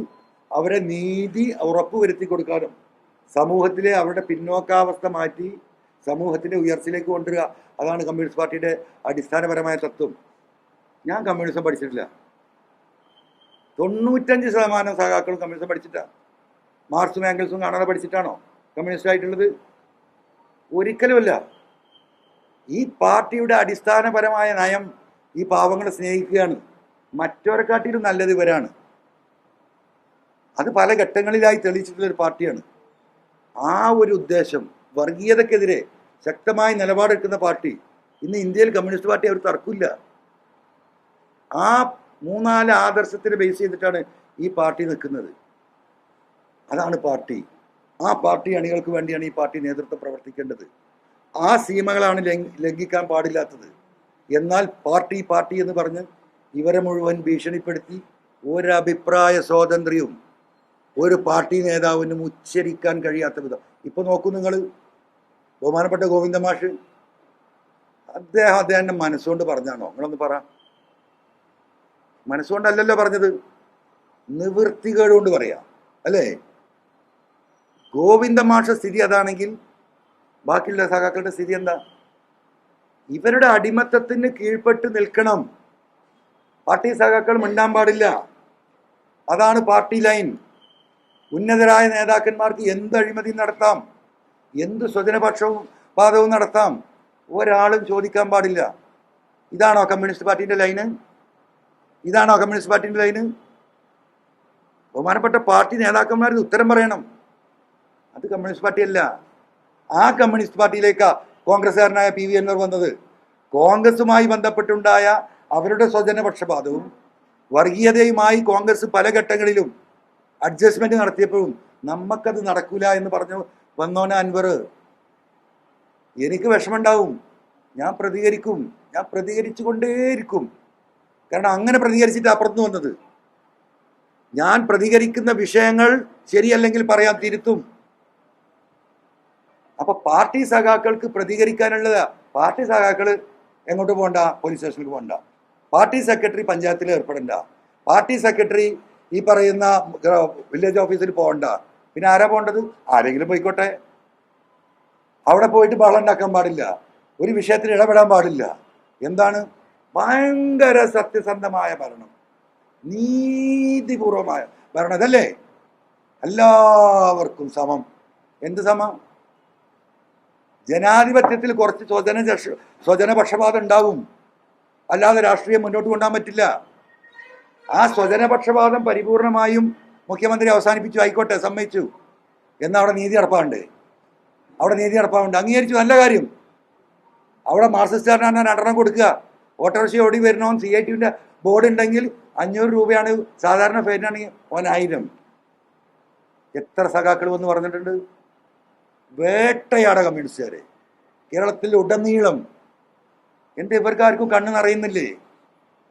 അവരെ നീതി ഉറപ്പുവരുത്തി കൊടുക്കാനും സമൂഹത്തിലെ അവരുടെ പിന്നോക്കാവസ്ഥ മാറ്റി സമൂഹത്തിൻ്റെ ഉയർച്ചയിലേക്ക് കൊണ്ടുവരിക, അതാണ് കമ്മ്യൂണിസ്റ്റ് പാർട്ടിയുടെ അടിസ്ഥാനപരമായ തത്വം. ഞാൻ കമ്മ്യൂണിസം പഠിച്ചിട്ടില്ല. 95% സഖാക്കളും കമ്മ്യൂണിസം പഠിച്ചിട്ടാണ്. മാർക്സും ആംഗൽസും കാണാതെ പഠിച്ചിട്ടാണോ കമ്മ്യൂണിസ്റ്റ് ആയിട്ടുള്ളത്? ഒരിക്കലുമല്ല. ഈ പാർട്ടിയുടെ അടിസ്ഥാനപരമായ നയം ഈ പാവങ്ങളെ സ്നേഹിക്കുകയാണ്. മറ്റവരെക്കാട്ടിലും നല്ലത് ഇവരാണ്. അത് പല ഘട്ടങ്ങളിലായി തെളിയിച്ചിട്ടുള്ളൊരു പാർട്ടിയാണ്. ആ ഒരു ഉദ്ദേശം, വർഗീയതക്കെതിരെ ശക്തമായി നിലപാടെടുക്കുന്ന പാർട്ടി, ഇന്ന് ഇന്ത്യയിൽ കമ്മ്യൂണിസ്റ്റ് പാർട്ടി അവർ തർക്കില്ല. ആ 3-4 ആദർശത്തിന് ബേസ് ചെയ്തിട്ടാണ് ഈ പാർട്ടി നിൽക്കുന്നത്. അതാണ് പാർട്ടി. ആ പാർട്ടി അണികൾക്ക് വേണ്ടിയാണ് ഈ പാർട്ടി നേതൃത്വം പ്രവർത്തിക്കേണ്ടത്. ആ സീമകളാണ് ലംഘിക്കാൻ പാടില്ലാത്തത്. എന്നാൽ പാർട്ടി പാർട്ടി എന്ന് പറഞ്ഞ് ഇവരെ മുഴുവൻ ഭീഷണിപ്പെടുത്തി ഒരഭിപ്രായ സ്വാതന്ത്ര്യവും ഒരു പാർട്ടി നേതാവിനും ഉച്ചരിക്കാൻ കഴിയാത്ത വിധം. ഇപ്പൊ നോക്കൂ നിങ്ങൾ, ബഹുമാനപ്പെട്ട ഗോവിന്ദ മാഷ് അദ്ദേഹം മനസ്സുകൊണ്ട് പറഞ്ഞാണോ? നിങ്ങളൊന്ന് പറ. മനസ്സുകൊണ്ടല്ലല്ലോ പറഞ്ഞത്, നിവൃത്തികേടുകൊണ്ട് പറയാം അല്ലേ? ഗോവിന്ദ മാഷ സ്ഥിതി അതാണെങ്കിൽ ബാക്കിയുള്ള സഖാക്കളുടെ സ്ഥിതി എന്താ? ഇവരുടെ അടിമത്തത്തിന് കീഴ്പ്പെട്ട് നിൽക്കണം. പാർട്ടി സഖാക്കൾ മിണ്ടാൻ പാടില്ല. അതാണ് പാർട്ടി ലൈൻ. ഉന്നതരായ നേതാക്കന്മാർക്ക് എന്ത് അഴിമതി നടത്താം, എന്ത് സ്വജനപക്ഷവും വാദവും നടത്താം, ഒരാളും ചോദിക്കാൻ പാടില്ല. ഇതാണോ കമ്മ്യൂണിസ്റ്റ് പാർട്ടിന്റെ ലൈന്? ഇതാണോ കമ്മ്യൂണിസ്റ്റ് പാർട്ടിന്റെ ലൈന്? ബഹുമാനപ്പെട്ട പാർട്ടി നേതാക്കന്മാർ ഉത്തരം പറയണം. അത് കമ്മ്യൂണിസ്റ്റ് പാർട്ടിയല്ല. ആ കമ്മ്യൂണിസ്റ്റ് പാർട്ടിയിലേക്കാ കോൺഗ്രസ്സുകാരനായ PV അൻവർ വന്നത്. കോൺഗ്രസുമായി ബന്ധപ്പെട്ടുണ്ടായ അവരുടെ സ്വജനപക്ഷപാതവും വർഗീയതയുമായി കോൺഗ്രസ് പല ഘട്ടങ്ങളിലും അഡ്ജസ്റ്റ്മെന്റ് നടത്തിയപ്പോഴും നമുക്കത് നടക്കൂല എന്ന് പറഞ്ഞു വന്നോന അൻവർ. എനിക്ക് വിഷമമുണ്ടാവും, ഞാൻ പ്രതികരിക്കും, ഞാൻ പ്രതികരിച്ചു കൊണ്ടേയിരിക്കും. കാരണം അങ്ങനെ പ്രതികരിച്ചിട്ട് അപ്പുറത്ത് വന്നത്. ഞാൻ പ്രതികരിക്കുന്ന വിഷയങ്ങൾ ശരിയല്ലെങ്കിൽ പറയാൻ തിരുത്തും. അപ്പൊ പാർട്ടി സഖാക്കൾക്ക് പ്രതികരിക്കാനുള്ളതാ. പാർട്ടി സഖാക്കൾ എങ്ങോട്ട് പോകണ്ട? പോലീസ് സ്റ്റേഷനിൽ പോകണ്ട. പാർട്ടി സെക്രട്ടറി പഞ്ചായത്തിൽ ഏർപ്പെടണ്ട. പാർട്ടി സെക്രട്ടറി ഈ പറയുന്ന വില്ലേജ് ഓഫീസിൽ പോകണ്ട. പിന്നെ ആരാ പോകേണ്ടത്? ആരെങ്കിലും പോയിക്കോട്ടെ. അവിടെ പോയിട്ട് ബഹളം ഉണ്ടാക്കാൻ പാടില്ല, ഒരു വിഷയത്തിൽ ഇടപെടാൻ പാടില്ല. എന്താണ്? ഭയങ്കര സത്യസന്ധമായ ഭരണം, നീതിപൂർവമായ ഭരണം. അതല്ലേ എല്ലാവർക്കും സമം. എന്ത് സമം? ജനാധിപത്യത്തിൽ കുറച്ച് സ്വജനപക്ഷപാതം ഉണ്ടാവും, അല്ലാതെ രാഷ്ട്രീയം മുന്നോട്ട് കൊണ്ടുപോകാൻ പറ്റില്ല. ആ സ്വജനപക്ഷപാതം പരിപൂർണമായും മുഖ്യമന്ത്രി അവസാനിപ്പിച്ചു, ആയിക്കോട്ടെ, സമ്മതിച്ചു. എന്നാൽ അവിടെ നീതി നടപ്പാണ്ട്, അംഗീകരിച്ചു, നല്ല കാര്യം. അവിടെ മാർക്സിസ്റ്റുകാരനാണ് 2 കൊടുക്കുക. ഓട്ടോറിക്ഷ ഓടി വരുന്നവൻ CITയുടെ ബോർഡ് ഉണ്ടെങ്കിൽ 500 രൂപയാണ് സാധാരണ ഫൈനാണെങ്കിൽ 1000. എത്ര സഖാക്കൾ വന്ന് പറഞ്ഞിട്ടുണ്ട്? വേട്ടയാട കമ്മ്യൂണിസ്റ്റുകാരെ കേരളത്തിൽ ഉടനീളം. എന്താ ഇവർക്കാർക്കും കണ്ണ് നിറയുന്നില്ലേ?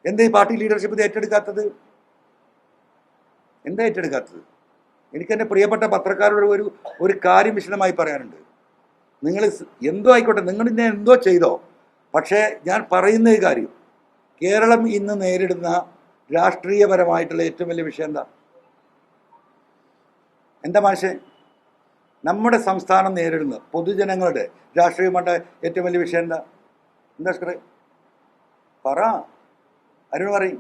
എന്താ ഈ പാർട്ടി ലീഡർഷിപ്പ് ഏറ്റെടുക്കാത്തത്? എനിക്കെൻ്റെ പ്രിയപ്പെട്ട പത്രക്കാരോട് ഒരു കാര്യം വിശദമായി പറയാനുണ്ട്. നിങ്ങൾ എന്തോ ആയിക്കോട്ടെ, നിങ്ങൾ ഇന്നെ എന്തോ ചെയ്തോ, പക്ഷേ ഞാൻ പറയുന്ന ഈ കാര്യം, കേരളം ഇന്ന് നേരിടുന്ന രാഷ്ട്രീയപരമായിട്ടുള്ള ഏറ്റവും വലിയ വിഷയം എന്താ മാഷേ? നമ്മുടെ സംസ്ഥാനം നേരിടുന്ന പൊതുജനങ്ങളുടെ രാഷ്ട്രീയമായിട്ട് ഏറ്റവും വലിയ വിഷയം എന്താ? പറ, അരുൺ പറയും.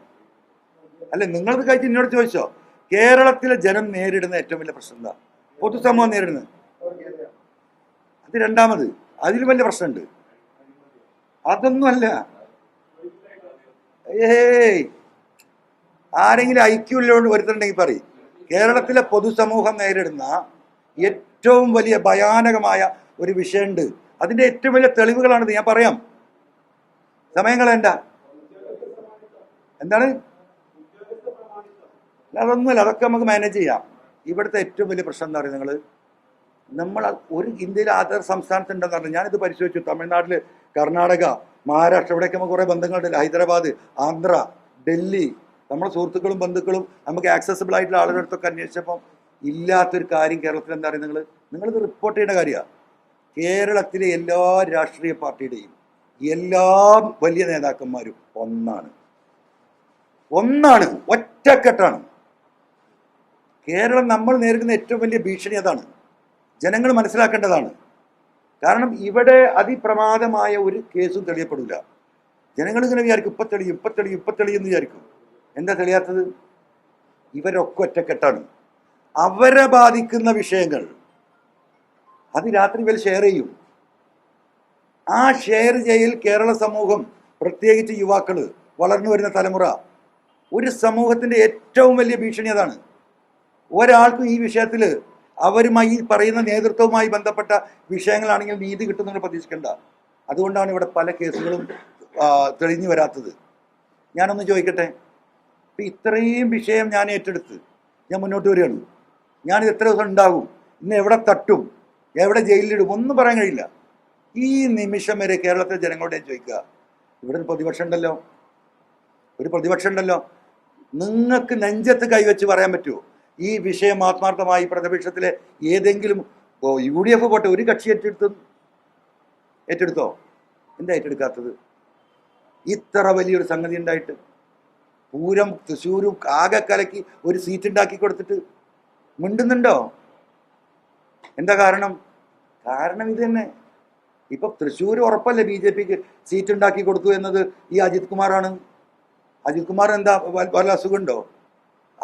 അല്ലെ, നിങ്ങളത് കഴിച്ച് എന്നോട് ചോദിച്ചോ? കേരളത്തിലെ ജനം നേരിടുന്ന ഏറ്റവും വലിയ പ്രശ്നം എന്താ? പൊതുസമൂഹം നേരിടുന്നത്. അത് രണ്ടാമത്, അതിലും വലിയ പ്രശ്നമുണ്ട്. അതൊന്നുമല്ല. ആരെങ്കിലും ഐക്യമില്ലോണ്ട് വരുത്തുന്നുണ്ടെങ്കിൽ പറയും. കേരളത്തിലെ പൊതുസമൂഹം നേരിടുന്ന ഏറ്റവും വലിയ ഭയാനകമായ ഒരു വിഷയമുണ്ട്. അതിന്റെ ഏറ്റവും വലിയ തെളിവുകളാണിത്. ഞാൻ പറയാം, സമയം കളയണ്ട. എന്താണ്? അതൊന്നുമല്ല, അതൊക്കെ നമുക്ക് മാനേജ് ചെയ്യാം. ഇവിടുത്തെ ഏറ്റവും വലിയ പ്രശ്നം എന്താ പറയുക? നമ്മൾ ഒരു ഇന്ത്യയിലെ ആധാർ സംസ്ഥാനത്തുണ്ടെന്ന് പറഞ്ഞു. ഞാനിത് പരിശോധിച്ചു. തമിഴ്നാട്ടിൽ, കർണാടക, മഹാരാഷ്ട്ര, ഇവിടെയൊക്കെ നമുക്ക് കുറേ ബന്ധങ്ങളുണ്ട്. ഹൈദരാബാദ്, ആന്ധ്ര, ഡൽഹി, നമ്മുടെ സുഹൃത്തുക്കളും ബന്ധുക്കളും നമുക്ക് ആക്സസിബിൾ ആയിട്ടുള്ള ആളുകളടുത്തൊക്കെ അന്വേഷിച്ചപ്പം ഇല്ലാത്തൊരു കാര്യം കേരളത്തിൽ എന്താ പറയുക? നിങ്ങളിത് റിപ്പോർട്ട് ചെയ്യേണ്ട കാര്യമാണ്. കേരളത്തിലെ എല്ലാ രാഷ്ട്രീയ പാർട്ടിയുടെയും എല്ലാ വലിയ നേതാക്കന്മാരും ഒന്നാണ്, ഒറ്റക്കെട്ടാണ്. കേരളം നമ്മൾ നേരിടുന്ന ഏറ്റവും വലിയ ഭീഷണി അതാണ്. ജനങ്ങൾ മനസ്സിലാക്കേണ്ടതാണ്. കാരണം ഇവിടെ അതിപ്രമാദമായ ഒരു കേസും തെളിയപ്പെടില്ല. ജനങ്ങൾ ഇങ്ങനെ വിചാരിക്കും ഇപ്പം തെളിയും വിചാരിക്കും. എന്താ തെളിയാത്തത്? ഇവരൊക്കെ ഒറ്റക്കെട്ടാണ്. അവരെ ബാധിക്കുന്ന വിഷയങ്ങൾ അത് രാത്രി ഇവർ ഷെയർ ചെയ്യും. ആ ഷെയർ ചെയ്യൽ കേരള സമൂഹം, പ്രത്യേകിച്ച് യുവാക്കൾ, വളർന്നു വരുന്ന തലമുറ, ഒരു സമൂഹത്തിൻ്റെ ഏറ്റവും വലിയ ഭീഷണി അതാണ്. ഒരാൾക്കും ഈ വിഷയത്തിൽ അവരുമായി പറയുന്ന നേതൃത്വവുമായി ബന്ധപ്പെട്ട വിഷയങ്ങളാണെങ്കിൽ നീതി കിട്ടുന്നതിന് പ്രതീക്ഷിക്കേണ്ട. അതുകൊണ്ടാണ് ഇവിടെ പല കേസുകളും തെളിഞ്ഞു വരാത്തത്. ഞാനൊന്ന് ചോദിക്കട്ടെ, ഇപ്പം ഇത്രയും വിഷയം ഞാൻ ഏറ്റെടുത്ത് ഞാൻ മുന്നോട്ട് വരികയാണ്. ഞാനിത് എത്ര ദിവസം ഉണ്ടാകും, ഇന്ന് എവിടെ തട്ടും, എവിടെ ജയിലിലിടും, ഒന്നും പറയാൻ കഴിയില്ല. ഈ നിമിഷം വരെ കേരളത്തിലെ ജനങ്ങളോട് ചോദിക്കുക, ഇവിടെ ഒരു പ്രതിപക്ഷം ഉണ്ടല്ലോ, നിങ്ങൾക്ക് നെഞ്ചത്ത് കൈവച്ച് പറയാൻ പറ്റുമോ ഈ വിഷയം ആത്മാർത്ഥമായി പ്രതിപക്ഷത്തിലെ ഏതെങ്കിലും UDF പോട്ടെ ഒരു കക്ഷി ഏറ്റെടുത്തോ? എന്താ ഏറ്റെടുക്കാത്തത്? ഇത്ര വലിയൊരു സംഗതി ഉണ്ടായിട്ട് പൂരം തൃശ്ശൂരും ആകെ കലക്കി ഒരു സീറ്റ് ഉണ്ടാക്കി കൊടുത്തിട്ട് മിണ്ടുന്നുണ്ടോ? എന്താ കാരണം ഇത് തന്നെ. ഇപ്പൊ തൃശ്ശൂർ ഉറപ്പല്ലേ BJPക്ക് സീറ്റ് ഉണ്ടാക്കി കൊടുത്തു എന്നത് ഈ അജിത് കുമാറാണ്. അജിത് കുമാർ എന്താ വല്ല അസുഖമുണ്ടോ?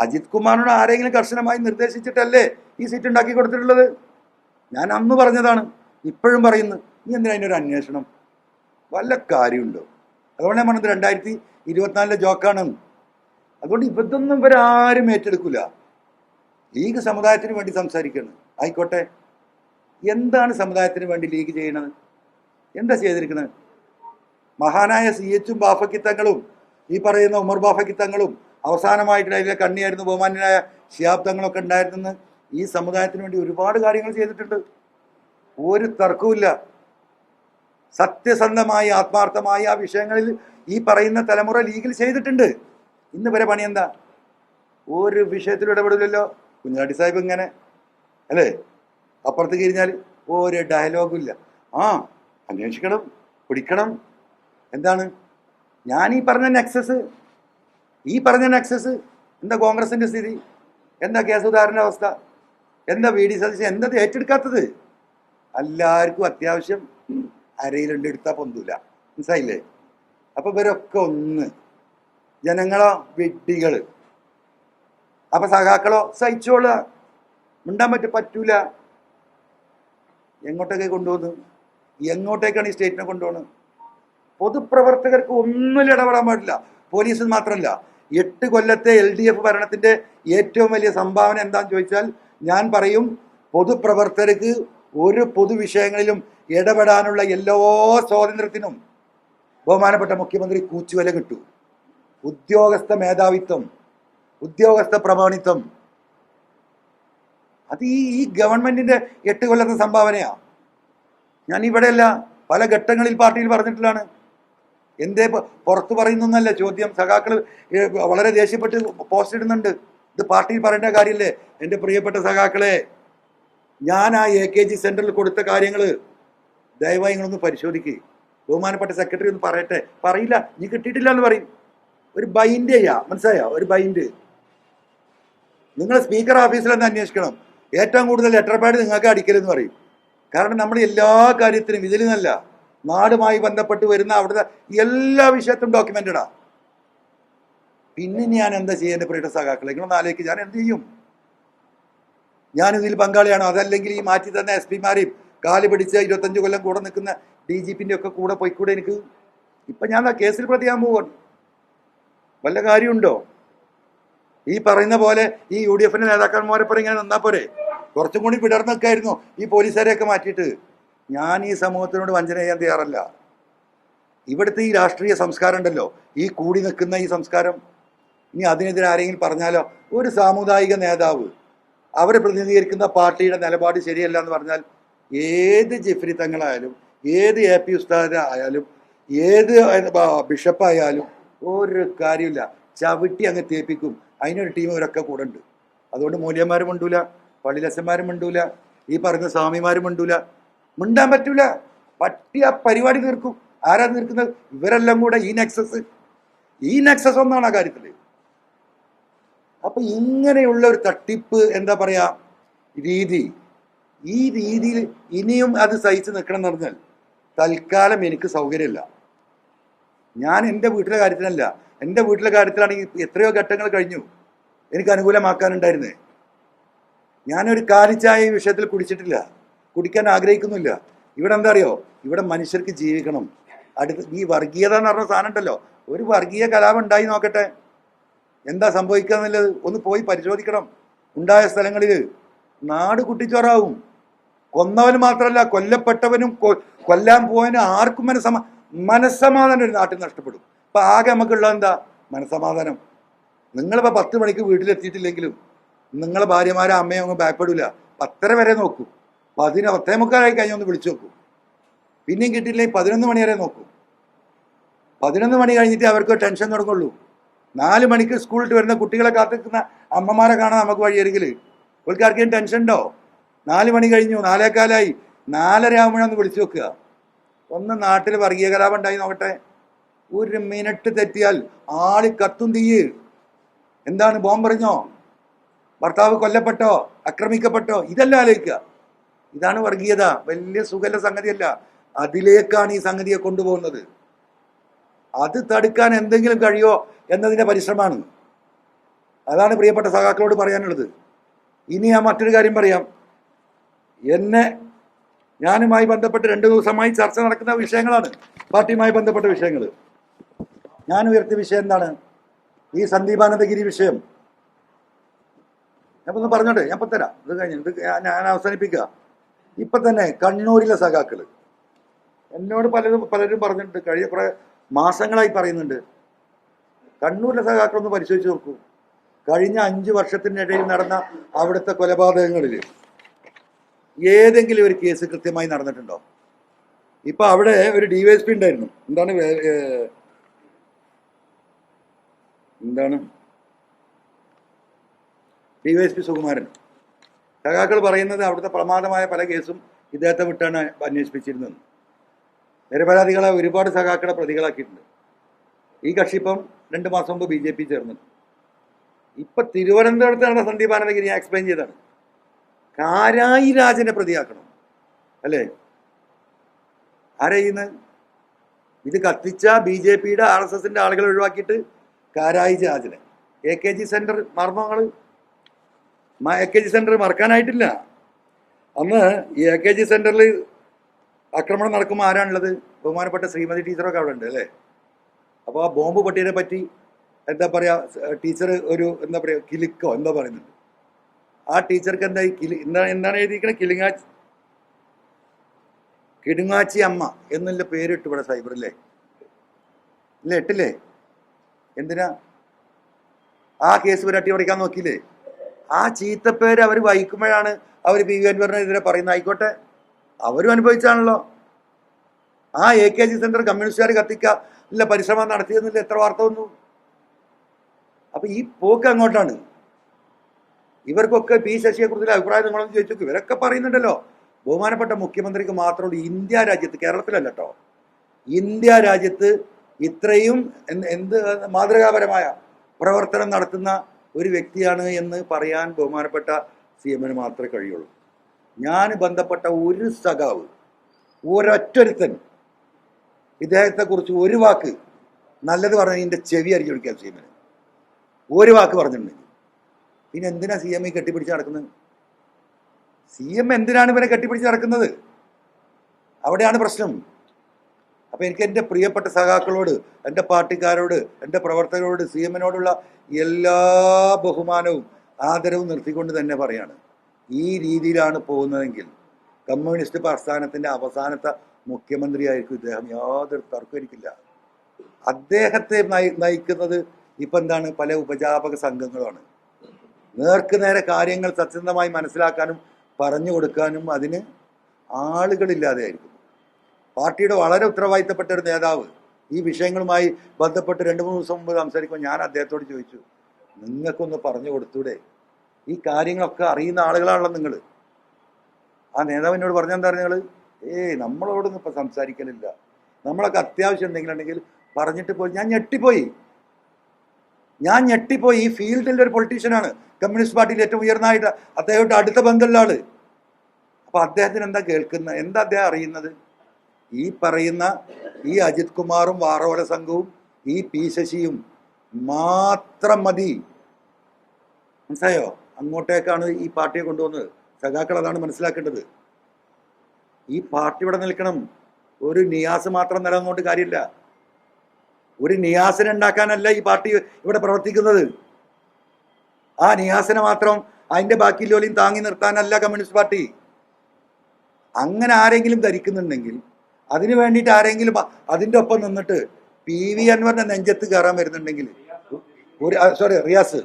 അജിത് കുമാറിനോട് ആരെങ്കിലും കർശനമായി നിർദ്ദേശിച്ചിട്ടല്ലേ ഈ സീറ്റ് ഉണ്ടാക്കി കൊടുത്തിട്ടുള്ളത്? ഞാൻ അന്ന് പറഞ്ഞതാണ്, ഇപ്പോഴും പറയുന്നു. നീ എന്തിനാ അതിനൊരു അന്വേഷണം? വല്ല കാര്യമുണ്ടോ? അതുകൊണ്ട് ഞാൻ പറഞ്ഞത് 2024 ജോക്കാണ്. അതുകൊണ്ട് ഇതൊന്നും ഇവരാരും ഏറ്റെടുക്കില്ല. ലീഗ് സമുദായത്തിന് വേണ്ടി സംസാരിക്കണം. ആയിക്കോട്ടെ, എന്താണ് സമുദായത്തിന് വേണ്ടി ലീഗ് ചെയ്യണത്? എന്താ ചെയ്തിരിക്കുന്നത്? മഹാനായ CH ബാഫക്കിത്തങ്ങളും ഈ പറയുന്ന ഉമർ ബാഫക്കിത്തങ്ങളും അവസാനമായിട്ട് അതിലെ കണ്ണിയായിരുന്നു ബഹുമാന്യനായ ശിഹാബ് തങ്ങളൊക്കെ ഉണ്ടായിരുന്നെന്ന് ഈ സമുദായത്തിന് വേണ്ടി ഒരുപാട് കാര്യങ്ങൾ ചെയ്തിട്ടുണ്ട്. ഒരു തർക്കവുമില്ല. സത്യസന്ധമായി ആത്മാർത്ഥമായി ആ വിഷയങ്ങളിൽ ഈ പറയുന്ന തലമുറ ലീഗിൽ ചെയ്തിട്ടുണ്ട്. ഇന്ന് വരെ പണി എന്താ? ഒരു വിഷയത്തിലും ഇടപെടില്ലല്ലോ. കുഞ്ഞാട്ടി സാഹിബ് ഇങ്ങനെ അല്ലേ, അപ്പുറത്ത് കഴിഞ്ഞാൽ ഒരു ഡയലോഗും ഇല്ല. അന്വേഷിക്കണം, പിടിക്കണം. എന്താണ് ഞാൻ ഈ പറഞ്ഞ നെക്സസ് എന്താ കോൺഗ്രസിന്റെ സ്ഥിതി? എന്താ കെ സുധാകരന്റെ അവസ്ഥ? എന്താ VD സതീശൻ എന്താ ഏറ്റെടുക്കാത്തത്? എല്ലാവർക്കും അത്യാവശ്യം അരയിലുണ്ട്, എടുത്താൽ പൊന്തൂല. മനസ്സിലായില്ലേ? അപ്പൊ ഇവരൊക്കെ ഒന്ന്, ജനങ്ങളോ വിഡ്ഢികള്. അപ്പൊ സഖാക്കളോ സഹിച്ചോളുക, മിണ്ടാൻ പറ്റൂല. എങ്ങോട്ടൊക്കെ കൊണ്ടുപോകുന്നു? എങ്ങോട്ടേക്കാണ് ഈ സ്റ്റേറ്റിനെ കൊണ്ടുപോകുന്നത്? പൊതുപ്രവർത്തകർക്ക് ഒന്നും ഇടപെടാൻ പാടില്ല. പോലീസിന് മാത്രമല്ല, 8 കൊല്ലത്തെ LDF ഭരണത്തിന്റെ ഏറ്റവും വലിയ സംഭാവന എന്താണെന്ന് ചോദിച്ചാൽ ഞാൻ പറയും, പൊതുപ്രവർത്തകർക്ക് ഒരു പൊതുവിഷയങ്ങളിലും ഇടപെടാനുള്ള എല്ലാ സ്വാതന്ത്ര്യത്തിനും ബഹുമാനപ്പെട്ട മുഖ്യമന്ത്രി കൂച്ചുവില കിട്ടു. ഉദ്യോഗസ്ഥ മേധാവിത്വം, ഉദ്യോഗസ്ഥ പ്രമാണിത്വം, അത് ഈ ഗവൺമെന്റിന്റെ 8 കൊല്ലത്തെ സംഭാവനയാ. ഞാൻ ഇവിടെയല്ല, പല ഘട്ടങ്ങളിൽ പാർട്ടിയിൽ പറഞ്ഞിട്ടുള്ളതാണ്. എന്തേ പുറത്ത് പറയുന്നല്ല ചോദ്യം. സഖാക്കൾ വളരെ ദേഷ്യപ്പെട്ട് പോസ്റ്റ് ഇടുന്നുണ്ട്. ഇത് പാർട്ടിയിൽ പറയേണ്ട കാര്യമില്ലേ? എൻ്റെ പ്രിയപ്പെട്ട സഖാക്കളെ, ഞാൻ ആ AKG സെന്ററിൽ കൊടുത്ത കാര്യങ്ങൾ ദയവായി നിങ്ങളൊന്ന് പരിശോധിക്കുക. ബഹുമാനപ്പെട്ട സെക്രട്ടറി ഒന്ന് പറയട്ടെ. പറയില്ല, നീ കിട്ടിയിട്ടില്ല എന്ന് പറയും. ഒരു ബൈൻഡ് ചെയ്യാ, മനസ്സിലായോ? ഒരു ബൈൻഡ്. നിങ്ങൾ സ്പീക്കർ ഓഫീസിൽ നിന്ന് അന്വേഷിക്കണം. ഏറ്റവും കൂടുതൽ ലെറ്റർ പാഡ് നിങ്ങൾക്ക് അടിക്കലെന്ന് പറയും. കാരണം നമ്മൾ എല്ലാ കാര്യത്തിനും ഇതിൽ നിന്നല്ല, നാടുമായി ബന്ധപ്പെട്ട് വരുന്ന അവിടുത്തെ എല്ലാ വിഷയത്തും ഡോക്യുമെന്റഡാ. പിന്നെ ഞാൻ എന്താ ചെയ്യേണ്ടത്? പ്രിയ സഖാക്കളെ, നിങ്ങളൊന്ന് ആലോചിക്കുക. ഞാൻ എന്ത് ചെയ്യും? ഞാനിതിൽ പങ്കാളിയാണോ? അതല്ലെങ്കിൽ ഈ മാറ്റി തന്ന SP-മാരെയും കാല് പിടിച്ച് 25 കൊല്ലം കൂടെ നിൽക്കുന്ന DGP-ന്റെ ഒക്കെ കൂടെ പോയിക്കൂടെ എനിക്ക്? ഇപ്പം ഞാൻ ആ കേസിൽ പ്രതിയാൻ പോവാണ്. വല്ല കാര്യമുണ്ടോ? ഈ പറയുന്ന പോലെ ഈ UDF-ന്റെ നേതാക്കന്മാരെപ്പോ ഇങ്ങനെ നിന്നാ പോരെ? കുറച്ചും കൂടി വിടർന്നൊക്കെയായിരുന്നു ഈ പോലീസുകാരെയൊക്കെ മാറ്റിയിട്ട്. ഞാൻ ഈ സമൂഹത്തിനോട് വഞ്ചന ചെയ്യാൻ തയ്യാറല്ല. ഇവിടുത്തെ ഈ രാഷ്ട്രീയ സംസ്കാരം ഉണ്ടല്ലോ, ഈ കൂടി നിൽക്കുന്ന ഈ സംസ്കാരം, ഇനി അതിനെതിരെ ആരെങ്കിലും പറഞ്ഞാലോ, ഒരു സാമുദായിക നേതാവ് അവരെ പ്രതിനിധീകരിക്കുന്ന പാർട്ടിയുടെ നിലപാട് ശരിയല്ല എന്ന് പറഞ്ഞാൽ ഏത് ജിഫ്രി തങ്ങളായാലും, ഏത് AP ഉസ്താദ് ആയാലും, ഏത് ബിഷപ്പായാലും ഒരു കാര്യമില്ല, ചവിട്ടി അങ്ങ് തേപ്പിക്കും. അതിനൊരു ടീം ഇവരൊക്കെ കൂടെ ഉണ്ട്. അതുകൊണ്ട് മൂല്യന്മാരും മിണ്ടൂല, പള്ളിലച്ചന്മാരും മിണ്ടൂല, ഈ പറഞ്ഞ സ്വാമിമാരും മിണ്ടൂല. മിണ്ടാൻ പറ്റൂല. പട്ടി ആ പരിപാടി തീർക്കും. ആരാ തീർക്കുന്നത്? ഇവരെല്ലാം കൂടെ ഈ നെക്സസ് ഒന്നാണ് ആ കാര്യത്തില്. അപ്പൊ ഇങ്ങനെയുള്ള ഒരു തട്ടിപ്പ് എന്താ പറയാ രീതി, ഈ രീതിയിൽ ഇനിയും അത് സഹിച്ച് നിൽക്കണം എന്ന് പറഞ്ഞാൽ തൽക്കാലം എനിക്ക് സൗകര്യമില്ല. ഞാൻ എൻ്റെ വീട്ടിലെ കാര്യത്തിനല്ല, എൻ്റെ വീട്ടിലെ കാര്യത്തിലാണെങ്കിൽ എത്രയോ ഘട്ടങ്ങൾ കഴിഞ്ഞു എനിക്ക് അനുകൂലമാക്കാനുണ്ടായിരുന്നേ. ഞാനൊരു കാലിച്ചായ ഈ വിഷയത്തിൽ കുടിച്ചിട്ടില്ല, കുടിക്കാൻ ആഗ്രഹിക്കുന്നില്ല. ഇവിടെ എന്താ അറിയോ, ഇവിടെ മനുഷ്യർക്ക് ജീവിക്കണം. ഈ വർഗീയത എന്ന് പറഞ്ഞ സാധനം ഉണ്ടല്ലോ, ഒരു വർഗീയ കലാപം ഉണ്ടായി നോക്കട്ടെ, എന്താ സംഭവിക്കുക എന്നുള്ളത് ഒന്ന് പോയി പരിശോധിക്കണം. ഉണ്ടായ സ്ഥലങ്ങളിൽ നാട് കുട്ടിച്ചോറാവും. കൊന്നവന് മാത്രമല്ല, കൊല്ലപ്പെട്ടവനും കൊല്ലാൻ പോയവനും ആർക്കും മനസ്സമാധാനം ഒരു നാട്ടിൽ നഷ്ടപ്പെടും. ഇപ്പൊ ആകെ നമുക്കുള്ള എന്താ മനസ്സമാധാനം? നിങ്ങളിപ്പോൾ 10 മണിക്ക് വീട്ടിലെത്തിയിട്ടില്ലെങ്കിലും നിങ്ങളെ ഭാര്യമാരെ അമ്മയോ അങ്ങ് ബാക്കപ്പെടില്ല, 10:30 വരെ നോക്കൂ. 10:45 കഴിഞ്ഞ് ഒന്ന് വിളിച്ചു നോക്കൂ. പിന്നെയും കിട്ടിയില്ലെങ്കിൽ 11 മണി വരെ നോക്കൂ. 11 മണി കഴിഞ്ഞിട്ട് അവർക്ക് ടെൻഷൻ തുടങ്ങുള്ളൂ. 4 മണിക്ക് സ്കൂളിൽ വരുന്ന കുട്ടികളെ കാത്തിക്കുന്ന അമ്മമാരെ കാണാൻ നമുക്ക് വഴിയരികിൽ അവർക്ക് ആർക്കെങ്കിലും ടെൻഷൻ ഉണ്ടോ? 4 മണി കഴിഞ്ഞു, 4:15, 4:30 ആകുമ്പോഴൊന്ന് വിളിച്ചു നോക്കുക. ഒന്ന് നാട്ടിൽ വർഗീയ കലാപം ഉണ്ടായി നോക്കട്ടെ. 1 മിനിറ്റ് തെറ്റിയാൽ ആളി കത്തും തീയ്. എന്താണ്, ബോംബെറിഞ്ഞോ, ഭർത്താവ് കൊല്ലപ്പെട്ടോ, ആക്രമിക്കപ്പെട്ടോ, ഇതെല്ലാം ആലോചിക്കുക. ഇതാണ് വർഗീയത. വലിയ സുഖല സംഗതിയല്ല, അതിലേക്കാണ് ഈ സംഗതിയെ കൊണ്ടുപോകുന്നത്. അത് തടുക്കാൻ എന്തെങ്കിലും കഴിയോ എന്നതിൻ്റെ പരിശ്രമമാണ്. അതാണ് പ്രിയപ്പെട്ട സഖാക്കളോട് പറയാനുള്ളത്. ഇനി ഞാൻ മറ്റൊരു കാര്യം പറയാം. ഞാനുമായി ബന്ധപ്പെട്ട് 2 ദിവസമായി ചർച്ച നടക്കുന്ന വിഷയങ്ങളാണ്, പാർട്ടിയുമായി ബന്ധപ്പെട്ട വിഷയങ്ങൾ. ഞാൻ ഉയർത്തിയ വിഷയം എന്താണ്? ഈ സന്ദീപാനന്ദഗിരി വിഷയം. ഞാൻ ഒന്ന് പറഞ്ഞോട്ടെ, ഞാൻ ഇപ്പം തരാം. ഇത് കഴിഞ്ഞ് ഞാൻ അവസാനിപ്പിക്കുക. ഇപ്പം തന്നെ കണ്ണൂരിലെ സഖാക്കൾ എന്നോട് പലരും പറഞ്ഞിട്ടുണ്ട്, കഴിഞ്ഞ കുറേ മാസങ്ങളായി പറയുന്നുണ്ട്. കണ്ണൂരിലെ സഖാക്കളൊന്ന് പരിശോധിച്ച് നോക്കൂ. കഴിഞ്ഞ 5 വർഷത്തിനിടയിൽ നടന്ന അവിടുത്തെ കൊലപാതകങ്ങളിൽ ഏതെങ്കിലും ഒരു കേസ് കൃത്യമായി നടന്നിട്ടുണ്ടോ? ഇപ്പൊ അവിടെ ഒരു DYSP ഉണ്ടായിരുന്നു. എന്താണ് DYSP സുകുമാരൻ. സഖാക്കൾ പറയുന്നത് അവിടുത്തെ പ്രമാദമായ പല കേസും ഇദ്ദേഹത്തെ വിട്ടാണ് അന്വേഷിപ്പിച്ചിരുന്നത്. നിരപരാധികളെ ഒരുപാട് സഖാക്കളെ പ്രതികളാക്കിയിട്ടുണ്ട്. ഈ കക്ഷി ഇപ്പം 2 മാസം മുമ്പ് BJP ചേർന്നിട്ടുണ്ട്. ഇപ്പൊ തിരുവനന്തപുരത്ത് നടന്ന സന്ദീപാനന്ദഗിരി ഞാൻ എക്സ്പ്ലെയിൻ ചെയ്താണ്. കാരായി രാജനെ പ്രതിയാക്കണം അല്ലേ? ആരാ ചെയ്യുന്നത്? ഇത് കത്തിച്ച BJPയുടെ RSSന്റെ ആളുകളെ ഒഴിവാക്കിയിട്ട് കാരായി രാജനെ, AKG സെന്റർ മർമ്മങ്ങൾ, AKG സെന്റർ മറക്കാനായിട്ടില്ല. അന്ന് ഈ AKG സെന്ററിൽ ആക്രമണം നടക്കുമ്പോൾ ആരാണുള്ളത്? ബഹുമാനപ്പെട്ട ശ്രീമതി ടീച്ചറൊക്കെ അവിടെ ഉണ്ട് അല്ലേ? അപ്പോൾ ആ ബോംബ് പൊട്ടിയതിനെ പറ്റി എന്താ പറയുക, ടീച്ചർ ഒരു എന്താ പറയുക കിലുക്കോ എന്താ പറയുന്നുണ്ട്. ആ ടീച്ചർക്ക് എന്താ എന്താണ് എഴുതിയിരിക്കുന്നത്? കിടുങ്ങാച്ചി അമ്മ എന്നുള്ള പേരിട്ട് ഇവിടെ സൈബറില്ലേ? ഇല്ല, ഇട്ടില്ലേ? എന്തിനാ ആ കേസ് ഇവർ അട്ടിമറിക്കാൻ നോക്കിയില്ലേ? ആ ചീത്തപ്പേര് അവർ വഹിക്കുമ്പോഴാണ് അവർ PV അൻവറിനെതിരെ പറയുന്നത്. ആയിക്കോട്ടെ, അവരും അനുഭവിച്ചാണല്ലോ. ആ AKG സെന്റർ കമ്മ്യൂണിസ്റ്റുകാർ കത്തിക്കുക ഇല്ല പരിശ്രമം നടത്തിയെന്നില്ല എത്ര വാർത്ത വന്നു. അപ്പൊ ഈ പോക്ക് അങ്ങോട്ടാണ്. ഇവർക്കൊക്കെ P ശശിയെ കുറിച്ചുള്ള അഭിപ്രായം നിങ്ങളൊന്ന് ചോദിച്ചു നോക്കും. ഇവരൊക്കെ പറയുന്നുണ്ടല്ലോ, ബഹുമാനപ്പെട്ട മുഖ്യമന്ത്രിക്ക് മാത്രമുള്ളൂ ഇന്ത്യ രാജ്യത്ത്, കേരളത്തിലല്ല കേട്ടോ, ഇന്ത്യ രാജ്യത്ത് ഇത്രയും എന്ത് മാതൃകാപരമായ പ്രവർത്തനം നടത്തുന്ന ഒരു വ്യക്തിയാണ് എന്ന് പറയാൻ ബഹുമാനപ്പെട്ട CM-ന് മാത്രമേ കഴിയുള്ളൂ. ഞാൻ ബന്ധപ്പെട്ട ഒരു സഖാവ്, ഒരൊറ്റൊരുത്തൻ ഇദ്ദേഹത്തെക്കുറിച്ച് ഒരു വാക്ക് നല്ലത് പറഞ്ഞാൽ എൻ്റെ ചെവി അരിഞ്ഞു കൊടുക്കാൻ CM-ന് ഒരു വാക്ക് പറഞ്ഞിട്ടുണ്ടെങ്കിൽ. പിന്നെ എന്തിനാ CM കെട്ടിപ്പിടിച്ച് നടക്കുന്നത്? CM എന്തിനാണ് ഇവരെ കെട്ടിപ്പിടിച്ച് നടക്കുന്നത്? അവിടെയാണ് പ്രശ്നം. അപ്പം എനിക്ക് എൻ്റെ പ്രിയപ്പെട്ട സഖാക്കളോട്, എൻ്റെ പാർട്ടിക്കാരോട്, എൻ്റെ പ്രവർത്തകരോട്, CM-നോടുള്ള എല്ലാ ബഹുമാനവും ആദരവും നിർത്തിക്കൊണ്ട് തന്നെ പറയാണ്, ഈ രീതിയിലാണ് പോകുന്നതെങ്കിൽ കമ്മ്യൂണിസ്റ്റ് പ്രസ്ഥാനത്തിൻ്റെ അവസാനത്തെ മുഖ്യമന്ത്രിയായിരിക്കും ഇദ്ദേഹം. യാതൊരു തർക്കം എനിക്കില്ല. അദ്ദേഹത്തെ നയിക്കുന്നത് ഇപ്പം എന്താണ്? പല ഉപജാപക സംഘങ്ങളാണ്. നേർക്ക് നേരെ കാര്യങ്ങൾ സത്യസന്ധമായി മനസ്സിലാക്കാനും പറഞ്ഞു കൊടുക്കാനും അതിന് ആളുകളില്ലാതെ ആയിരിക്കും. പാർട്ടിയുടെ വളരെ ഉത്തരവാദിത്തപ്പെട്ട ഒരു നേതാവ് ഈ വിഷയങ്ങളുമായി ബന്ധപ്പെട്ട് 2-3 ദിവസം മുമ്പ് സംസാരിക്കുമ്പോൾ ഞാൻ അദ്ദേഹത്തോട് ചോദിച്ചു, നിങ്ങൾക്കൊന്ന് പറഞ്ഞു കൊടുത്തൂടെ? ഈ കാര്യങ്ങളൊക്കെ അറിയുന്ന ആളുകളാണല്ലോ നിങ്ങൾ. ആ നേതാവിനോട് പറഞ്ഞെന്താ? നിങ്ങൾ നമ്മളോടൊന്നും ഇപ്പം സംസാരിക്കലില്ല. നമ്മളൊക്കെ അത്യാവശ്യം എന്തെങ്കിലും ഉണ്ടെങ്കിൽ പറഞ്ഞിട്ട് പോയി. ഞാൻ ഞെട്ടിപ്പോയി. ഈ ഫീൽഡിൻ്റെ ഒരു പൊളിറ്റീഷ്യനാണ്, കമ്മ്യൂണിസ്റ്റ് പാർട്ടിയിൽ ഏറ്റവും ഉയർന്നതായിട്ട് അദ്ദേഹത്തെ അടുത്ത ബന്ധമുള്ള ആള്. അപ്പൊ അദ്ദേഹത്തിന് എന്താ കേൾക്കുന്നത്, എന്താ അദ്ദേഹം അറിയുന്നത്? ഈ പറയുന്ന ഈ അജിത് കുമാറും വാറോല സംഘവും ഈ പി ശശിയും മാത്രം മതി. മനസ്സിലായോ? അങ്ങോട്ടേക്കാണ് ഈ പാർട്ടിയെ കൊണ്ടുവന്നത്. സഖാക്കൾ അതാണ് മനസ്സിലാക്കേണ്ടത്. ഈ പാർട്ടി ഇവിടെ നിൽക്കണം. ഒരു നിയാസ് മാത്രം നിലനിന്നുകൊണ്ട് കാര്യമില്ല. ഒരു നിയാസിനെ ഉണ്ടാക്കാനല്ല ഈ പാർട്ടി ഇവിടെ പ്രവർത്തിക്കുന്നത്. ആ നിയാസിനെ മാത്രം അതിന്റെ ബാക്കി ജോലിയും താങ്ങി നിർത്താനല്ല കമ്മ്യൂണിസ്റ്റ് പാർട്ടി. അങ്ങനെ ആരെങ്കിലും ധരിക്കുന്നുണ്ടെങ്കിൽ അതിനു വേണ്ടിയിട്ട് ആരെങ്കിലും അതിൻ്റെ ഒപ്പം നിന്നിട്ട് PV അൻവറിന്റെ നെഞ്ചത്ത് കയറാൻ വരുന്നുണ്ടെങ്കിൽ റിയാസ്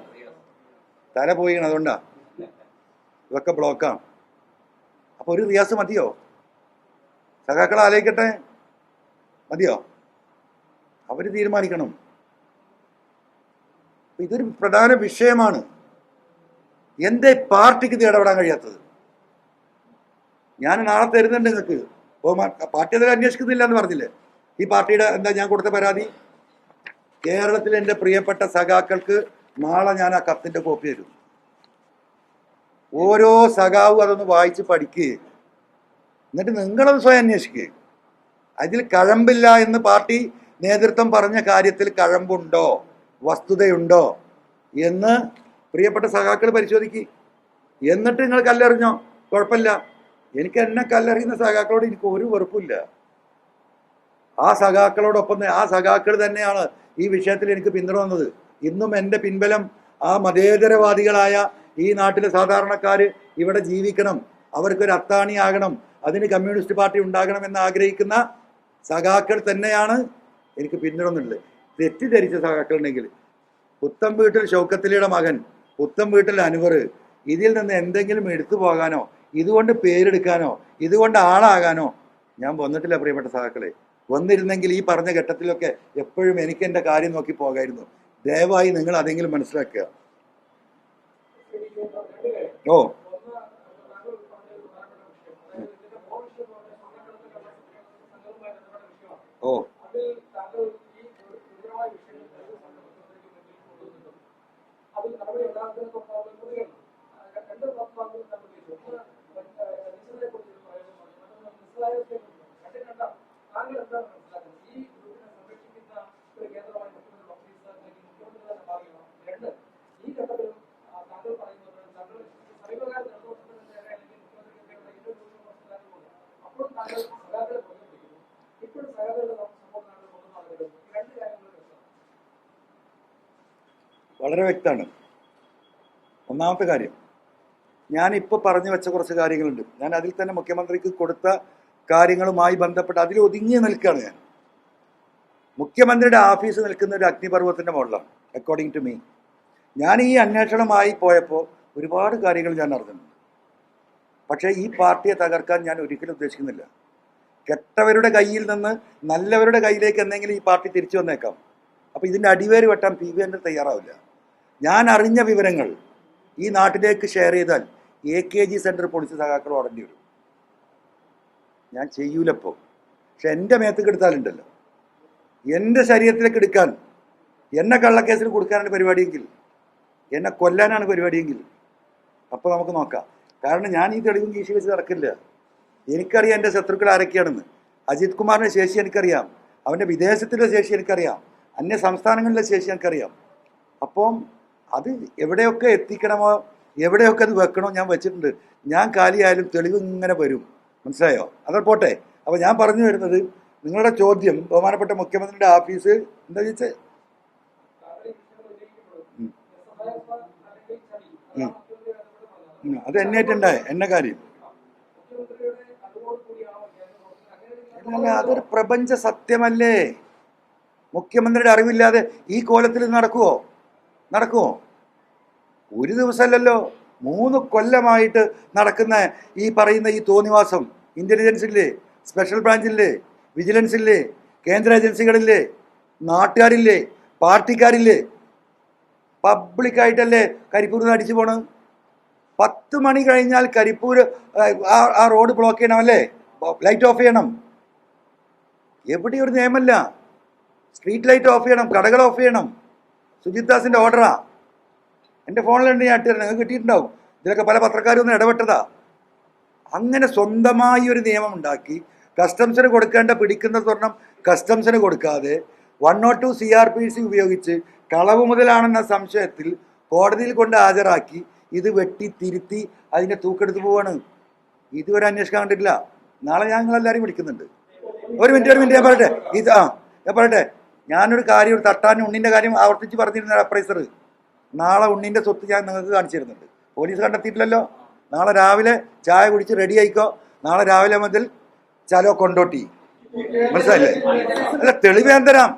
തല പോയിയാണ്, അതുകൊണ്ടാ ഇതൊക്കെ ബ്ലോക്കാണ്. അപ്പൊ ഒരു റിയാസ് മതിയോ? സഖാക്കൾ ആലോചിക്കട്ടെ, മതിയോ? അവര് തീരുമാനിക്കണം. ഇതൊരു പ്രധാന വിഷയമാണ്. എന്തേ പാർട്ടിക്ക് ഇത് ഇടപെടാൻ കഴിയാത്തത്? ഞാൻ നാളെ തരുന്നുണ്ട് നിങ്ങൾക്ക്. പാർട്ടി അതിൽ അന്വേഷിക്കുന്നില്ല എന്ന് പറഞ്ഞില്ലേ? ഈ പാർട്ടിയുടെ എന്താ ഞാൻ കൊടുത്ത പരാതി? കേരളത്തിലെ എൻ്റെ പ്രിയപ്പെട്ട സഖാക്കൾക്ക് നാളെ ഞാൻ ആ കത്തിന്റെ കോപ്പി തരും. ഓരോ സഖാവും അതൊന്ന് വായിച്ച് പഠിക്കുക. എന്നിട്ട് നിങ്ങളത് സ്വയം അന്വേഷിക്കുക. അതിൽ കഴമ്പില്ല എന്ന് പാർട്ടി നേതൃത്വം പറഞ്ഞ കാര്യത്തിൽ കഴമ്പുണ്ടോ, വസ്തുതയുണ്ടോ എന്ന് പ്രിയപ്പെട്ട സഖാക്കൾ പരിശോധിക്കുക. എന്നിട്ട് നിങ്ങൾ കല്ലെറിഞ്ഞോ, കുഴപ്പമില്ല. എനിക്ക് എന്നെ കല്ലെറിയുന്ന സഖാക്കളോട് എനിക്ക് ഒരു വെറുപ്പില്ല. ആ സഖാക്കളോടൊപ്പം ആ സഖാക്കൾ തന്നെയാണ് ഈ വിഷയത്തിൽ എനിക്ക് പിന്തുണ വന്നത്. ഇന്നും എൻ്റെ പിൻബലം ആ മതേതരവാദികളായ ഈ നാട്ടിലെ സാധാരണക്കാർ ഇവിടെ ജീവിക്കണം, അവർക്കൊരു അത്താണിയാകണം, അതിന് കമ്മ്യൂണിസ്റ്റ് പാർട്ടി ഉണ്ടാകണമെന്ന് ആഗ്രഹിക്കുന്ന സഖാക്കൾ തന്നെയാണ് എനിക്ക് പിന്തുണന്നുള്ളത്. തെറ്റിദ്ധരിച്ച സഖാക്കളുണ്ടെങ്കിൽ പുത്തം വീട്ടിൽ ഷൗക്കത്തലിയുടെ മകൻ, പുത്തം വീട്ടിൽ അൻവർ, ഇതിൽ നിന്ന് എന്തെങ്കിലും എടുത്തു പോകാനോ ഇതുകൊണ്ട് പേരെടുക്കാനോ ഇതുകൊണ്ട് ആളാകാനോ ഞാൻ വന്നിട്ടില്ല. പ്രിയപ്പെട്ട സഖാക്കളെ, വന്നിരുന്നെങ്കിൽ ഈ പറഞ്ഞ ഘട്ടത്തിലൊക്കെ എപ്പോഴും എനിക്ക് എൻ്റെ കാര്യം നോക്കി പോകായിരുന്നു. ദയവായി നിങ്ങൾ അതെങ്കിലും മനസ്സിലാക്കുക. ഓ ഓ വളരെ വ്യക്തമാണ്. ഒന്നാമത്തെ കാര്യം, ഞാനിപ്പോൾ പറഞ്ഞു വെച്ച കുറച്ച് കാര്യങ്ങളുണ്ട്. ഞാൻ അതിൽ തന്നെ മുഖ്യമന്ത്രിക്ക് കൊടുത്ത കാര്യങ്ങളുമായി ബന്ധപ്പെട്ട് അതിൽ ഒതുങ്ങി നിൽക്കുകയാണ്. ഞാൻ മുഖ്യമന്ത്രിയുടെ ഓഫീസ് നിൽക്കുന്ന ഒരു അഗ്നിപർവ്വതത്തിൻ്റെ മുകളിലാണ് അക്കോർഡിംഗ് ടു മീ. ഞാൻ ഈ അന്വേഷണമായി പോയപ്പോൾ ഒരുപാട് കാര്യങ്ങൾ ഞാൻ അറിഞ്ഞിട്ടുണ്ട്. പക്ഷേ ഈ പാർട്ടിയെ തകർക്കാൻ ഞാൻ ഒരിക്കലും ഉദ്ദേശിക്കുന്നില്ല. കെട്ടവരുടെ കയ്യിൽ നിന്ന് നല്ലവരുടെ കയ്യിലേക്ക് എന്തെങ്കിലും ഈ പാർട്ടി തിരിച്ചു വന്നേക്കാം. അപ്പോൾ ഇതിൻ്റെ അടിവേര് വെട്ടാൻ PV അൻവർ തയ്യാറാവില്ല. ഞാൻ അറിഞ്ഞ വിവരങ്ങൾ ഈ നാട്ടിലേക്ക് ഷെയർ ചെയ്താൽ AKG സെൻറ്റർ പൊളിച്ച് സഖാക്കൾ ഓടേണ്ടി വരും. ഞാൻ ചെയ്യൂലപ്പോൾ. പക്ഷെ എൻ്റെ മേത്തേക്ക് എടുത്താലുണ്ടല്ലോ, എൻ്റെ ശരീരത്തിലേക്ക് എടുക്കാൻ, എന്നെ കള്ളക്കേസിൽ കൊടുക്കാനാണ് പരിപാടിയെങ്കിൽ, എന്നെ കൊല്ലാനാണ് പരിപാടിയെങ്കിൽ, അപ്പോൾ നമുക്ക് നോക്കാം. കാരണം ഞാൻ ഈ തെളിവും കീശി വെച്ച് നടക്കില്ല. എനിക്കറിയാം എൻ്റെ ശത്രുക്കൾ ആരൊക്കെയാണെന്ന്. അജിത് കുമാറിൻ്റെ ശേഷി എനിക്കറിയാം, അവൻ്റെ വിദേശത്തിൻ്റെ ശേഷി എനിക്കറിയാം, അന്യ സംസ്ഥാനങ്ങളിലെ ശേഷി എനിക്കറിയാം. അപ്പം അത് എവിടെയൊക്കെ എത്തിക്കണമോ എവിടെയൊക്കെ അത് വെക്കണോ ഞാൻ വെച്ചിട്ടുണ്ട്. ഞാൻ കാലിയായാലും തെളിവ് ഇങ്ങനെ വരും. മനസ്സിലായോ? അത് പോട്ടെ. അപ്പോൾ ഞാൻ പറഞ്ഞു വരുന്നത്, നിങ്ങളുടെ ചോദ്യം ബഹുമാനപ്പെട്ട മുഖ്യമന്ത്രിയുടെ ഓഫീസ് എന്താ ചോദിച്ചത്? അത് എന്നായിട്ടുണ്ടായ എന്നെ കാര്യം അല്ല, അതൊരു പ്രപഞ്ച സത്യമല്ലേ? മുഖ്യമന്ത്രിയുടെ അറിവില്ലാതെ ഈ കോലത്തിൽ നടക്കുമോ? ഒരു ദിവസമല്ലല്ലോ, 3 കൊല്ലമായിട്ട് നടക്കുന്ന ഈ പറയുന്ന ഈ തോന്നിവാസം ഇന്റലിജൻസില്ലേ, സ്പെഷ്യൽ ബ്രാഞ്ചില്ലേ, വിജിലൻസില്ലേ, കേന്ദ്ര ഏജൻസികളില്ലേ, നാട്ടുകാരില്ലേ, പാർട്ടിക്കാരില്ലേ, പബ്ലിക്കായിട്ടല്ലേ കരിപ്പൂരിൽ നിന്ന് അടിച്ചു പോണ്. 10 മണി കഴിഞ്ഞാൽ കരിപ്പൂർ ആ റോഡ് ബ്ലോക്ക് ചെയ്യണമല്ലേ? ലൈറ്റ് ഓഫ് ചെയ്യണം. എവിടെ ഒരു നിയമമല്ല. സ്ട്രീറ്റ് ലൈറ്റ് ഓഫ് ചെയ്യണം, കടകൾ ഓഫ് ചെയ്യണം. സുജിത് ദാസിന്റെ ഓർഡറാ. എൻ്റെ ഫോണിലുണ്ട്, ഞാൻ ഇട്ടുതരാം, നിങ്ങൾക്ക് കിട്ടിയിട്ടുണ്ടാവും. ഇതിലൊക്കെ പല പത്രക്കാരും ഒന്നും ഇടപെട്ടതാ. അങ്ങനെ സ്വന്തമായി ഒരു നിയമം ഉണ്ടാക്കി കസ്റ്റംസിന് കൊടുക്കേണ്ട പിടിക്കുന്ന സ്വർണം കസ്റ്റംസിന് കൊടുക്കാതെ 102 CRPC ഉപയോഗിച്ച് കളവ് മുതലാണെന്ന സംശയത്തിൽ കോടതിയിൽ കൊണ്ട് ഹാജരാക്കി ഇത് വെട്ടി തിരുത്തി അതിൻ്റെ തൂക്കെടുത്ത് പോവാണ്. ഇതുവരെ അന്വേഷിക്കാൻ കണ്ടിട്ടില്ല. നാളെ ഞങ്ങളെല്ലാവരും വിളിക്കുന്നുണ്ട്. ഒരു മിനിറ്റ് ഞാൻ പറയട്ടെ. ഞാൻ പറയട്ടെ, ഞാനൊരു കാര്യം, ഒരു തട്ടാൻ ഉണ്ണിൻ്റെ കാര്യം ആവർത്തിച്ച് പറഞ്ഞിരുന്ന അപ്രൈസർ. നാളെ ഉണ്ണിൻ്റെ സ്വത്ത് ഞാൻ നിങ്ങൾക്ക് കാണിച്ചു തരുന്നുണ്ട്. പോലീസ് കണ്ടെത്തിയിട്ടില്ലല്ലോ. നാളെ രാവിലെ ചായ കുടിച്ച് റെഡി ആയിക്കോ. നാളെ രാവിലെ മുതൽ ചലോ കൊണ്ടോട്ടി. മനസ്സിലായില്ലേ? അല്ല, തെളിവ് ഞാൻ തരാം.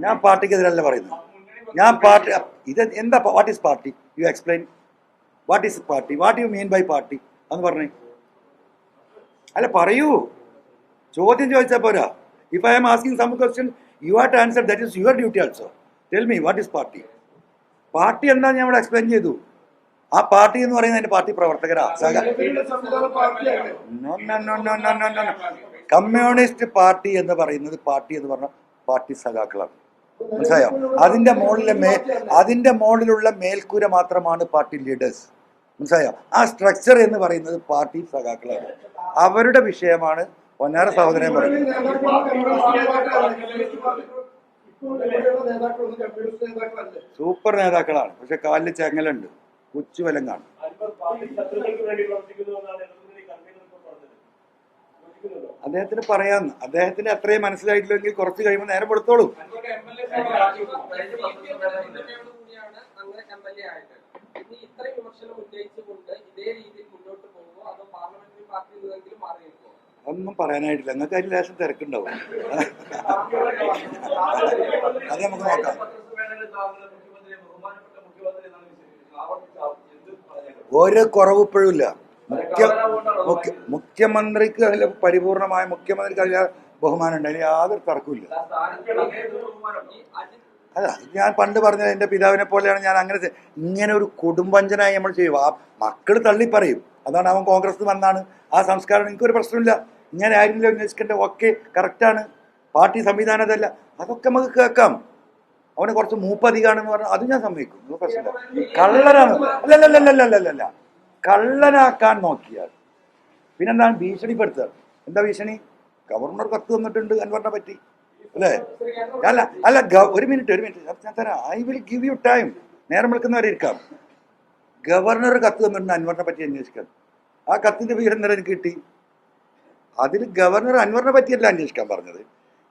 ഞാൻ പാർട്ടിക്കെതിരല്ല പറയുന്നത്. ഞാൻ പാർട്ടി ഇത് എന്താ, what is party? You explain what is party, what you mean by party എന്ന് പറഞ്ഞേ. അല്ല പറയൂ, ചോദ്യം ചോദിച്ചാൽ പോരാ. If I am asking some question you have to answer. That is your duty also. Tell me what is party. Party എന്താ ഞാൻ ഇവിടെ എക്സ്പ്ലെയിൻ ചെയ്തു. ആ പാർട്ടി എന്ന് പറയുന്നത് എൻ്റെ പാർട്ടി പ്രവർത്തകരാ. കമ്മ്യൂണിസ്റ്റ് പാർട്ടി എന്ന് പറയുന്നത്, പാർട്ടി എന്ന് പറഞ്ഞ പാർട്ടി സഖാക്കളാണ്. മനസ്സിലായോ? അതിന്റെ മുകളിലുള്ള മേൽക്കൂര മാത്രമാണ് പാർട്ടി ലീഡേഴ്സ്. മനസ്സിലായോ? ആ സ്ട്രക്ചർ എന്ന് പറയുന്നത് പാർട്ടി സഖാക്കളാണ്. അവരുടെ വിഷയമാണ് പൊന്നാര സഹോദരൻ പറയുന്നത്. സൂപ്പർ നേതാക്കളാണ്, പക്ഷെ കാലിൽ ചെങ്ങലുണ്ട്, ഉച്ചുവലം കാണും. അദ്ദേഹത്തിന് പറയാന്ന്, അദ്ദേഹത്തിന് അത്രയും മനസ്സിലായിട്ടില്ലെങ്കിൽ കുറച്ച് കഴിയുമ്പോൾ നേരം കൊടുത്തോളൂ. അതൊന്നും പറയാനായിട്ടില്ല. നിങ്ങൾക്ക് അതിന് ലേശം തിരക്കുണ്ടാവും. അത് നമുക്ക് നോക്കാം. ഒരു കുറവിപ്പോഴുമില്ല. മുഖ്യമന്ത്രിക്ക് അതിൽ പരിപൂർണമായ, മുഖ്യമന്ത്രിക്ക് അതിൽ ബഹുമാനം ഉണ്ട്. അതിന് യാതൊരു തർക്കമില്ല. അല്ല, ഞാൻ പണ്ട് പറഞ്ഞത് എൻ്റെ പിതാവിനെ പോലെയാണ് ഞാൻ. ഇങ്ങനെ ഒരു കുടുംബഞ്ചനായി നമ്മൾ ചെയ്യും. ആ മക്കൾ തള്ളി പറയും, അതാണ് അവൻ കോൺഗ്രസ് വന്നാണ്, ആ സംസ്കാരം. എനിക്കൊരു പ്രശ്നമില്ല. ഇങ്ങനെ ആയിരുന്നില്ല അന്വേഷിക്കേണ്ട, ഓക്കെ, കറക്റ്റാണ്. പാർട്ടി സംവിധാനം അതല്ല, അതൊക്കെ നമുക്ക് കേൾക്കാം. അവന് കുറച്ച് മൂപ്പധികാണെന്ന് പറഞ്ഞാൽ അത് ഞാൻ സമ്മതിക്കും, പ്രശ്നമില്ല. കള്ളനാണ്, അല്ലല്ലല്ലല്ലല്ലല്ല, കള്ളനാക്കാൻ നോക്കിയാൽ പിന്നെന്താണ് ഭീഷണിപ്പെടുത്തുക? എന്താ ഭീഷണി? ഗവർണർ കത്ത് വന്നിട്ടുണ്ട് അൻവറിനെ പറ്റി, അല്ലേ? അല്ല ഒരു മിനിറ്റ് ഞാൻ തരാം. I will give you time. നേരം വിളിക്കുന്നവരെ ഇരിക്കാം. ഗവർണർ കത്ത് വന്നിട്ടുണ്ട് അൻവറിനെ പറ്റി അന്വേഷിക്കാൻ. ആ കത്തിന്റെ വിവരം എനിക്ക് കിട്ടി. അതിൽ ഗവർണർ അൻവറിനെ പറ്റിയല്ല അന്വേഷിക്കാൻ പറഞ്ഞത്.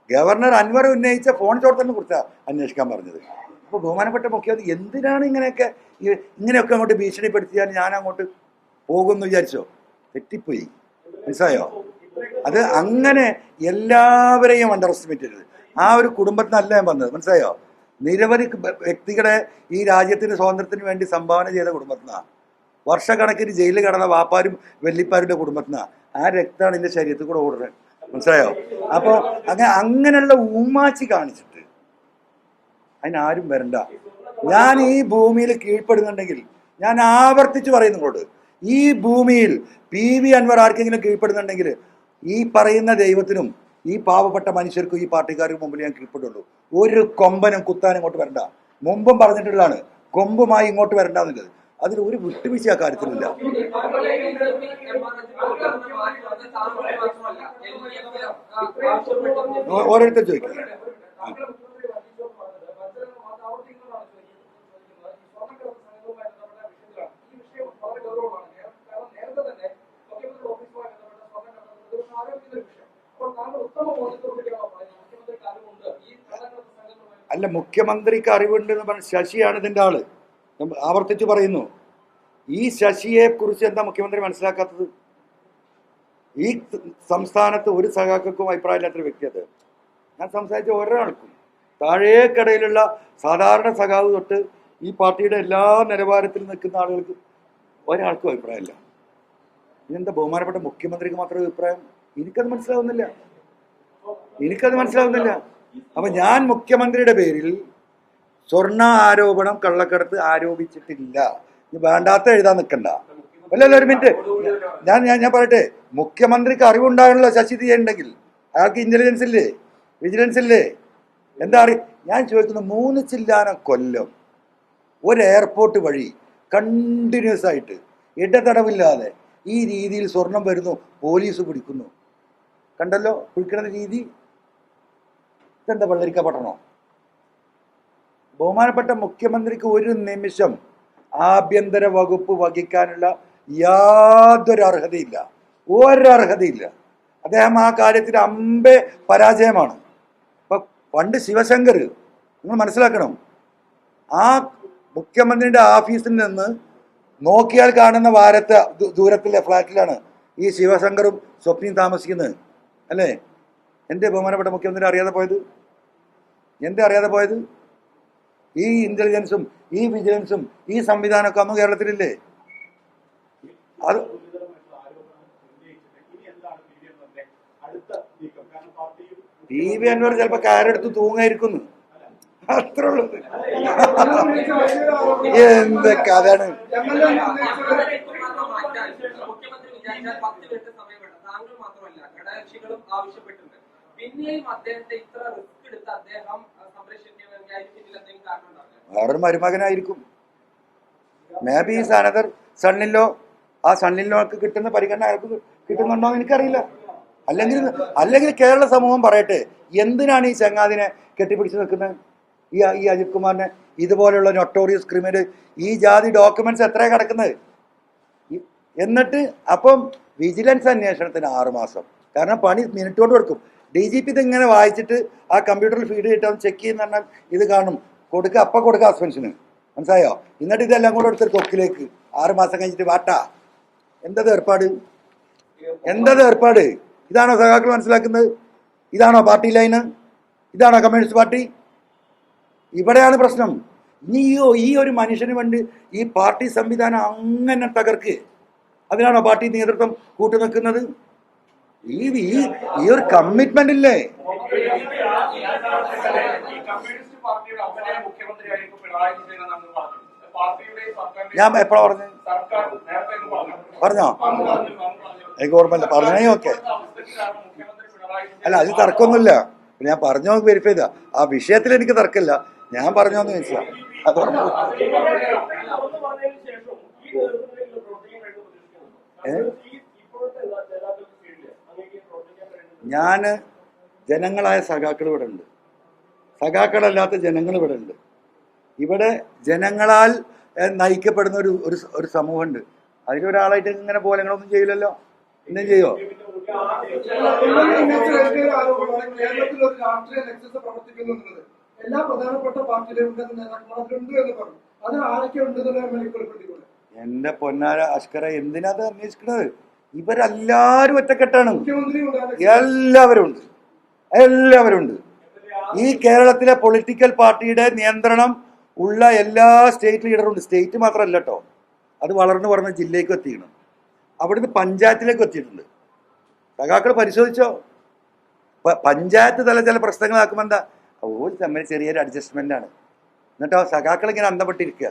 ഗവർണർ അൻവർ ഉന്നയിച്ച ഫോൺ ചോർത്തലിനെ കുറിച്ചാണ് അന്വേഷിക്കാൻ പറഞ്ഞത്. അപ്പോൾ ബഹുമാനപ്പെട്ട മുഖ്യമന്ത്രി എന്തിനാണ് ഇങ്ങനെയൊക്കെ അങ്ങോട്ട് ഭീഷണിപ്പെടുത്തിയാൽ ഞാൻ അങ്ങോട്ട് പോകുമെന്ന് വിചാരിച്ചോ? തെറ്റിപ്പോയി. മനസ്സിലായോ? അത് അങ്ങനെ എല്ലാവരെയും അണ്ടർ എസ്റ്റിമേറ്റ് ചെയ്തത്. ആ ഒരു കുടുംബത്തിനല്ല ഞാൻ വന്നത്. മനസ്സിലായോ? നിരവധി വ്യക്തികളെ ഈ രാജ്യത്തിന് സ്വാതന്ത്ര്യത്തിന് വേണ്ടി സംഭാവന ചെയ്ത കുടുംബത്തിനാണ്. വർഷക്കണക്കിന് ജയിലിൽ കിടന്ന വാപ്പാരും വെല്ലിപ്പാരുടെ കുടുംബത്തിനാണ്. ആ രക്തമാണ് എൻ്റെ ശരീരത്തിൽ കൂടെ ഓടുന്നത്. മനസ്സിലായോ? അപ്പോൾ അങ്ങനെയുള്ള ഊമാച്ചി കാണിച്ചിട്ട് അതിനാരും വരണ്ട. ഞാൻ ഈ ഭൂമിയിൽ കീഴ്പ്പെടുന്നുണ്ടെങ്കിൽ, ഞാൻ ആവർത്തിച്ച് പറയുന്നതോട്, ഈ ഭൂമിയിൽ PV അൻവർ ആർക്കെങ്കിലും കീഴ്പ്പെടുന്നുണ്ടെങ്കിൽ ഈ പറയുന്ന ദൈവത്തിനും ഈ പാവപ്പെട്ട മനുഷ്യർക്കും ഈ പാർട്ടിക്കാർക്കും മുമ്പിൽ ഞാൻ കീഴ്പ്പെടുള്ളൂ. ഒരു കൊമ്പനും കുത്താനും ഇങ്ങോട്ട് വരണ്ട. മുമ്പും പറഞ്ഞിട്ടുള്ളതാണ്, കൊമ്പുമായി ഇങ്ങോട്ട് വരണ്ടെന്നുള്ളത്. അതിൽ ഒരു വിട്ടുവീഴ്ച ആ കാര്യത്തിലില്ല. ഓരോരുത്തർ ചോദിക്കും. അല്ല, മുഖ്യമന്ത്രിക്ക് അറിവുണ്ടെന്ന് പറഞ്ഞ ശശിയാണ് ഇതിൻ്റെ ആള്. ആവർത്തിച്ച് പറയുന്നു, ഈ ശശിയെ കുറിച്ച് എന്താ മുഖ്യമന്ത്രി മനസ്സിലാക്കാത്തത്? ഈ സംസ്ഥാനത്ത് ഒരു സഖാക്കൾക്കും അഭിപ്രായമില്ലാത്തൊരു വ്യക്തിയത്. ഞാൻ സംസാരിച്ച ഒരാൾക്കും, താഴേക്കടയിലുള്ള സാധാരണ സഖാവ് തൊട്ട് ഈ പാർട്ടിയുടെ എല്ലാ നിലവാരത്തിൽ നിൽക്കുന്ന ആളുകൾക്ക് ഒരാൾക്കും അഭിപ്രായമില്ല. ഇതെന്താ ബഹുമാനപ്പെട്ട മുഖ്യമന്ത്രിക്ക് മാത്രം അഭിപ്രായം? എനിക്കത് മനസ്സിലാവുന്നില്ല. അപ്പൊ ഞാൻ മുഖ്യമന്ത്രിയുടെ പേരിൽ സ്വർണ്ണ ആരോപണം, കള്ളക്കടത്ത് ആരോപിച്ചിട്ടില്ല. ഇനി വേണ്ടാത്ത എഴുതാൻ നിൽക്കണ്ട. അല്ലല്ല, ഒരു മിനിറ്റ്, ഞാൻ പറയട്ടെ. മുഖ്യമന്ത്രിക്ക് അറിവുണ്ടാകണല്ലോ ശശി ഉണ്ടെങ്കിൽ. അയാൾക്ക് ഇന്റലിജൻസ് ഇല്ലേ, വിജിലൻസ് ഇല്ലേ? എന്താ ഞാൻ ചോദിക്കുന്നത്, 3 ചില്ലാനം കൊല്ലം ഒരു എയർപോർട്ട് വഴി കണ്ടിന്യൂസ് ആയിട്ട് ഇടതടവില്ലാതെ ഈ രീതിയിൽ സ്വർണം വരുന്നു, പോലീസ് പിടിക്കുന്നു. കണ്ടല്ലോ പിടിക്കുന്ന രീതി. ഇതെന്താ വെള്ളരിക്ക പട്ടണോ? ബഹുമാനപ്പെട്ട മുഖ്യമന്ത്രിക്ക് ഒരു നിമിഷം ആഭ്യന്തര വകുപ്പ് വഹിക്കാനുള്ള യാതൊരു അർഹതയില്ല, ഒരർഹതയില്ല. അദ്ദേഹം ആ കാര്യത്തിൽ അമ്പേ പരാജയമാണ്. ഇപ്പൊ പണ്ട് ശിവശങ്കർ, നിങ്ങൾ മനസ്സിലാക്കണം, ആ മുഖ്യമന്ത്രിയുടെ ഓഫീസിൽ നിന്ന് നോക്കിയാൽ കാണുന്ന ദൂരത്തിലെ ഫ്ലാറ്റിലാണ് ഈ ശിവശങ്കറും സ്വപ്നയും താമസിക്കുന്നത്, അല്ലേ? എന്തേ ബഹുമാനപ്പെട്ട മുഖ്യമന്ത്രി അറിയാതെ പോയത്? എന്താ അറിയാതെ പോയത്? ഈ ഇന്റലിജൻസും ഈ വിജിലൻസും ഈ സംവിധാനമൊക്കെ അന്ന് കേരളത്തിലില്ലേ? അത് TV അൻവർ ചിലപ്പോ കാരെടുത്ത് തൂങ്ങായിരിക്കുന്നു, അത്ര ഉള്ളത്. എന്തൊക്കെ അതാണ്. വേറൊരു മരുമകനായിരിക്കും. മേ ബി അനദർ സണ്ണിലോ. ആ സണ്ണിലോക്ക് കിട്ടുന്ന പരിഗണന അയാൾക്ക് കിട്ടുന്നുണ്ടോ എന്ന് എനിക്കറിയില്ല. അല്ലെങ്കിൽ കേരള സമൂഹം പറയട്ടെ, എന്തിനാണ് ഈ ചങ്ങാതിനെ കെട്ടിപ്പിടിച്ച് നിൽക്കുന്നത്? ഈ അജിത് കുമാറിനെ, ഇതുപോലെയുള്ള നൊട്ടോറിയസ് ക്രിമിനൽ, ഈ ജാതി ഡോക്യുമെന്റ്സ് എത്ര കിടക്കുന്നത്? എന്നിട്ട് അപ്പം വിജിലൻസ് അന്വേഷണത്തിന് 6 മാസം. കാരണം പണി മിനിറ്റ് കൊണ്ട് കൊടുക്കും. DGP ഇതിങ്ങനെ വായിച്ചിട്ട് ആ കമ്പ്യൂട്ടറിൽ ഫീഡ് ചെയ്തിട്ട് ചെക്ക് ചെയ്യുന്ന പറഞ്ഞാൽ ഇത് കാണും, കൊടുക്കുക സസ്പെൻഷന്. മനസ്സിലായോ? എന്നിട്ട് ഇതെല്ലാം കൂടെ എടുത്തൊരു കൊക്കിലേക്ക് 6 മാസം കഴിഞ്ഞിട്ട് വാട്ടാ. എന്തത് ഏർപ്പാട്? ഇതാണോ സഖാക്കൾ മനസ്സിലാക്കുന്നത്? ഇതാണോ പാർട്ടി ലൈന്? ഇതാണോ കമ്മ്യൂണിസ്റ്റ് പാർട്ടി? ഇവിടെയാണ് പ്രശ്നം. ഈ ഒരു മനുഷ്യന് വേണ്ടി ഈ പാർട്ടി സംവിധാനം അങ്ങനെ തകർക്ക്. അതിനാണോ പാർട്ടി നേതൃത്വം കൂട്ടുനിൽക്കുന്നത്? ഈ ഒരു കമ്മിറ്റ്മെന്റ് ഇല്ലേ? ഞാൻ എപ്പോഴാ പറഞ്ഞോ? എനിക്ക് ഓർമ്മയില്ല. പറഞ്ഞേ ഓക്കെ. അല്ല, അതിൽ തർക്കമൊന്നുമില്ല. ഞാൻ പറഞ്ഞോ വെരിഫൈ ചെയ്താ. ആ വിഷയത്തിൽ എനിക്ക് തർക്കമില്ല. ഞാൻ പറഞ്ഞോന്ന് ചോദിച്ചാ അത് ഞാന് ജനങ്ങളായ സഖാക്കൾ ഇവിടെ ഉണ്ട്, സഖാക്കളല്ലാത്ത ജനങ്ങൾ ഇവിടെ ഉണ്ട്. ഇവിടെ ജനങ്ങളാൽ നയിക്കപ്പെടുന്ന ഒരു സമൂഹമുണ്ട്. അതിലൊരാളായിട്ട് ഇങ്ങനെ പോലങ്ങളൊന്നും ചെയ്യില്ലല്ലോ. എന്നും ചെയ്യോ? എല്ലാ പ്രധാനപ്പെട്ട പാർട്ടിയിലും എന്റെ പൊന്നാര അഷ്കര, എന്തിനാത് അന്വേഷിക്കണത്? ഇവരെല്ലാരും ഒറ്റക്കെട്ടാണ്. എല്ലാവരും ഉണ്ട്. ഈ കേരളത്തിലെ പൊളിറ്റിക്കൽ പാർട്ടിയുടെ നിയന്ത്രണം ഉള്ള എല്ലാ സ്റ്റേറ്റ് ലീഡറും ഉണ്ട്. സ്റ്റേറ്റ് മാത്രമല്ല കേട്ടോ, അത് വളർന്നു പറഞ്ഞ ജില്ലയ്ക്ക് എത്തിക്കണം. അവിടുന്ന് പഞ്ചായത്തിലേക്ക് എത്തിയിട്ടുണ്ട്. സഖാക്കൾ പരിശോധിച്ചോ? പഞ്ചായത്ത് തല ചില പ്രശ്നങ്ങളാക്കുമ്പോൾ എന്താ, തമ്മിൽ ചെറിയൊരു അഡ്ജസ്റ്റ്മെന്റ് ആണ്. എന്നിട്ടോ സഖാക്കൾ ഇങ്ങനെ അന്തപ്പെട്ടിരിക്കുക.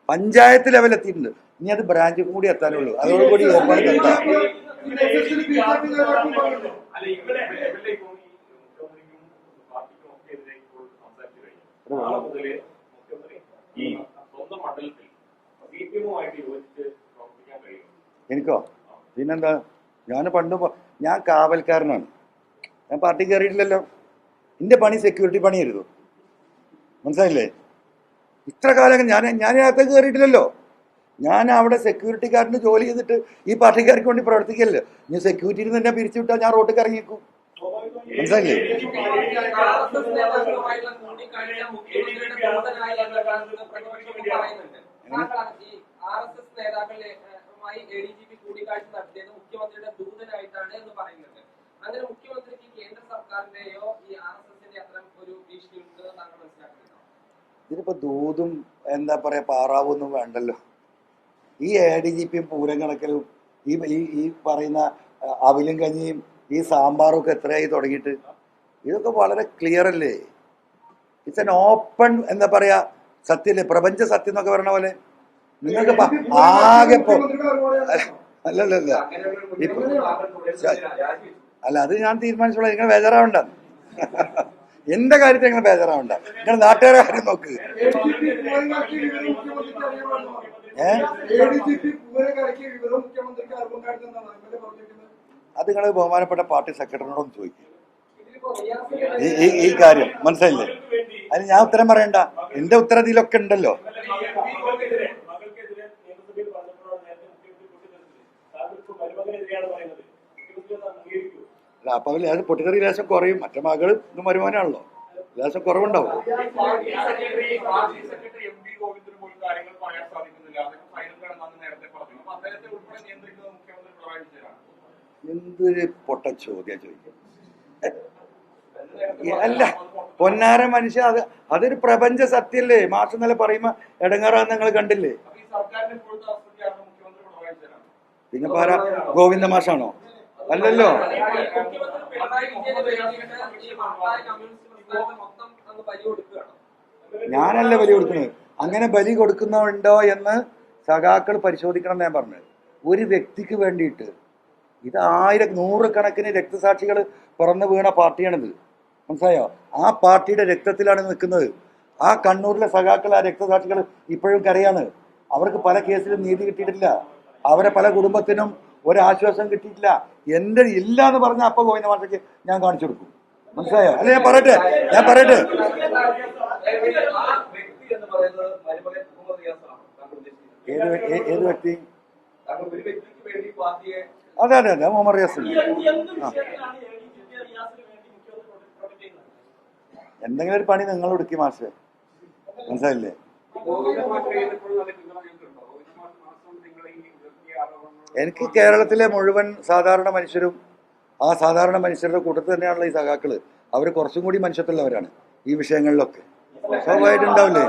പഞ്ചായത്ത് ലെവൽ എത്തിയിട്ടുണ്ട്. ഇനി അത് ബ്രാഞ്ച് കൂടി എത്താനുള്ളൂ. അതോടുകൂടി ഏർപ്പാട് എത്താം. എനിക്കോ? പിന്നെന്താ, ഞാൻ കാവൽക്കാരനാണ്. ഞാൻ പാർട്ടി കയറിയിട്ടില്ലല്ലോ. എൻ്റെ പണി സെക്യൂരിറ്റി പണിയായിരുന്നു. മനസ്സിലായില്ലേ? ഇത്ര കാലം ഞാൻ അതിനകത്ത് കയറിയിട്ടില്ലല്ലോ. ഞാൻ അവിടെ സെക്യൂരിറ്റിക്കാരന് ജോലി ചെയ്തിട്ട് ഈ പാർട്ടിക്കാർക്ക് വേണ്ടി പ്രവർത്തിക്കല്ലോ. ഞാൻ സെക്യൂരിറ്റിയിൽ നിന്ന് തന്നെ പിരിച്ചു വിട്ടാൽ ഞാൻ റോട്ടിൽ ഇറങ്ങിക്കും. മനസ്സിലായില്ലേ? ഇതിനിപ്പോ ദൂതും എന്താ പറയാ പാറാവൊന്നും വേണ്ടല്ലോ. ഈ ADGP പൂരം കണക്കലും ഈ പറയുന്ന അവിലും കഞ്ഞിയും ഈ സാമ്പാറും ഒക്കെ എത്രയായി തുടങ്ങിയിട്ട്? ഇതൊക്കെ വളരെ ക്ലിയർ അല്ലേ? ഇറ്റ്സ് എൻ ഓപ്പൺ എന്താ പറയാ സത്യല്ലേ, പ്രപഞ്ച സത്യം എന്നൊക്കെ പറയണ പോലെ. നിങ്ങൾക്ക് ആകെ അല്ലല്ല ഇപ്പൊ അല്ല അത് ഞാൻ തീരുമാനിച്ചോളാം. നിങ്ങൾ ബേജാറാവണ്ട. എന്റെ കാര്യത്തിൽ നിങ്ങൾ ബേജാറാവണ്ട. നിങ്ങൾ നാട്ടുകാരെ കാര്യം നോക്ക്. അത് നിങ്ങൾ ബഹുമാനപ്പെട്ട പാർട്ടി സെക്രട്ടറിനോടൊന്ന് ചോദിക്കും ഈ കാര്യം. മനസ്സിലായില്ലേ? അതിന് ഞാൻ ഉത്തരം പറയണ്ട. എന്റെ ഉത്തരത്തിലൊക്കെ ഉണ്ടല്ലോ. അല്ല അപ്പൊ ലേശം പൊട്ടിത്തെറി ലേശം കുറയും. മറ്റേ മകൾ ഇന്ന് വരുമാനമാണല്ലോ, ലേശം കുറവുണ്ടാവും. എന്തൊരു പൊട്ട ചോദ്യ ചോദിക്കും. അല്ല പൊന്നാര മനുഷ്യ, അതൊരു പ്രപഞ്ച സത്യല്ലേ. മാസം ഇന്നലെ പറയുമ്പോ ഇടങ്ങാറാന്ന് നിങ്ങൾ കണ്ടില്ലേ? പിന്നെ പാര ഗോവിന്ദ മാഷാണോ? അല്ലല്ലോ. ഞാനല്ല ബലി കൊടുക്കുന്നത്. അങ്ങനെ ബലി കൊടുക്കുന്നുണ്ടോ എന്ന് സഖാക്കൾ പരിശോധിക്കണം എന്ന് ഞാൻ പറഞ്ഞത്. ഒരു വ്യക്തിക്ക് വേണ്ടിയിട്ട് ഇത് നൂറുകണക്കിന് രക്തസാക്ഷികൾ പിറന്നു വീണ പാർട്ടിയാണിത്. മനസ്സിലായോ? ആ പാർട്ടിയുടെ രക്തത്തിലാണ് നിൽക്കുന്നത്. ആ കണ്ണൂരിലെ സഖാക്കൾ, ആ രക്തസാക്ഷികൾ ഇപ്പോഴും കരയാണ്. അവർക്ക് പല കേസിലും നീതി കിട്ടിയിട്ടില്ല. അവരെ പല കുടുംബത്തിനും ഒരാശ്വാസം കിട്ടിയിട്ടില്ല. എൻ്റെ ഇല്ല എന്ന് പറഞ്ഞ അപ്പൊ ഗോവിന്ദ മാഷയ്ക്ക് ഞാൻ കാണിച്ചു കൊടുക്കും. മനസ്സിലായോ? അല്ലെ ഞാൻ പറയട്ടെ ഏത് വ്യക്തി? അതെ മുഹമ്മദ് റിയാസ്. എന്തെങ്കിലും ഒരു പണി നിങ്ങൾ ഒടുക്കി മാഷ്. മനസ്സിലായില്ലേ? എനിക്ക് കേരളത്തിലെ മുഴുവൻ സാധാരണ മനുഷ്യരും ആ സാധാരണ മനുഷ്യരുടെ കൂട്ടത്തിൽ തന്നെയാണല്ലോ ഈ സഖാക്കള്. അവർ കുറച്ചും കൂടി മനുഷ്യത്തുള്ളവരാണ് ഈ വിഷയങ്ങളിലൊക്കെ. സ്വാഭാവികമായിട്ടുണ്ടാവില്ലേ?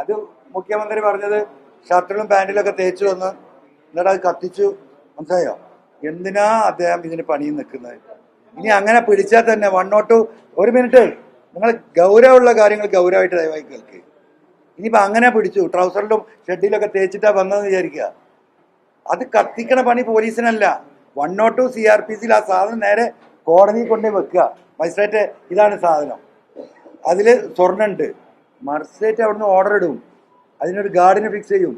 അത് മുഖ്യമന്ത്രി പറഞ്ഞത് ഷർട്ടിലും പാൻറ്റിലൊക്കെ തേച്ചു വന്ന് എന്നിട്ട് അത് കത്തിച്ചു. മനസ്സിലായോ? എന്തിനാ അദ്ദേഹം ഇതിന് പണിയും നിൽക്കുന്നത്? ഇനി അങ്ങനെ പിടിച്ചാൽ തന്നെ 102 ഒരു മിനിറ്റ് നിങ്ങൾ ഗൗരവമുള്ള കാര്യങ്ങൾ ഗൗരവമായിട്ട് ദയവായി കേൾക്ക്. ഇനിയിപ്പോൾ അങ്ങനെ പിടിച്ചു ട്രൗസറിലും ഷെഡിലൊക്കെ തേച്ചിട്ടാ വന്നതെന്ന് വിചാരിക്കുക. അത് കത്തിക്കണ പണി പോലീസിനല്ല. 102 CRPCയിൽ ആ സാധനം നേരെ കോടതിയിൽ കൊണ്ടുപോയി വെക്കുക. മജിസ്ട്രേറ്റ് ഇതാണ് സാധനം, അതിൽ സ്വർണ്ണുണ്ട്. മജിസ്ട്രേറ്റ് അവിടുന്ന് ഓർഡർ ഇടും, അതിനൊരു ഗാർഡിനെ ഫിക്സ് ചെയ്യും.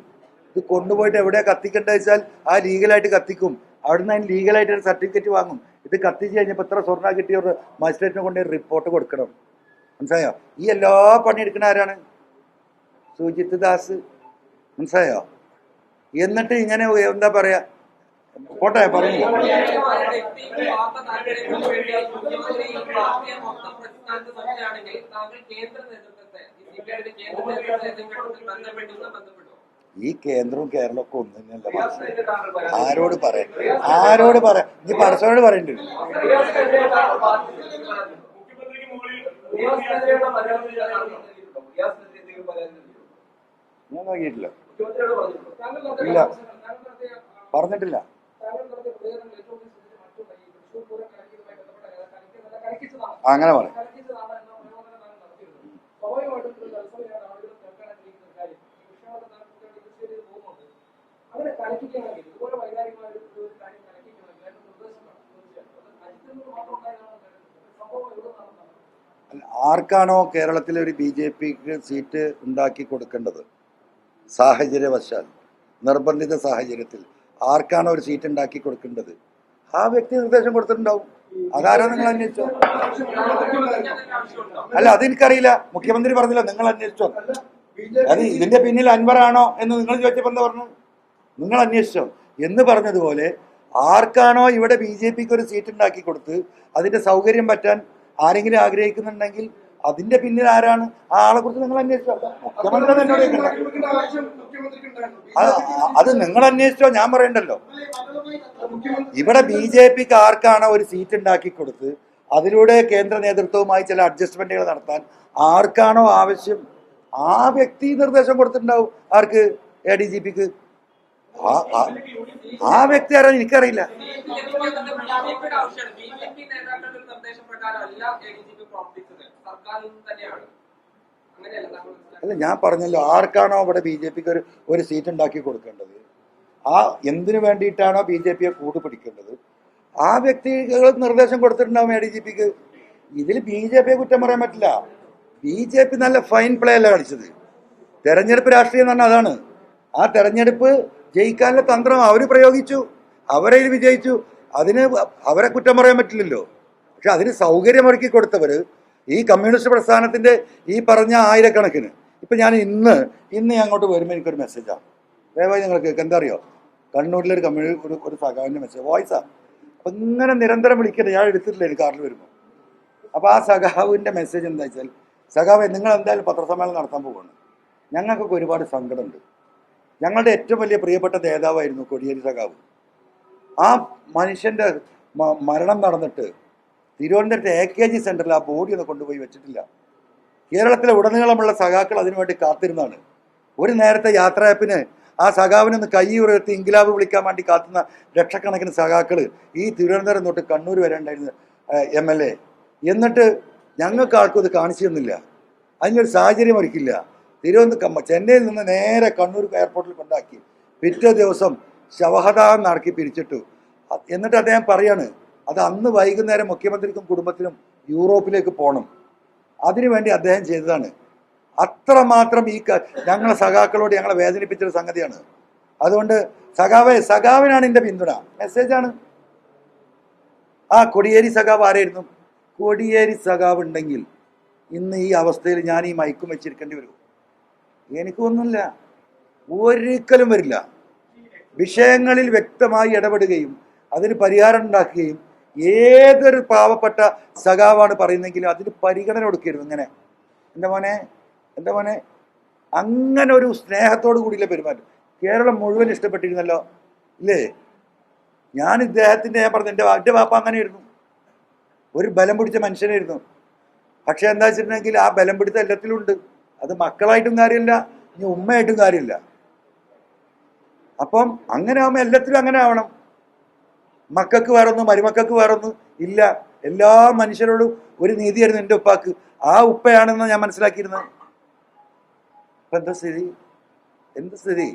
ഇത് കൊണ്ടുപോയിട്ട് എവിടെയാണ് കത്തിക്കേണ്ടത് വെച്ചാൽ ആ ലീഗലായിട്ട് കത്തിക്കും. അവിടുന്ന് അതിന് ലീഗലായിട്ട് ഒരു സർട്ടിഫിക്കറ്റ് വാങ്ങും. ഇത് കത്തിച്ച് കഴിഞ്ഞപ്പോൾ ഇത്ര സ്വർണ്ണ കിട്ടിയ ഒരു മജിസ്ട്രേറ്റിനെ കൊണ്ട് റിപ്പോർട്ട് കൊടുക്കണം. മനസ്സിലായോ? ഈ എല്ലാ പണിയെടുക്കുന്ന ആരാണ്? സുജിത് ദാസ്. മനസ്സിലായോ? എന്നിട്ട് ഇങ്ങനെ എന്താ പറയാ, പോട്ടെ പറഞ്ഞു. ഈ കേന്ദ്രവും കേരളമൊക്കെ ഒന്നും തന്നെയല്ല. ആരോട് പറയാം നീ പടച്ചവനോട് പറയണ്ടേ? ഞാൻ നോക്കിയിട്ടില്ല. ഇല്ല, പറഞ്ഞിട്ടില്ല. അങ്ങനെ പറയാം. ആർക്കാണോ കേരളത്തിലെ ഒരു BJPക്ക് സീറ്റ് ഉണ്ടാക്കി കൊടുക്കേണ്ടത്, സാഹചര്യവശാൽ നിർബന്ധിത സാഹചര്യത്തിൽ ആർക്കാണോ ഒരു സീറ്റ് ഉണ്ടാക്കി കൊടുക്കേണ്ടത് ആ വ്യക്തി നിർദ്ദേശം കൊടുത്തിട്ടുണ്ടാവും. അതാരോ നിങ്ങൾ അന്വേഷിച്ചോ? അല്ല, അതെനിക്കറിയില്ല. മുഖ്യമന്ത്രി പറഞ്ഞില്ല, നിങ്ങൾ അന്വേഷിച്ചോ? അത് ഇതിന്റെ പിന്നിൽ അൻവറാണോ എന്ന് നിങ്ങൾ ചോദിച്ചപ്പോൾ എന്താ പറഞ്ഞു? നിങ്ങൾ അന്വേഷിച്ചോ എന്ന് പറഞ്ഞതുപോലെ ആർക്കാണോ ഇവിടെ BJPക്ക് ഒരു സീറ്റ് ഉണ്ടാക്കി കൊടുത്ത് അതിന്റെ സൗകര്യം പറ്റാൻ ആരെങ്കിലും ആഗ്രഹിക്കുന്നുണ്ടെങ്കിൽ അതിന്റെ പിന്നിൽ ആരാണ്, ആ ആളെ കുറിച്ച് നിങ്ങൾ അന്വേഷിച്ചോ? മുഖ്യമന്ത്രി എന്നോട് അത് നിങ്ങൾ അന്വേഷിച്ചോ? ഞാൻ പറയണ്ടല്ലോ. ഇവിടെ BJPക്ക് ആർക്കാണോ ഒരു സീറ്റ് ഉണ്ടാക്കി കൊടുത്ത് അതിലൂടെ കേന്ദ്ര നേതൃത്വവുമായി ചില അഡ്ജസ്റ്റ്മെന്റുകൾ നടത്താൻ ആർക്കാണോ ആവശ്യം ആ വ്യക്തി നിർദ്ദേശം കൊടുത്തിട്ടുണ്ടാവും. ആർക്ക്? ADGPക്ക്. ആ വ്യക്തി ആരാ എനിക്കറിയില്ല. അല്ല, ഞാൻ പറഞ്ഞല്ലോ, ആർക്കാണോ അവിടെ BJPക്ക് ഒരു സീറ്റ് ഉണ്ടാക്കി കൊടുക്കേണ്ടത്, ആ എന്തിനു വേണ്ടിയിട്ടാണോ BJPയെ കൂട്ടുപിടിക്കേണ്ടത്, ആ വ്യക്തികൾ നിർദ്ദേശം കൊടുത്തിട്ടുണ്ടാവും ADGPക്ക്. ഇതിൽ BJPയെ കുറ്റം പറയാൻ പറ്റില്ല. BJP നല്ല ഫൈൻ പ്ലേ അല്ല കളിച്ചത്. തെരഞ്ഞെടുപ്പ് രാഷ്ട്രീയം എന്ന് പറഞ്ഞാൽ അതാണ്. ആ തെരഞ്ഞെടുപ്പ് ജയിക്കാനുള്ള തന്ത്രം അവർ പ്രയോഗിച്ചു, അവരെ വിജയിച്ചു. അതിന് അവരെ കുറ്റം പറയാൻ പറ്റില്ലല്ലോ. പക്ഷെ അതിന് സൗകര്യമൊരുക്കി കൊടുത്തവർ ഈ കമ്മ്യൂണിസ്റ്റ് പ്രസ്ഥാനത്തിന്റെ ഈ പറഞ്ഞ ആയിരക്കണക്കിന്. ഇപ്പം ഞാൻ ഇന്ന് അങ്ങോട്ട് വരുമ്പോൾ എനിക്കൊരു മെസ്സേജാണ്, ദയവായി നിങ്ങൾ കേൾക്കുക. എന്താ അറിയോ, കണ്ണൂരിലൊരു ഒരു സഖാവിൻ്റെ മെസ്സേജ് വോയിസാണ്. അപ്പം ഇങ്ങനെ നിരന്തരം വിളിക്കുന്നത് ഞാൻ എടുത്തിട്ടില്ല എനിക്ക് കാറിൽ വരുമ്പോൾ. അപ്പോൾ ആ സഖാവിൻ്റെ മെസ്സേജ് എന്താ വെച്ചാൽ, സഖാവ് നിങ്ങൾ എന്തായാലും പത്രസമ്മേളനം നടത്താൻ പോകുന്നു, ഞങ്ങൾക്കൊക്കെ ഒരുപാട് സങ്കടമുണ്ട്. ഞങ്ങളുടെ ഏറ്റവും വലിയ പ്രിയപ്പെട്ട നേതാവായിരുന്നു കോടിയേരി സഖാവ്. ആ മനുഷ്യൻ്റെ മരണം നടന്നിട്ട് തിരുവനന്തപുരത്തെ AKG സെൻറ്ററിൽ ആ ബോഡി ഒന്ന് കൊണ്ടുപോയി വെച്ചിട്ടില്ല. കേരളത്തിലെ ഉടനീളമുള്ള സഖാക്കൾ അതിനുവേണ്ടി കാത്തിരുന്നാണ്. ഒരു നേരത്തെ യാത്രയപ്പിന് ആ സഖാവിനൊന്ന് കൈ ഉയർത്തി ഇൻകിലാബ് വിളിക്കാൻ വേണ്ടി കാത്തുന്ന ലക്ഷക്കണക്കിന് സഖാക്കൾ ഈ തിരുവനന്തപുരം തൊട്ട് കണ്ണൂർ വരെ ഉണ്ടായിരുന്ന MLA. എന്നിട്ട് ഞങ്ങൾക്ക് ആർക്കും ഇത് കാണിച്ചു തന്നില്ല, അതിനൊരു സാഹചര്യം ഒരുക്കില്ല. ചെന്നൈയിൽ നിന്ന് നേരെ കണ്ണൂർ എയർപോർട്ടിൽ കൊണ്ടാക്കി പിറ്റേ ദിവസം ശവദാഹം നടക്കി പിരിച്ചിട്ടു. എന്നിട്ട് അദ്ദേഹം പറയാണ്, അത് അന്ന് വൈകുന്നേരം മുഖ്യമന്ത്രിക്കും കുടുംബത്തിനും യൂറോപ്പിലേക്ക് പോകണം, അതിനുവേണ്ടി അദ്ദേഹം ചെയ്തതാണ്. അത്രമാത്രം ഞങ്ങളെ സഖാക്കളോട് ഞങ്ങളെ വേദനിപ്പിച്ചൊരു സംഗതിയാണ്. അതുകൊണ്ട് സഖാവിനാണ് എൻ്റെ പിന്തുണ. മെസ്സേജാണ്. ആ കോടിയേരി സഖാവ് ആരായിരുന്നു? കോടിയേരി സഖാവ് ഉണ്ടെങ്കിൽ ഇന്ന് ഈ അവസ്ഥയിൽ ഞാൻ ഈ മൈക്കും വെച്ചിരിക്കേണ്ടി വരും? എനിക്കൊന്നുമില്ല, ഒരിക്കലും വരില്ല. വിഷയങ്ങളിൽ വ്യക്തമായി ഇടപെടുകയും അതിന് പരിഹാരം ഉണ്ടാക്കുകയും ഏതൊരു പാവപ്പെട്ട സഖാവാണ് പറയുന്നെങ്കിലും അതിന് പരിഗണന കൊടുക്കരുത്. ഇങ്ങനെ എൻ്റെ മോനെ അങ്ങനെ ഒരു സ്നേഹത്തോടു കൂടിയില്ല പെരുമാറ്റം. കേരളം മുഴുവൻ ഇഷ്ടപ്പെട്ടിരുന്നല്ലോ, ഇല്ലേ? ഞാൻ പറഞ്ഞ എൻ്റെ വാപ്പ അങ്ങനെയായിരുന്നു, ഒരു ബലം പിടിച്ച മനുഷ്യനായിരുന്നു. പക്ഷെ എന്താ വെച്ചിട്ടുണ്ടെങ്കിൽ ആ ബലം പിടുത്തം എല്ലാത്തിലും ഉണ്ട്. അത് മക്കളായിട്ടും കാര്യമില്ല, ഇനി ഉമ്മയായിട്ടും കാര്യമില്ല. അപ്പം അങ്ങനെ ആവുമ്പോൾ എല്ലാത്തിലും അങ്ങനെ ആവണം. മക്കൾക്ക് വേറൊന്നും മരുമക്കൾക്ക് വേറൊന്നും ഇല്ല. എല്ലാ മനുഷ്യരോടും ഒരു നീതിയായിരുന്നു എൻ്റെ ഉപ്പാക്ക്. ആ ഉപ്പയാണെന്ന് ഞാൻ മനസ്സിലാക്കിയിരുന്നത്. അപ്പൊ എന്താ സ്ഥിതി?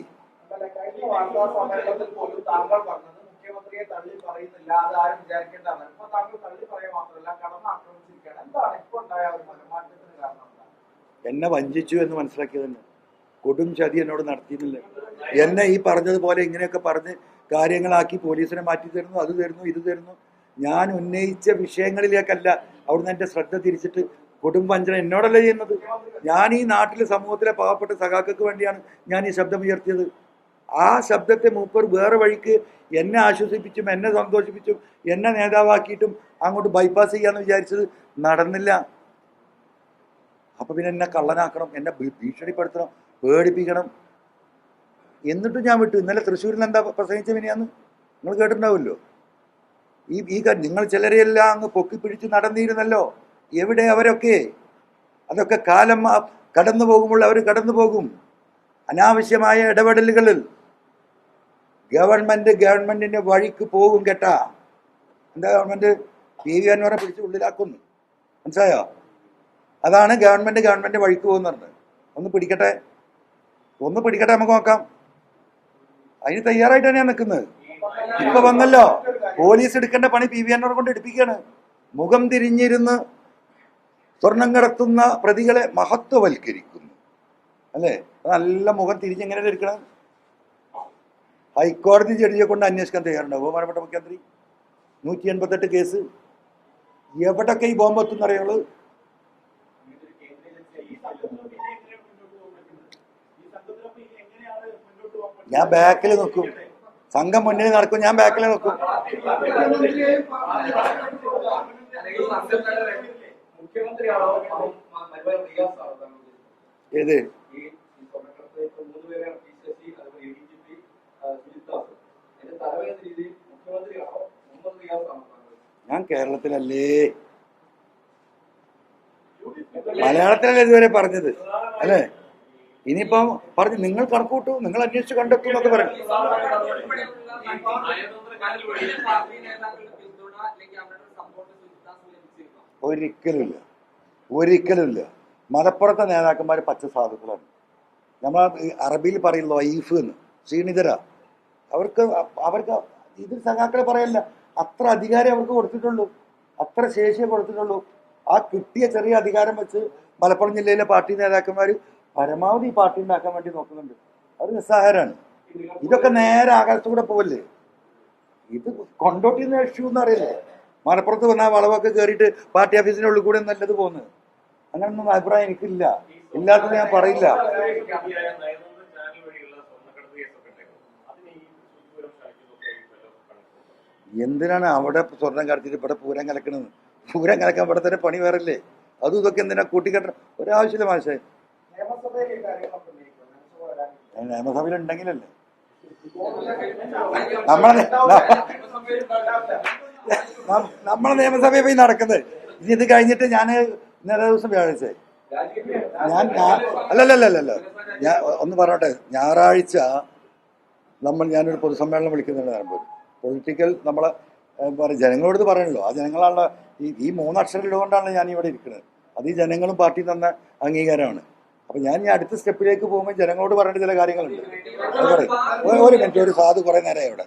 എന്നെ വഞ്ചിച്ചു എന്ന് മനസ്സിലാക്കിയത് തന്നെ. കൊടും ചതി എന്നോട് നടത്തിയിരുന്നില്ല. എന്നെ ഈ പറഞ്ഞതുപോലെ ഇങ്ങനെയൊക്കെ പറഞ്ഞ് കാര്യങ്ങളാക്കി പോലീസിനെ മാറ്റി തരുന്നു, അത് തരുന്നു, ഇത് തരുന്നു. ഞാൻ ഉന്നയിച്ച വിഷയങ്ങളിലേക്കല്ല അവിടുന്ന് എൻ്റെ ശ്രദ്ധ തിരിച്ചിട്ട് കൊടും വഞ്ചന എന്നോടല്ല ചെയ്യുന്നത്. ഞാൻ ഈ നാട്ടിലെ സമൂഹത്തിലെ പാവപ്പെട്ട സഖാക്കൾക്ക് വേണ്ടിയാണ് ഞാൻ ഈ ശബ്ദം ഉയർത്തിയത്. ആ ശബ്ദത്തെ മൂപ്പർ വേറെ വഴിക്ക് എന്നെ ആശ്വസിപ്പിച്ചും എന്നെ സന്തോഷിപ്പിച്ചും എന്നെ നേതാവാക്കിയിട്ടും അങ്ങോട്ട് ബൈപ്പാസ് ചെയ്യാന്ന് വിചാരിച്ചത് നടന്നില്ല. അപ്പൊ പിന്നെ എന്നെ കള്ളനാക്കണം, എന്നെ ഭീഷണിപ്പെടുത്തണം, പേടിപ്പിക്കണം. എന്നിട്ടും ഞാൻ വിട്ടു. ഇന്നലെ തൃശ്ശൂരിൽ എന്താ പ്രസംഗിച്ച മിനിയാന്ന് നിങ്ങൾ കേട്ടിട്ടുണ്ടാവുമല്ലോ. നിങ്ങൾ ചിലരെയെല്ലാം അങ്ങ് പൊക്കിപ്പിടിച്ച് നടന്നിരുന്നല്ലോ. എവിടെ അവരൊക്കെ? അതൊക്കെ കാലം കടന്നു പോകുമ്പോൾ അവർ കടന്നു പോകും. അനാവശ്യമായ ഇടപെടലുകളിൽ ഗവൺമെന്റിന്റെ വഴിക്ക് പോകും കേട്ടാ. എന്താ ഗവൺമെന്റ് PV അൻവറെ പിടിച്ച് ഉള്ളിലാക്കുന്നു, മനസ്സിലായോ? അതാണ് ഗവൺമെന്റ് വഴിക്ക് പോകുന്നുണ്ട്. ഒന്ന് പിടിക്കട്ടെ നമുക്ക് നോക്കാം. അതിന് തയ്യാറായിട്ട് തന്നെയാണ് നിൽക്കുന്നത്. ഇപ്പൊ വന്നല്ലോ, പോലീസ് എടുക്കേണ്ട പണി PV അൻവറെ കൊണ്ട് എടുപ്പിക്കുകയാണ്. മുഖം തിരിഞ്ഞിരുന്ന് സ്വർണം കടത്തുന്ന പ്രതികളെ മഹത്വവൽക്കരിക്കുന്നു, അല്ലേ? നല്ല മുഖം തിരിഞ്ഞെങ്ങനെ എടുക്കണം? ഹൈക്കോടതി ജഡ്ജിയെ കൊണ്ട് അന്വേഷിക്കാൻ തയ്യാറുണ്ടാവും ബഹുമാനപ്പെട്ട മുഖ്യമന്ത്രി? 188 കേസ് എവിടൊക്കെ ഈ ബോംബ് എത്തുന്ന അറിയുള്ളൂ. ഞാൻ ബാക്കിൽ നിൽക്കും, സംഘം മുന്നിൽ നടക്കും, ഞാൻ ബാക്കിൽ നിൽക്കും. ഏത്? ഞാൻ കേരളത്തിലല്ലേ, മലയാളത്തിലല്ലേ ഇതുവരെ പറഞ്ഞത്, അല്ലേ? ഇനിയിപ്പം പറഞ്ഞു നിങ്ങൾ കണക്കൂട്ടു, നിങ്ങൾ അന്വേഷിച്ച് കണ്ടെത്തും എന്നൊക്കെ പറഞ്ഞു. ഒരിക്കലുമില്ല, ഒരിക്കലുമില്ല. മലപ്പുറത്തെ നേതാക്കന്മാർ പച്ച സാധുക്കളാണ്. നമ്മൾ അറബിയിൽ പറയുന്നത് വൈഫ് എന്ന്, ക്ഷീണിതര. അവർക്ക് ഇത് സഖാക്കളെ പറയല്ല, അത്ര അധികാരം അവർക്ക് കൊടുത്തിട്ടുള്ളൂ, അത്ര ശേഷിയെ കൊടുത്തിട്ടുള്ളൂ. ആ കിട്ടിയ ചെറിയ അധികാരം വെച്ച് മലപ്പുറം ജില്ലയിലെ പാർട്ടി നേതാക്കന്മാർ പരമാവധി ഈ പാർട്ടി ഉണ്ടാക്കാൻ വേണ്ടി നോക്കുന്നുണ്ട്. അവർ നിസ്സഹായരാണ്. ഇതൊക്കെ നേരെ ആകാശത്തൂടെ പോവല്ലേ. ഇത് കൊണ്ടോട്ടിന്ന് ഇഷ്യൂ എന്ന് അറിയില്ലേ. മലപ്പുറത്ത് വന്നാൽ വളവൊക്കെ കയറിയിട്ട് പാർട്ടി ഓഫീസിന്റെ ഉള്ളിൽ കൂടെ നല്ലത് പോകുന്നത്. അങ്ങനൊന്നും അഭിപ്രായം എനിക്കില്ല, ഇല്ലാത്തത് ഞാൻ പറയില്ല. എന്തിനാണ് അവിടെ സ്വർണം കടത്തിയിട്ട് ഇവിടെ പൂരം കലക്കണത്? പൂരം കലക്കാൻ ഇവിടെ തന്നെ പണി വേറല്ലേ. അതും ഇതൊക്കെ എന്തിനാ കൂട്ടിക്കെട്ടണം? ഒരാവശ്യമില്ല മാഷേ. നിയമസഭയിൽ ഉണ്ടെങ്കിലല്ലേ നമ്മളെ നിയമസഭയിൽ പോയി നടക്കുന്നത്. ഇനി ഇത് കഴിഞ്ഞിട്ട് ഞാൻ ഇന്നലെ ദിവസം വ്യാഴാഴ്ച അല്ലല്ല ഞാൻ ഒന്ന് പറഞ്ഞോട്ടെ, ഞായറാഴ്ച ഞാനൊരു പൊതുസമ്മേളനം വിളിക്കുന്നുണ്ട്. നിലമ്പൂർ പൊളിറ്റിക്കൽ നമ്മളെ ജനങ്ങളോട് പറയണല്ലോ. ആ ജനങ്ങളാണല്ലോ ഈ 3 അക്ഷരം ഇടുകൊണ്ടാണ് ഞാൻ ഇവിടെ ഇരിക്കുന്നത്. അത് ഈ ജനങ്ങളും പാർട്ടി തന്ന അംഗീകാരമാണ്. അപ്പൊ ഞാൻ അടുത്ത സ്റ്റെപ്പിലേക്ക് പോകുമ്പോൾ ജനങ്ങളോട് പറയേണ്ട ചില കാര്യങ്ങളുണ്ട്. അത് പറയും. ഒരു മിനിറ്റ്, ഒരു സാധു കുറെ നേരമായി ഇവിടെ.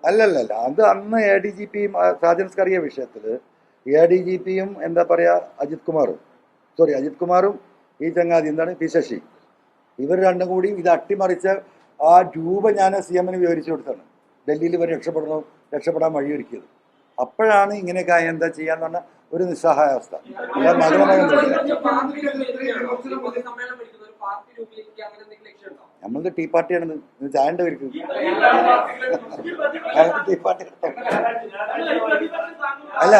അല്ലല്ല, അത് അന്ന് ADGP സാജൻ സ്കറിയ വിഷയത്തില് ADGPയും എന്താ പറയാ അജിത് കുമാറും ഈ ചങ്ങാതി എന്താണ് പി ശശി, ഇവർ രണ്ടും കൂടി ഇത് അട്ടിമറിച്ച ആ രൂപ ഞാൻ CM-ന് വിവരിച്ചു കൊടുത്താണ്. ഡൽഹിയിൽ ഇവർ രക്ഷപ്പെടാൻ വഴിയൊരുക്കിയത്. അപ്പോഴാണ് ഇങ്ങനെയൊക്കെ എന്താ ചെയ്യാന്ന് പറഞ്ഞ ഒരു നിസ്സഹായാവസ്ഥ. നമ്മളുടെ ടീ പാർട്ടിയാണെന്ന് ചായന്റെ പേർക്ക് ടീ പാർട്ടി. അല്ല,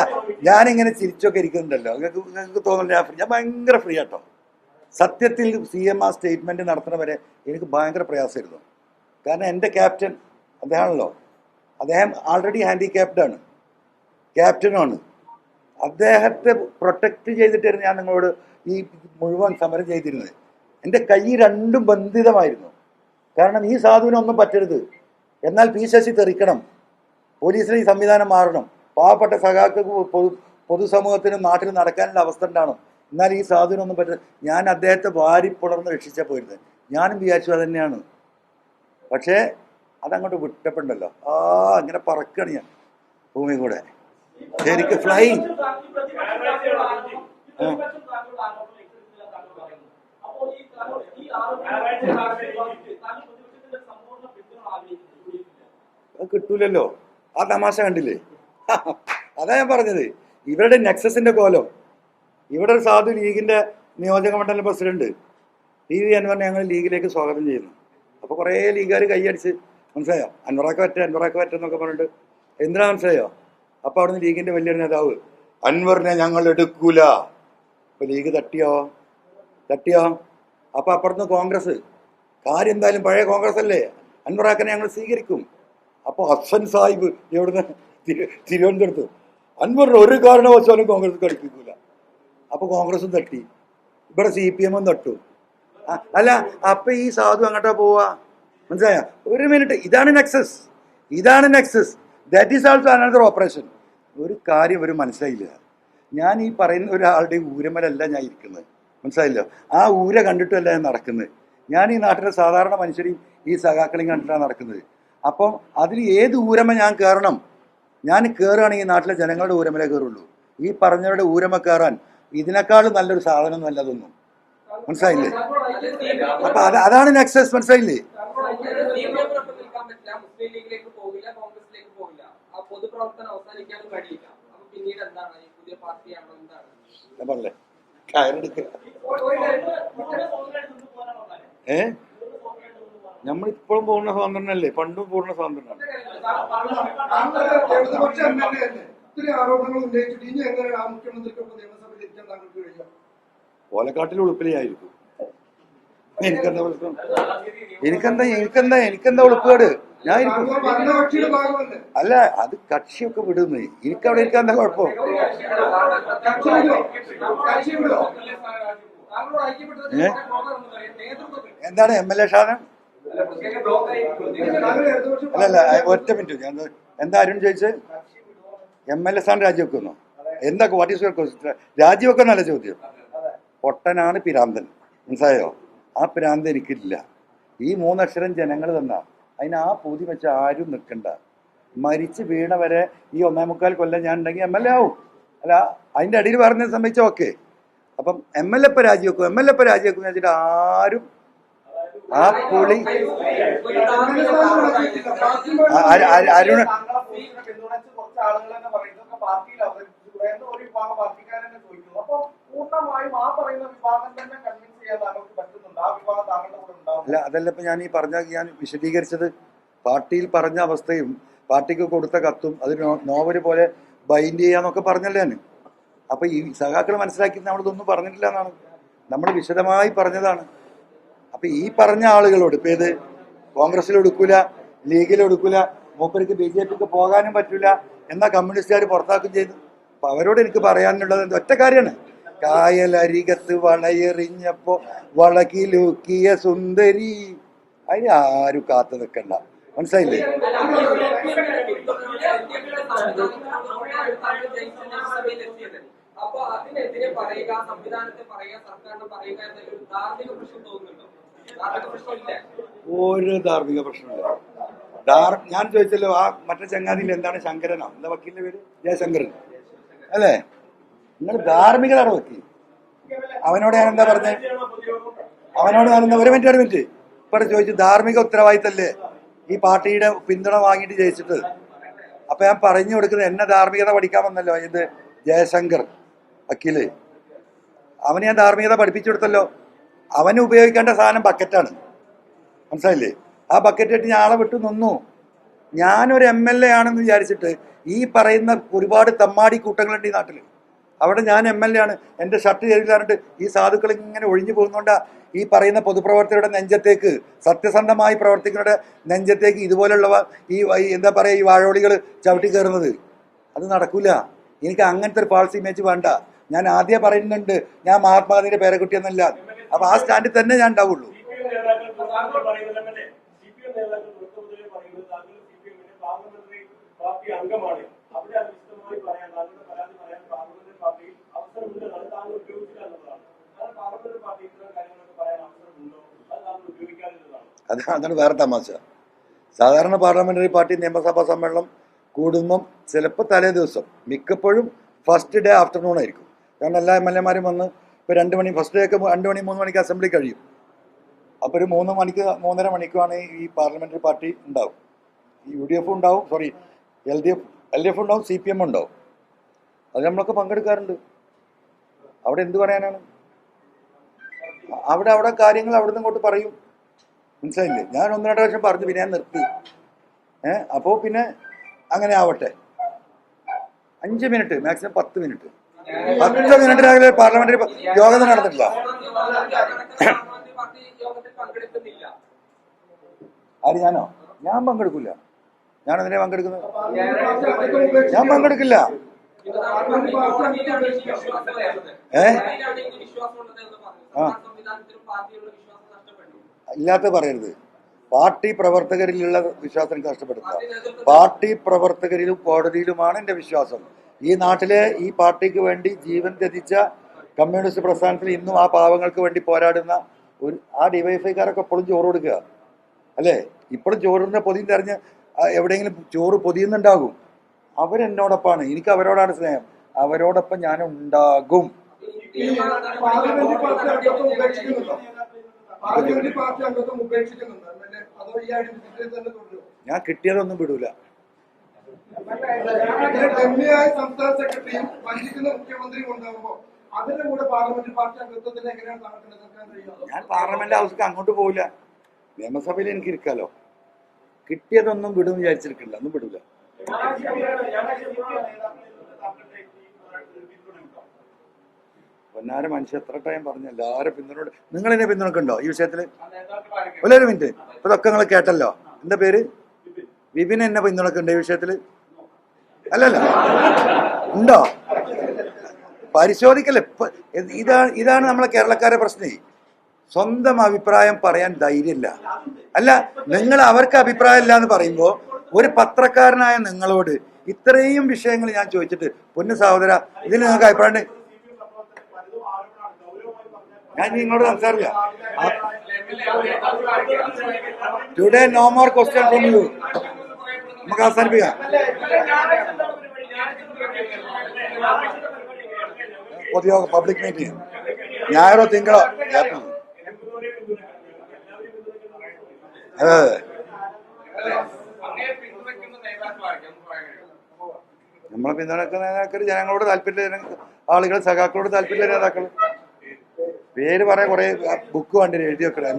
ഞാനിങ്ങനെ ചിരിച്ചൊക്കെ ഇരിക്കുന്നുണ്ടല്ലോ, നിങ്ങൾക്ക് തോന്നുന്നില്ല ഞാൻ ഭയങ്കര ഫ്രീ ആട്ടോ. സത്യത്തിൽ CM ആ സ്റ്റേറ്റ്മെന്റ് നടത്തുന്നവരെ എനിക്ക് ഭയങ്കര പ്രയാസമായിരുന്നു. കാരണം എൻ്റെ ക്യാപ്റ്റൻ അദ്ദേഹമാണല്ലോ. അദ്ദേഹം ആൾറെഡി ഹാൻഡിക്യാപ്ഡാണ്, ക്യാപ്റ്റനുമാണ്. അദ്ദേഹത്തെ പ്രൊട്ടക്റ്റ് ചെയ്തിട്ടായിരുന്നു ഞാൻ നിങ്ങളോട് ഈ മുഴുവൻ സമരം ചെയ്തിരുന്നത്. എൻ്റെ കൈ രണ്ടും ബന്ധിതമായിരുന്നു. കാരണം ഈ സാധുവിനൊന്നും പറ്റരുത്, എന്നാൽ പി ശശി തെറിക്കണം, പോലീസിന് ഈ സംവിധാനം മാറണം, പാവപ്പെട്ട സഖാക്കൾക്ക് പൊതുസമൂഹത്തിനും നാട്ടിൽ നടക്കാനുള്ള അവസ്ഥ ഉണ്ടാവണം, എന്നാൽ ഈ സാധുവിനൊന്നും പറ്റരുത്. ഞാൻ അദ്ദേഹത്തെ വാരിപ്പുണർന്ന് രക്ഷിച്ച പോയിരുന്നത്. ഞാനും വിചാരിച്ചു അത് തന്നെയാണ്. പക്ഷേ അതങ്ങോട്ട് വിട്ടപ്പോണ്ടല്ലോ, അങ്ങനെ പറക്കുകയാണ് ഞാൻ ഭൂമി കൂടെ. ശരിക്ക് ഫ്ലൈങ്. കിട്ടൂലല്ലോ. ആ തമാശ കണ്ടില്ലേ? അതാ ഞാൻ പറഞ്ഞത്, ഇവരുടെ നെക്സസിന്റെ കോലം. ഇവിടെ ഒരു സാധു ലീഗിന്റെ നിയോജക മണ്ഡലം പ്രസിഡന്റ് PV അൻവറിനെ ഞങ്ങൾ ലീഗിലേക്ക് സ്വാഗതം ചെയ്യുന്നു. അപ്പൊ കുറെ ലീഗുകാർ കൈയടിച്ച്, മനസ്സിലായോ, അൻവറാക്ക പറ്റെന്നൊക്കെ പറഞ്ഞിട്ട്. എന്തിനാ മനസ്സിലായോ? അപ്പൊ അവിടുന്ന് ലീഗിന്റെ വലിയൊരു നേതാവ്, അൻവറിനെ ഞങ്ങൾ എടുക്കൂല. അപ്പൊ ലീഗ് തട്ടിയോ? അപ്പൊ അപ്പുറത്ത് കോൺഗ്രസ്, കാര്യം എന്തായാലും പഴയ കോൺഗ്രസ് അല്ലേ, അൻവറാക്കനെ ഞങ്ങൾ സ്വീകരിക്കും. അപ്പൊ ഹസൻ സാഹിബ് എവിടുന്ന് തിരുവനന്തപുരത്ത്, അൻവറിന് ഒരു കാരണവശാലും കോൺഗ്രസ് കളിപ്പിക്കൂല. അപ്പൊ കോൺഗ്രസും തട്ടി, ഇവിടെ CPM-ഉം തട്ടു. അല്ല, അപ്പൊ ഈ സാധു അങ്ങോട്ടാ പോവാ? മനസ്സിലായ? ഒരു മിനിറ്റ്, ഇതാണ് Nexus. That is also another operation. ഒരു കാര്യം ഒരു മനസ്സിലായില്ല, ഞാൻ ഈ പറയുന്ന ഒരാളുടെ ഊരമലല്ല ഞാൻ ഇരിക്കുന്നത്, മനസ്സിലായില്ലോ? ആ ഊര കണ്ടിട്ടല്ല ഞാൻ നടക്കുന്നത്. ഞാൻ ഈ നാട്ടിലെ സാധാരണ മനുഷ്യരെയും ഈ സഖാക്കളെയും കണ്ടിട്ടാണ് നടക്കുന്നത്. അപ്പം അതിൽ ഏത് ഊരമ ഞാൻ കയറണം? ഞാൻ കയറുകയാണെങ്കിൽ ഈ നാട്ടിലെ ജനങ്ങളുടെ ഊരമലേ കയറുള്ളൂ. ഈ പറഞ്ഞവരുടെ ഊരമ കയറാൻ ഇതിനേക്കാളും നല്ലൊരു സാധനം നല്ലതൊന്നും, മനസ്സിലായില്ലേ? അപ്പൊ അതാണ് നെക്സസ്, മനസ്സിലായില്ലേ? പറഞ്ഞേ കയറെടുക്ക. നമ്മളിപ്പോഴും പൂർണ്ണ സ്വാതന്ത്ര്യമല്ലേ? പണ്ടും പൂർണ്ണ സ്വാതന്ത്ര്യമാണ്. ഓലക്കാട്ടിൽ ഉളുപ്പിലായിരിക്കും. എനിക്കെന്താ പ്രശ്നം? എനിക്കെന്താ ഉളുപ്പുകേട്? ഞാൻ അല്ല, അത് കക്ഷിയൊക്കെ വിടുന്നു. എനിക്കവിടെ ഇരിക്കാൻ എന്താ കുഴപ്പം? എന്താണ് MLA സ്ഥാനം? അല്ലല്ല, ഒറ്റ മിനിറ്റ്. ഞാൻ എന്താ അരുൺ ചോദിച്ചത്? MLA സ്ഥാനം രാജിവെക്കുന്നു? എന്താ വാട്ട് ഈസ് യുവർ ക്വസ്റ്റ്യൻ? രാജിവെക്കുന്നല്ല ചോദ്യം. പൊട്ടനാണ് പിരാന്തൻ, മനസ്സിലായോ? ആ പിരാന്തൻ എനിക്കില്ല. ഈ 3 അക്ഷരം ജനങ്ങൾ തന്നാ. അതിന് ആ പൂതി വെച്ച് ആരും നിൽക്കണ്ട. മരിച്ച് വീണ വരെ ഈ 1.25 കൊല്ലം ഞാൻ ഉണ്ടെങ്കിൽ MLA ആവും. അല്ല, അതിൻ്റെ അടിയിൽ പറഞ്ഞ സംബന്ധിച്ച ഓക്കെ. അപ്പം MLA ഇപ്പം രാജിവെക്കും, MLA ഇപ്പം രാജിവെക്കും എന്ന് വെച്ചിട്ട് ആരും ആ പുളി അരുൺ അല്ല, അതല്ല ഇപ്പം ഞാൻ ഈ ഞാൻ വിശദീകരിച്ചത്. പാർട്ടിയിൽ പറഞ്ഞ അവസ്ഥയും പാർട്ടിക്ക് കൊടുത്ത കത്തും അത് നോവല് പോലെ ബൈൻഡ് ചെയ്യാന്നൊക്കെ പറഞ്ഞല്ലേ ഞാൻ. അപ്പൊ ഈ സഖാക്കൾ മനസ്സിലാക്കി നമ്മളിതൊന്നും പറഞ്ഞിട്ടില്ല എന്നാണ്, നമ്മൾ വിശദമായി പറഞ്ഞതാണ്. അപ്പൊ ഈ പറഞ്ഞ ആളുകളോട് ഇപ്പൊ ഏത് കോൺഗ്രസിലെടുക്കൂല, ലീഗിലെടുക്കൂല, മൂപ്പർക്ക് BJPക്ക് പോകാനും പറ്റൂല എന്നാ കമ്മ്യൂണിസ്റ്റുകാർ പുറത്താക്കുകയും ചെയ്തു. അപ്പൊ അവരോട് എനിക്ക് പറയാനുള്ളത് ഒറ്റ കാര്യമാണ്. കായലരികത്ത് വളയെറിഞ്ഞപ്പോ വളകിലൂക്കിയ സുന്ദരി, അതിന് ആരും കാത്തു നിൽക്കണ്ട, മനസ്സിലായില്ലേ? ഒരു ധാർമ്മിക പ്രശ്നമില്ല. ഞാൻ ചോദിച്ചല്ലോ, ആ മറ്റേ ചങ്ങാതിയിൽ എന്താണ് ശങ്കരനോ എന്താ വക്കീലിന്റെ പേര്? ജയശങ്കരൻ അല്ലേ? നിങ്ങൾ ധാർമ്മികതാണ് വക്കീൽ. അവനോട് ഞാൻ എന്താ പറഞ്ഞേ? അവനോട് ഞാൻ എന്താ, ഒരു മിനിറ്റ് ഇപ്പൊ ചോദിച്ചു, ധാർമ്മിക ഉത്തരവാദിത്തല്ലേ ഈ പാർട്ടിയുടെ പിന്തുണ വാങ്ങിയിട്ട് ജയിച്ചിട്ട്? അപ്പൊ ഞാൻ പറഞ്ഞു കൊടുക്കുന്നത് എന്നെ ധാർമ്മികത പഠിക്കാൻ വന്നല്ലോ ഇത് ജയശങ്കർ വക്കീല്. അവന് ഞാൻ ധാർമ്മികത പഠിപ്പിച്ചു കൊടുത്തല്ലോ. അവന് ഉപയോഗിക്കേണ്ട സാധനം ബക്കറ്റാണ്, മനസ്സിലായില്ലേ? ആ ബക്കറ്റായിട്ട് ഞാൻ ആളെ വിട്ടു നിന്നു. ഞാനൊരു MLA ആണെന്ന് വിചാരിച്ചിട്ട് ഈ പറയുന്ന ഒരുപാട് തമ്മാടി കൂട്ടങ്ങളുണ്ട് ഈ നാട്ടിൽ. അവിടെ ഞാൻ MLA ആണ്, എൻ്റെ ഷർട്ട് ചെയ്തില്ലാണ്ട് ഈ സാധുക്കൾ ഇങ്ങനെ ഒഴിഞ്ഞു പോകുന്നോണ്ടാ ഈ പറയുന്ന പൊതുപ്രവർത്തകരുടെ നെഞ്ചത്തേക്ക്, സത്യസന്ധമായി പ്രവർത്തിക്കുന്നവരുടെ നെഞ്ചത്തേക്ക് ഇതുപോലുള്ളവ ഈ എന്താ പറയുക, ഈ വാഴോളികൾ ചവിട്ടി കയറുന്നത്. അത് നടക്കൂല. എനിക്ക് അങ്ങനത്തെ ഒരു ഫാൾസ് ഇമേജ് വേണ്ട. ഞാൻ ആദ്യം പറയുന്നുണ്ട്, ഞാൻ മഹാത്മാഗാന്ധിയുടെ പേരക്കുട്ടിയൊന്നുമില്ല. അപ്പൊ ആ സ്റ്റാൻഡിൽ തന്നെ ഞാൻ ഉണ്ടാവുള്ളൂ. അതാണ് വേറെ തമാശ. സാധാരണ പാർലമെന്ററി പാർട്ടി നിയമസഭാ സമ്മേളനം കൂടുമ്പം ചിലപ്പോൾ തലേ ദിവസം, മിക്കപ്പോഴും ഫസ്റ്റ് ഡേ ആഫ്റ്റർനൂൺ ആയിരിക്കും. കാരണം എല്ലാ MLA മാരും വന്ന് ഇപ്പോൾ 2 മണി, ഫസ്റ്റ് ഡേ ഒക്കെ 2 മണി 3 മണിക്ക് അസംബ്ലി കഴിയും. അപ്പോൾ ഒരു 3 മണിക്ക് 3:30 മണിക്കുമാണ് ഈ പാർലമെന്ററി പാർട്ടി ഉണ്ടാവും. ഈ UDF ഉണ്ടാവും, സോറി LDF ഉണ്ടാവും, CPM ഉണ്ടാവും. അത് നമ്മളൊക്കെ പങ്കെടുക്കാറുണ്ട്. അവിടെ എന്ത് പറയാനാണ്? അവിടെ കാര്യങ്ങൾ അവിടെ നിന്ന് ഇങ്ങോട്ട് പറയും, മനസ്സിലായില്ലേ? ഞാൻ 1-2 പ്രാവശ്യം പറഞ്ഞു, പിന്നെ ഞാൻ നിർത്തി. അപ്പോൾ പിന്നെ അങ്ങനെ ആവട്ടെ. 5 മിനിറ്റ് മാക്സിമം 10 മിനിറ്റ് 10 മിനിറ്റിനകത്ത് പാർലമെന്ററി യോഗം നടന്നിട്ടില്ല. ആര്? ഞാനോ? ഞാൻ പങ്കെടുക്കില്ല. ഞാൻ അതിനെ പങ്കെടുക്കുന്നത്? ഞാൻ പങ്കെടുക്കില്ല. ഇല്ലാത്ത പറയരുത്. പാർട്ടി പ്രവർത്തകരിലുള്ള വിശ്വാസം എനിക്ക് നഷ്ടപ്പെടുത്തുക. പാർട്ടി പ്രവർത്തകരിലും കോടതിയിലുമാണ് എൻ്റെ വിശ്വാസം. ഈ നാട്ടിലെ ഈ പാർട്ടിക്ക് വേണ്ടി ജീവൻ ത്യജിച്ച കമ്മ്യൂണിസ്റ്റ് പ്രസ്ഥാനത്തിൽ ഇന്നും ആ പാവങ്ങൾക്ക് വേണ്ടി പോരാടുന്ന ആ ഡിവൈഎഫ്ഐക്കാരൊക്കെ എപ്പോഴും ചോറ് കൊടുക്കുക അല്ലേ? ഇപ്പോഴും ചോറിൻ്റെ പൊതിയും തെരഞ്ഞ് എവിടെയെങ്കിലും ചോറ് പൊതിയുന്നുണ്ടാകും. അവരെന്നോടൊപ്പമാണ്. എനിക്ക് അവരോടാണ് സ്നേഹം. അവരോടൊപ്പം ഞാൻ ഉണ്ടാകും. ഞാൻ കിട്ടിയതൊന്നും വിടൂല. സംസ്ഥാന സെക്രട്ടറിയും വഞ്ചിക്കുന്ന മുഖ്യമന്ത്രിയും ഉണ്ടാകുമ്പോൾ അതിന്റെ കൂടെ പാർലമെന്റ് പാർട്ടി അംഗത്വത്തിന് എങ്ങനെയാണ് ഞാൻ പാർലമെന്റ് ഹൗസിൽ അങ്ങോട്ട് പോവില്ല. നിയമസഭയിൽ എനിക്ക് ഇരിക്കാലോ. കിട്ടിയതൊന്നും വിടും വിചാരിച്ചിരിക്കില്ല, ഒന്നും വിടൂല. പൊന്നാര മനുഷ്യ എത്ര ടൈം പറഞ്ഞു എല്ലാവരും പിന്തുണ. നിങ്ങൾ എന്നെ പിന്തുണക്കുണ്ടോ ഈ വിഷയത്തില്? ഒരു മിനിറ്റ്, ഇതൊക്കെ നിങ്ങൾ കേട്ടല്ലോ. എന്താ പേര്? വിപിൻ എന്നെ പിന്തുണക്കുന്നുണ്ട് ഈ വിഷയത്തിൽ? അല്ലല്ല, ഉണ്ടോ? പരിശോധിക്കല്ലേ. ഇതാണ് നമ്മളെ കേരളക്കാരെ പ്രശ്നേ. സ്വന്തം അഭിപ്രായം പറയാൻ ധൈര്യമില്ല. അല്ല, നിങ്ങൾ അവർക്ക് അഭിപ്രായം ഇല്ല എന്ന് പറയുമ്പോൾ ഒരു പത്രക്കാരനായ നിങ്ങളോട് ഇത്രയും വിഷയങ്ങൾ ഞാൻ ചോദിച്ചിട്ട്, പൊന്നു സഹോദര, ഇതിൽ നിങ്ങൾക്ക് അഭിപ്രായം? ഞാൻ നിങ്ങളോട് സംസാരില്ല. Today no more question from you. നമുക്ക് അവസാനിപ്പിക്കാം. പൊതുയോഗ പബ്ലിക് മീറ്റിംഗ് ഞായറോ തിങ്കളോ. അതെ, നമ്മളെ പിന്തുണക്കുന്ന നേതാക്കൾ ജനങ്ങളോട് താല്പര്യം, ആളുകൾ സഖാക്കളോട് താല്പര്യം നേതാക്കൾ. പേര് പറയാൻ കുറെ ബുക്ക് വേണ്ടി എഴുതി വെക്കണേ.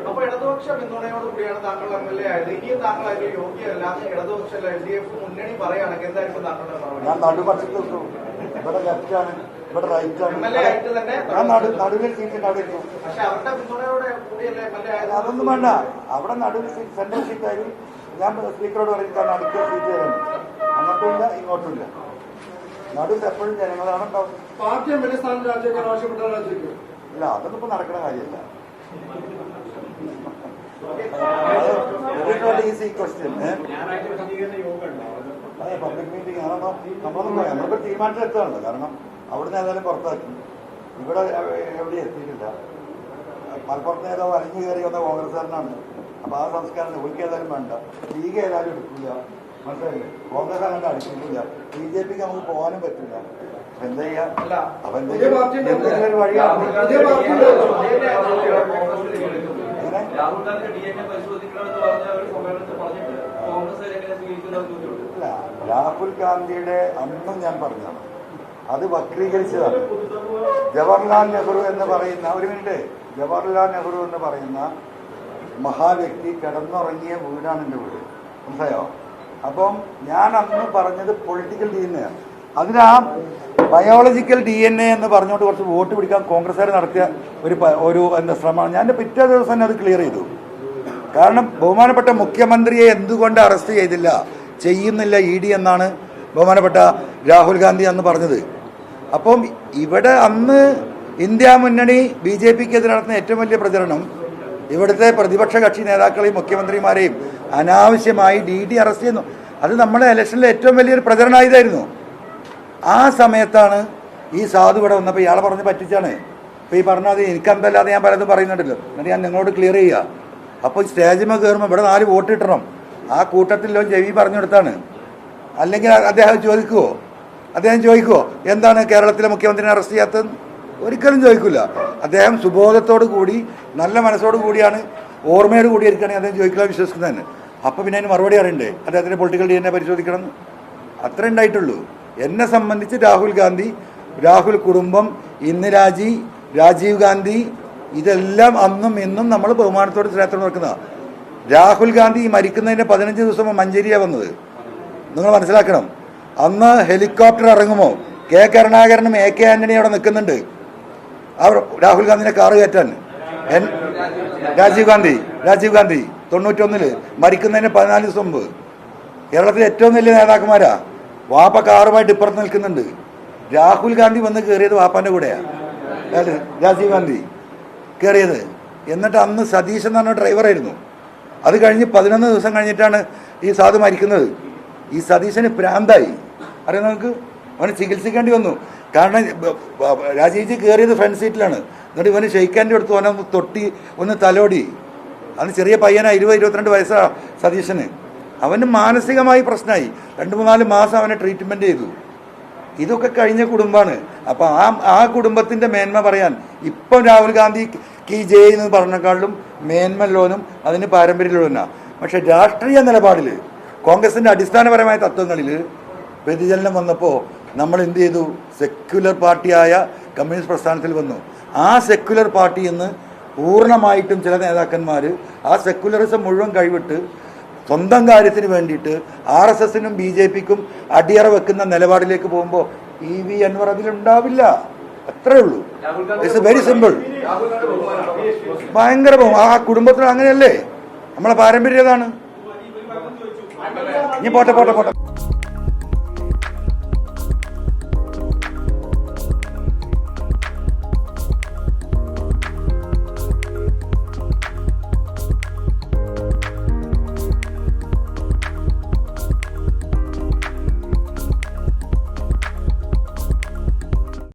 അപ്പൊ ഇടതുപക്ഷ പിന്തുണയോട് കൂടിയാണ് താങ്കൾ MLA ആയത്. ഇനിയും താങ്കൾ അതിന് യോഗ്യല്ലാതെ ഇടതുപക്ഷ LDF മുന്നണി പറയുകയാണെങ്കിൽ എന്തായിരിക്കും താങ്കളുടെ മറുപടി? ഞാൻ നടുപക്ഷത്ത് നിൽക്കും. ഇവിടെ ലെഫ്റ്റാണ്, ഇവിടെ റൈറ്റാണ്. MLA ആയിട്ട് തന്നെ ഞാൻ നടുവിൽ സീറ്റ് നടുവിൽ. പക്ഷെ അവരുടെ പിന്തുണയോടെ കൂടിയല്ലേ MLA ആയത്? അതൊന്നും വേണ്ട. അവിടെ നടുവിൽ സെൻട്രൽ സീറ്റായാലും ഞാൻ സ്പീക്കറോട് പറയും, കാരണം അടുത്ത സീറ്റ് തരാണ്. അങ്ങോട്ടുമില്ല ഇങ്ങോട്ടുമില്ല. നടുവിൽ എപ്പോഴും ജനങ്ങളാണ് ഉണ്ടാവും. പാർട്ടി MLA സ്ഥാനം രാജിവെക്കാൻ ആവശ്യപ്പെട്ടാൽ രാജിവെക്കും? ഇല്ല, അതൊന്നും ഇപ്പൊ നടക്കുന്ന കാര്യമില്ല. Easy question. അതെ, പബ്ലിക് മീറ്റിംഗ് ആണോ നമ്മളിപ്പോ തീരുമാനത്തിലെത്താണല്ലോ. കാരണം അവിടുന്ന് ഏതായാലും പുറത്താക്കി, ഇവിടെ എവിടെ എത്തിയിട്ടില്ല. മലപ്പുറത്ത് നേതാവ് അലിഞ്ഞു കയറി വന്ന കോൺഗ്രസ്സുകാരനാണ്. അപ്പൊ ആ സംസ്കാരം ഒരിക്കൽ ഏതായാലും വേണ്ട. ലീഗ് ഏതായാലും എടുക്കില്ല, മനസ്സിലായില്ലേ? കോൺഗ്രസ് അങ്ങോട്ട് അടിക്കില്ല. BJPക്ക് നമുക്ക് പോകാനും പറ്റില്ല. എന്താ ചെയ്യാ? അപ്പൊ എന്തെങ്കിലും ഒരു വഴിയാണ്. രാഹുൽ ഗാന്ധിയുടെ അന്നും ഞാൻ പറഞ്ഞതാണ്, അത് വക്രീകരിച്ചതാണ്. ജവഹർലാൽ നെഹ്റു എന്ന് പറയുന്ന, ഒരു മിനിറ്റ്, ജവഹർലാൽ നെഹ്റു എന്ന് പറയുന്ന മഹാവ്യക്തി കിടന്നുറങ്ങിയ വീടാണ് എൻ്റെ വീട്, മനസ്സിലായോ? അപ്പം ഞാൻ അന്ന് പറഞ്ഞത് പൊളിറ്റിക്കൽ DNA ആണ്. അതിന് ആ ബയോളജിക്കൽ DNA എന്ന് പറഞ്ഞുകൊണ്ട് കുറച്ച് വോട്ട് പിടിക്കാൻ കോൺഗ്രസ്സുകാർ നടത്തിയ ഒരു എന്താ ശ്രമമാണ്. ഞാൻ പിറ്റേ ദിവസം തന്നെ അത് ക്ലിയർ ചെയ്തു. കാരണം ബഹുമാനപ്പെട്ട മുഖ്യമന്ത്രിയെ എന്തുകൊണ്ട് അറസ്റ്റ് ചെയ്തില്ല, ചെയ്യുന്നില്ല ED എന്നാണ് ബഹുമാനപ്പെട്ട രാഹുൽ ഗാന്ധി അന്ന് പറഞ്ഞത്. അപ്പം ഇവിടെ അന്ന് ഇന്ത്യ മുന്നണി BJPക്കെതിരെ നടത്തുന്ന ഏറ്റവും വലിയ പ്രചരണം ഇവിടുത്തെ പ്രതിപക്ഷ കക്ഷി നേതാക്കളെയും മുഖ്യമന്ത്രിമാരെയും അനാവശ്യമായി DD അറസ്റ്റ് ചെയ്യുന്നു. അത് നമ്മുടെ ഇലക്ഷനിലെ ഏറ്റവും വലിയൊരു പ്രചരണമായതായിരുന്നു. ആ സമയത്താണ് ഈ സാധു ഇവിടെ വന്നപ്പോൾ ഇയാളെ പറഞ്ഞ് പറ്റിച്ചാണ്. ഇപ്പോൾ ഈ പറഞ്ഞത് എനിക്കെന്തല്ലാതെ ഞാൻ പലതും പറയുന്നുണ്ടല്ലോ, എന്നിട്ട് ഞാൻ നിങ്ങളോട് ക്ലിയർ ചെയ്യുക. അപ്പോൾ സ്റ്റേജിൽ കയറുമ്പോൾ ഇവിടെ 4 വോട്ട് കിട്ടണം. ആ കൂട്ടത്തിലോ ചെവി പറഞ്ഞു കൊടുത്താണ്. അല്ലെങ്കിൽ അദ്ദേഹം ചോദിക്കുമോ എന്താണ് കേരളത്തിലെ മുഖ്യമന്ത്രിനെ അറസ്റ്റ് ചെയ്യാത്തത്? ഒരിക്കലും ചോദിക്കില്ല. അദ്ദേഹം സുബോധത്തോടു കൂടി നല്ല മനസ്സോടു കൂടിയാണ്, ഓർമ്മയോട് കൂടി ഇരിക്കുകയാണെങ്കിൽ അദ്ദേഹം ചോദിക്കാൻ വിശ്വസിക്കുന്നതന്നെ. അപ്പോൾ പിന്നെ അതിന് മറുപടി അറിയണ്ടേ? അദ്ദേഹത്തിൻ്റെ പൊളിറ്റിക്കൽ DNA പരിശോധിക്കണം. അത്ര ഉണ്ടായിട്ടുള്ളൂ. എന്നെ സംബന്ധിച്ച് രാഹുൽ ഗാന്ധി, രാഹുൽ കുടുംബം, ഇന്ദിരാജി, രാജീവ് ഗാന്ധി, ഇതെല്ലാം അന്നും ഇന്നും നമ്മൾ ബഹുമാനത്തോട് ശ്രേഷ്ഠം നോക്കുന്ന. രാഹുൽ ഗാന്ധി മരിക്കുന്നതിൻ്റെ 15 ദിവസം മഞ്ചേരിയാണ് വന്നത്. നിങ്ങൾ മനസ്സിലാക്കണം. അന്ന് ഹെലികോപ്റ്റർ ഇറങ്ങുമോ K കരുണാകരനും AK ആന്റണി അവിടെ നിൽക്കുന്നുണ്ട്. അവർ രാഹുൽ ഗാന്ധിനെ കാറ് കയറ്റാൻ. രാജീവ് ഗാന്ധി 91 മരിക്കുന്നതിന് 14 ദിവസം മുമ്പ്. കേരളത്തിലെ ഏറ്റവും വലിയ നേതാക്കന്മാരാ. വാപ്പ കാറുമായിട്ട് ഇപ്പുറത്ത് നിൽക്കുന്നുണ്ട്. രാഹുൽ ഗാന്ധി വന്ന് കയറിയത് വാപ്പാൻ്റെ കൂടെയാണ്, രാജീവ് ഗാന്ധി കയറിയത്. എന്നിട്ട് അന്ന് സതീശൻ എന്ന് പറഞ്ഞ ഡ്രൈവറായിരുന്നു. അത് കഴിഞ്ഞ് 11 ദിവസം കഴിഞ്ഞിട്ടാണ് ഈ സാധു മരിക്കുന്നത്. ഈ സതീശന് ഭ്രാന്തായി. അറിയാം നമുക്ക്, അവന് ചികിത്സിക്കേണ്ടി വന്നു. കാരണം രാജീവ്ജി കയറിയത് ഫ്രണ്ട് സീറ്റിലാണ്. എന്നിട്ട് ഇവന് ഷെയ്ക്കാൻ്റെ അടുത്ത് ഓനെ ഒന്ന് തൊട്ടി, ഒന്ന് തലോടി. അന്ന് ചെറിയ പയ്യനാ, 20-22 വയസ്സാണ് സതീശന്. അവന് മാനസികമായി പ്രശ്നമായി. 2-3 മാസം അവനെ ട്രീറ്റ്മെൻറ്റ് ചെയ്തു. ഇതൊക്കെ കഴിഞ്ഞ കുടുംബമാണ്. അപ്പോൾ ആ കുടുംബത്തിൻ്റെ മേന്മ പറയാൻ ഇപ്പം രാഹുൽ ഗാന്ധി കി ജയ് എന്ന് പറഞ്ഞേക്കാളും മേന്മല്ലോനും അതിന് പാരമ്പര്യമുള്ളവനാണ്. പക്ഷേ രാഷ്ട്രീയ നിലപാടിൽ, കോൺഗ്രസിൻ്റെ അടിസ്ഥാനപരമായ തത്വങ്ങളിൽ വ്യതിചലനം വന്നപ്പോൾ നമ്മൾ എന്ത് ചെയ്തു? സെക്യുലർ പാർട്ടിയായ കമ്മ്യൂണിസ്റ്റ് പ്രസ്ഥാനത്തിൽ വന്നു. ആ സെക്യുലർ പാർട്ടിയിൽ നിന്ന് പൂർണ്ണമായിട്ടും ചില നേതാക്കന്മാർ ആ സെക്യുലറിസം മുഴുവൻ കൈവിട്ട് സ്വന്തം കാര്യത്തിന് വേണ്ടിയിട്ട് RSSനും BJPക്കും അടിയറ വെക്കുന്ന നിലപാടിലേക്ക് പോകുമ്പോൾ EV അൻവർ അതിലുണ്ടാവില്ല. അത്രേ ഉള്ളൂ. It's very simple. ഭയങ്കര ആ കുടുംബത്തിൽ അങ്ങനെയല്ലേ, നമ്മളെ പാരമ്പര്യം അതാണ്. ഇനി പോട്ടെ.